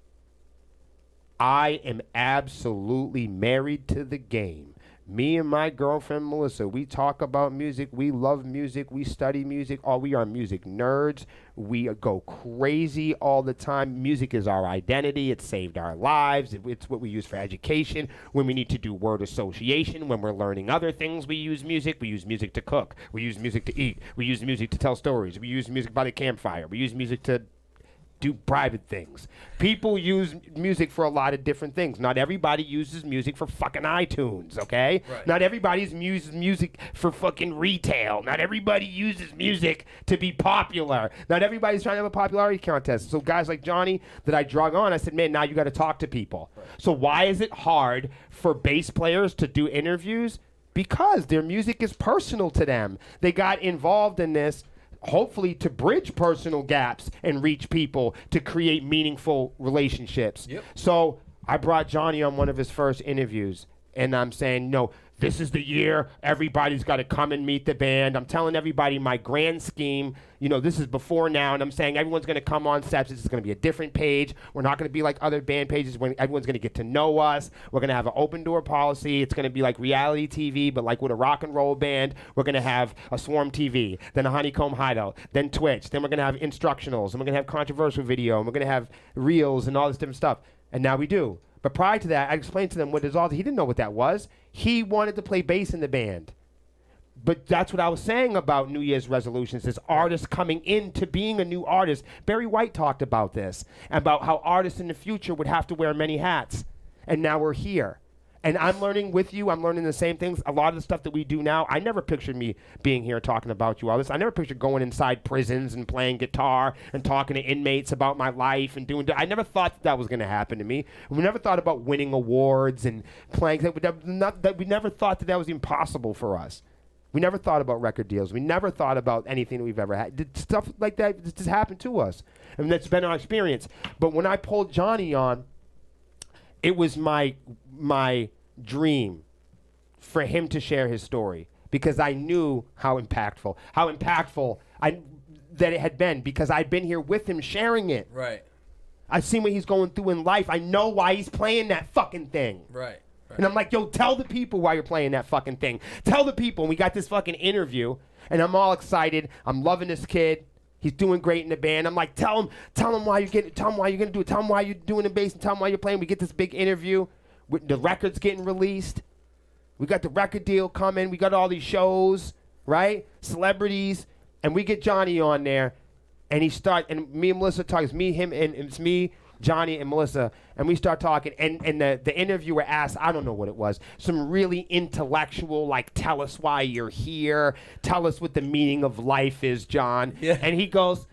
I am absolutely married to the game. Me and my girlfriend, Melissa, we talk about music. We love music. We study music. We are music nerds. We go crazy all the time. Music is our identity. It saved our lives. It's what we use for education. When we need to do word association, when we're learning other things, we use music. We use music to cook. We use music to eat. We use music to tell stories. We use music by the campfire. We use music to do private things. People use music for a lot of different things. Not everybody uses music for fucking iTunes, okay? Right. Not everybody uses music for fucking retail. Not everybody uses music to be popular. Not everybody's trying to have a popularity contest. So guys like Johnny that I drug on, I said, man, now you got to talk to people. Right. So why is it hard for bass players to do interviews? Because their music is personal to them. They got involved in this hopefully to bridge personal gaps and reach people to create meaningful relationships. Yep. So I brought Johnny on one of his first interviews, and I'm saying, no, this is the year. Everybody's got to come and meet the band. I'm telling everybody my grand scheme. You know, this is before now, and I'm saying everyone's going to come on Sepsiss. It's going to be a different page. We're not going to be like other band pages when everyone's going to get to know us. We're going to have an open door policy. It's going to be like reality TV, but like with a rock and roll band. We're going to have a Swarm TV, then a HoneyComb Hideout, then Twitch. Then we're going to have instructionals, and we're going to have controversial video, and we're going to have reels and all this different stuff. And now we do. But prior to that, I explained to them what is all. He didn't know what that was. He wanted to play bass in the band. But that's what I was saying about New Year's resolutions, is artists coming into being a new artist. Barry White talked about this, about how artists in the future would have to wear many hats. And now we're here. And I'm learning with you. I'm learning the same things. A lot of the stuff that we do now, I never pictured me being here talking about you all this. I never pictured going inside prisons and playing guitar and talking to inmates about my life and doing. I never thought that was going to happen to me. We never thought about winning awards and playing. We never thought that was impossible for us. We never thought about record deals. We never thought about anything that we've ever had. Stuff like that just happened to us. And that's been our experience. But when I pulled Johnny on, it was my dream for him to share his story because I knew how impactful that it had been because I'd been here with him sharing it. Right. I've seen what he's going through in life. I know why he's playing that fucking thing. Right. And I'm like, yo, tell the people why you're playing that fucking thing. Tell the people. And we got this fucking interview, and I'm all excited. I'm loving this kid. He's doing great in the band. I'm like, tell him why you're gonna do it. Tell him why you're doing the bass, and tell him why you're playing. We get this big interview. The record's getting released. We got the record deal coming. We got all these shows, right? Celebrities, and we get Johnny on there, and and me and Melissa talk. It's me, him, and it's me, Johnny, and Melissa, and we start talking. And the interviewer asked, I don't know what it was, some really intellectual, like, tell us why you're here. Tell us what the meaning of life is, John. Yeah. And he goes,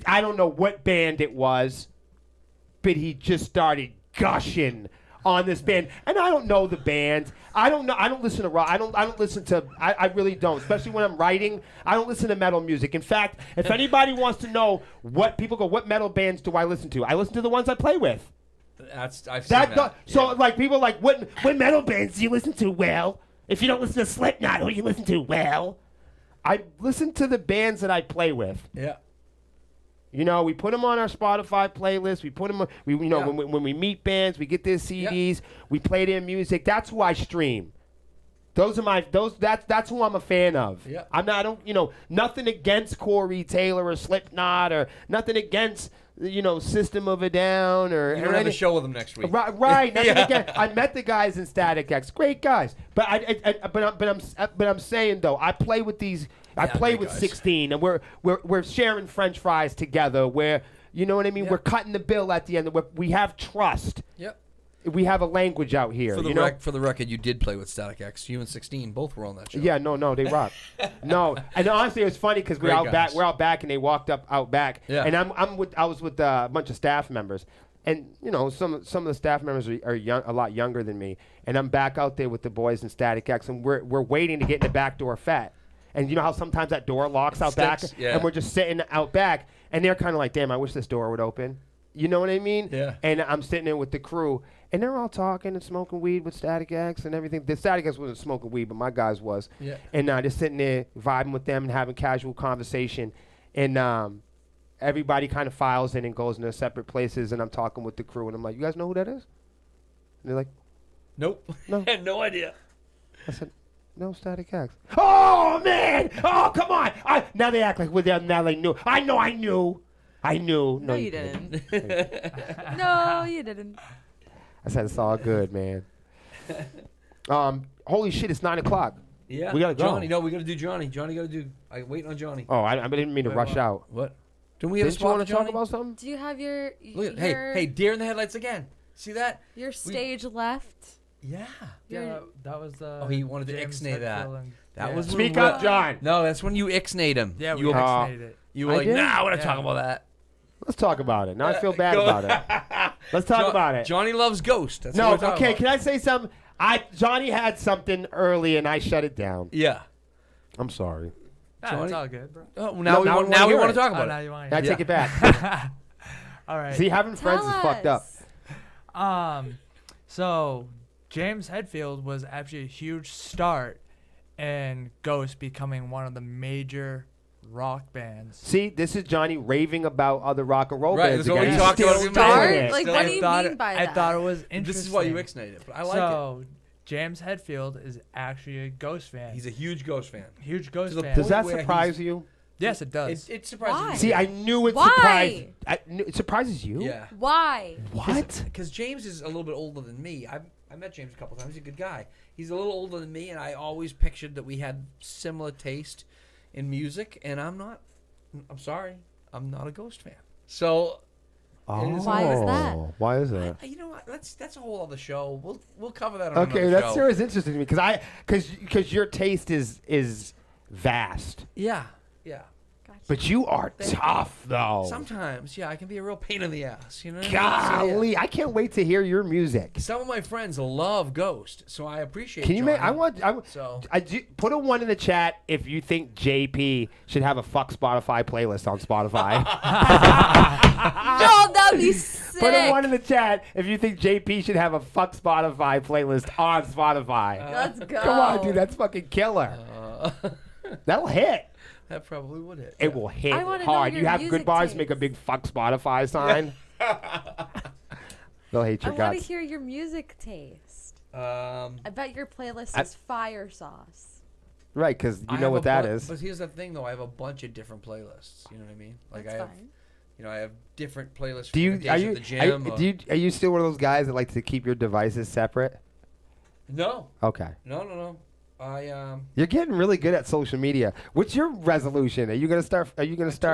I don't know what band it was, but he just started gushing on this band. And I don't know the band. I don't know. I don't listen to rock. I don't listen to, I really don't. Especially when I'm writing, I don't listen to metal music. In fact, if anybody wants to know what people go, what metal bands do I listen to? I listen to the ones I play with. I've seen that. So like people are like, what metal bands do you listen to? Well, if you don't listen to Slipknot, who do you listen to? Well, I listen to the bands that I play with. Yeah. You know, we put them on our Spotify playlist. We put them on, when we meet bands, we get their CDs, we play their music. That's who I stream. That's who I'm a fan of. Yeah. Nothing against Corey Taylor or Slipknot or nothing against, System of a Down or. You're gonna have a show with them next week. Right. Nothing against. I met the guys in Static X, great guys. But I'm saying though, I play with these. I play with guys. 16, and we're sharing French fries together. Where you know what I mean. Yep. We're cutting the bill at the end. We have trust. Yep. We have a language out here. For the record, you did play with Static X. You and 16 both were on that show. Yeah, no, they rock. No, and honestly, it was funny because we're out back. We're out back, and they walked out back. Yeah. And I was with a bunch of staff members, and some of the staff members are young, a lot younger than me, and I'm back out there with the boys in Static X, and we're waiting to get in the back door fat. And you know how sometimes that door locks out back, and we're just sitting out back, and they're kind of like, damn, I wish this door would open. You know what I mean? Yeah. And I'm sitting there with the crew, and they're all talking and smoking weed with Static X and everything. The Static X wasn't smoking weed, but my guys was. Yeah. And just sitting there vibing with them and having casual conversation. And everybody kind of files in and goes in their separate places, and I'm talking with the crew, and I'm like, you guys know who that is? And they're like, Nope. No. I had no idea. I said, no, Static X. Oh, man! Oh, come on! Now they act like now they knew. I knew. No, you didn't. No, you didn't. I said, it's all good, man. Holy shit, it's 9 o'clock. Yeah. We gotta go. Johnny, no, we gotta do Johnny. Johnny gotta do. I waiting on Johnny. Oh, I didn't mean to rush out. What? Don't we have a Didn't you spot want for to talk Johnny? about something? Do you have your Look at, hey, deer in the headlights again. See that? your stage left? Yeah. Yeah, that was the. Oh, he wanted to James ixnay that. Hetfield and- That yeah. was Speak when up, John. No, that's when you ixnayed him. Yeah, we you were, ixnayed it. you were I like, did? nah, I want to Yeah. talk about that. Let's talk about it. Now I feel bad about it. Let's talk about it. Johnny loves Ghost. That's No, what we're talking okay, about. can I say something? Johnny had something early, and I shut it down. Yeah. I'm sorry. Nah, Johnny- it's all good, bro. Oh, now we wanna we hear want it. to talk Oh, about now it. you want I to. take it back. All right. See, having friends is fucked up. So James Hetfield was actually a huge start in Ghost becoming one of the major rock bands. See, this is Johnny raving about other rock and roll Right, bands that's what again. we He's talked about still a few doing minutes it. ago. Like, Still- what do you mean by that? I thought it was interesting. This is why you ixnayed it, but I like so James Hetfield is actually a Ghost fan. it. He's a huge Ghost fan. huge Ghost the fan. Does that where surprise you? Yes, it does. It surprises Why? me. See, I knew it Why? surprised. It surprises you? Yeah. Why? What? Because James is a little bit older than me. I met James a couple times. He's a good guy. He's a little older than me, and I always pictured that we had similar taste in music. And I'm not. I'm sorry. I'm not a Ghost fan. So Oh, Why is that? Why is that? You know what? That's a whole other show. We'll cover that on Okay, another that show. sure is interesting to me because your taste is vast, Yeah. Gotcha. but you are Thank you. tough though. Sometimes, yeah, I can be a real pain in the ass. You know what I mean? Golly, I can't wait to hear your music. Some of my friends love Ghost, so I appreciate. Can you make? Johnny. Put a 1 in the chat if you think JP should have a fuck Spotify playlist on Spotify. No, that'd be sick. Put a 1 in the chat if you think JP should have a fuck Spotify playlist on Spotify. Let's go. Come on, dude, that's fucking killer. That'll hit. That probably would hit. It will hit I wanna know hard. your You have good music bars, make a taste. big fuck Spotify sign. They'll hate I your want to guts. hear your music taste. I I bet your playlist is fire sauce. Right, because you know have what a that bu- is. But here's the thing, though. I have a bunch of different playlists. You know what I mean? Like That's I have, fine. I have different playlists. Do for you are days you at the gym. are you still one of those guys that like to keep your devices separate? No, Okay. no. You're getting really good at social media. What's your resolution? Are you gonna start? I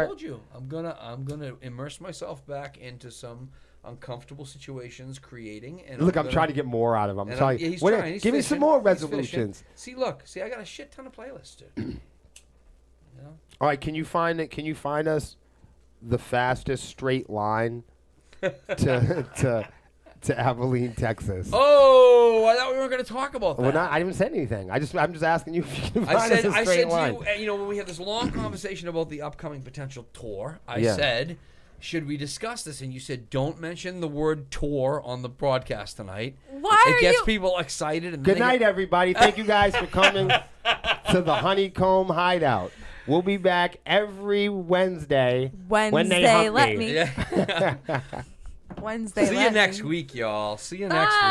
told you, I'm gonna immerse myself back into some uncomfortable situations, creating. And Look, I'm gonna- trying to get more out of him. I'm and telling you. he's What- trying. He's give me some fishing, more he's fishing. resolutions. See, I got a shit ton of playlists, dude. You know? All right, can you find it? Can you find us the fastest straight line to Abilene, Texas? Oh, I thought we weren't going to talk about that. Well, I didn't say anything. I'm just asking you if you can find I us a said straight to line. you, when we had this long conversation about the upcoming potential tour, I Yeah. said, should we discuss this? And you said, don't mention the word tour on the broadcast tonight. Why It are gets you? people excited. And Good they night, get- everybody. Thank you guys for coming to the HoneyComb Hideout. We'll be back every Wednesday. when they Wednesday, hump let me. me. Yeah. Wednesday. See you let next me. week, y'all. See you next Bye. week.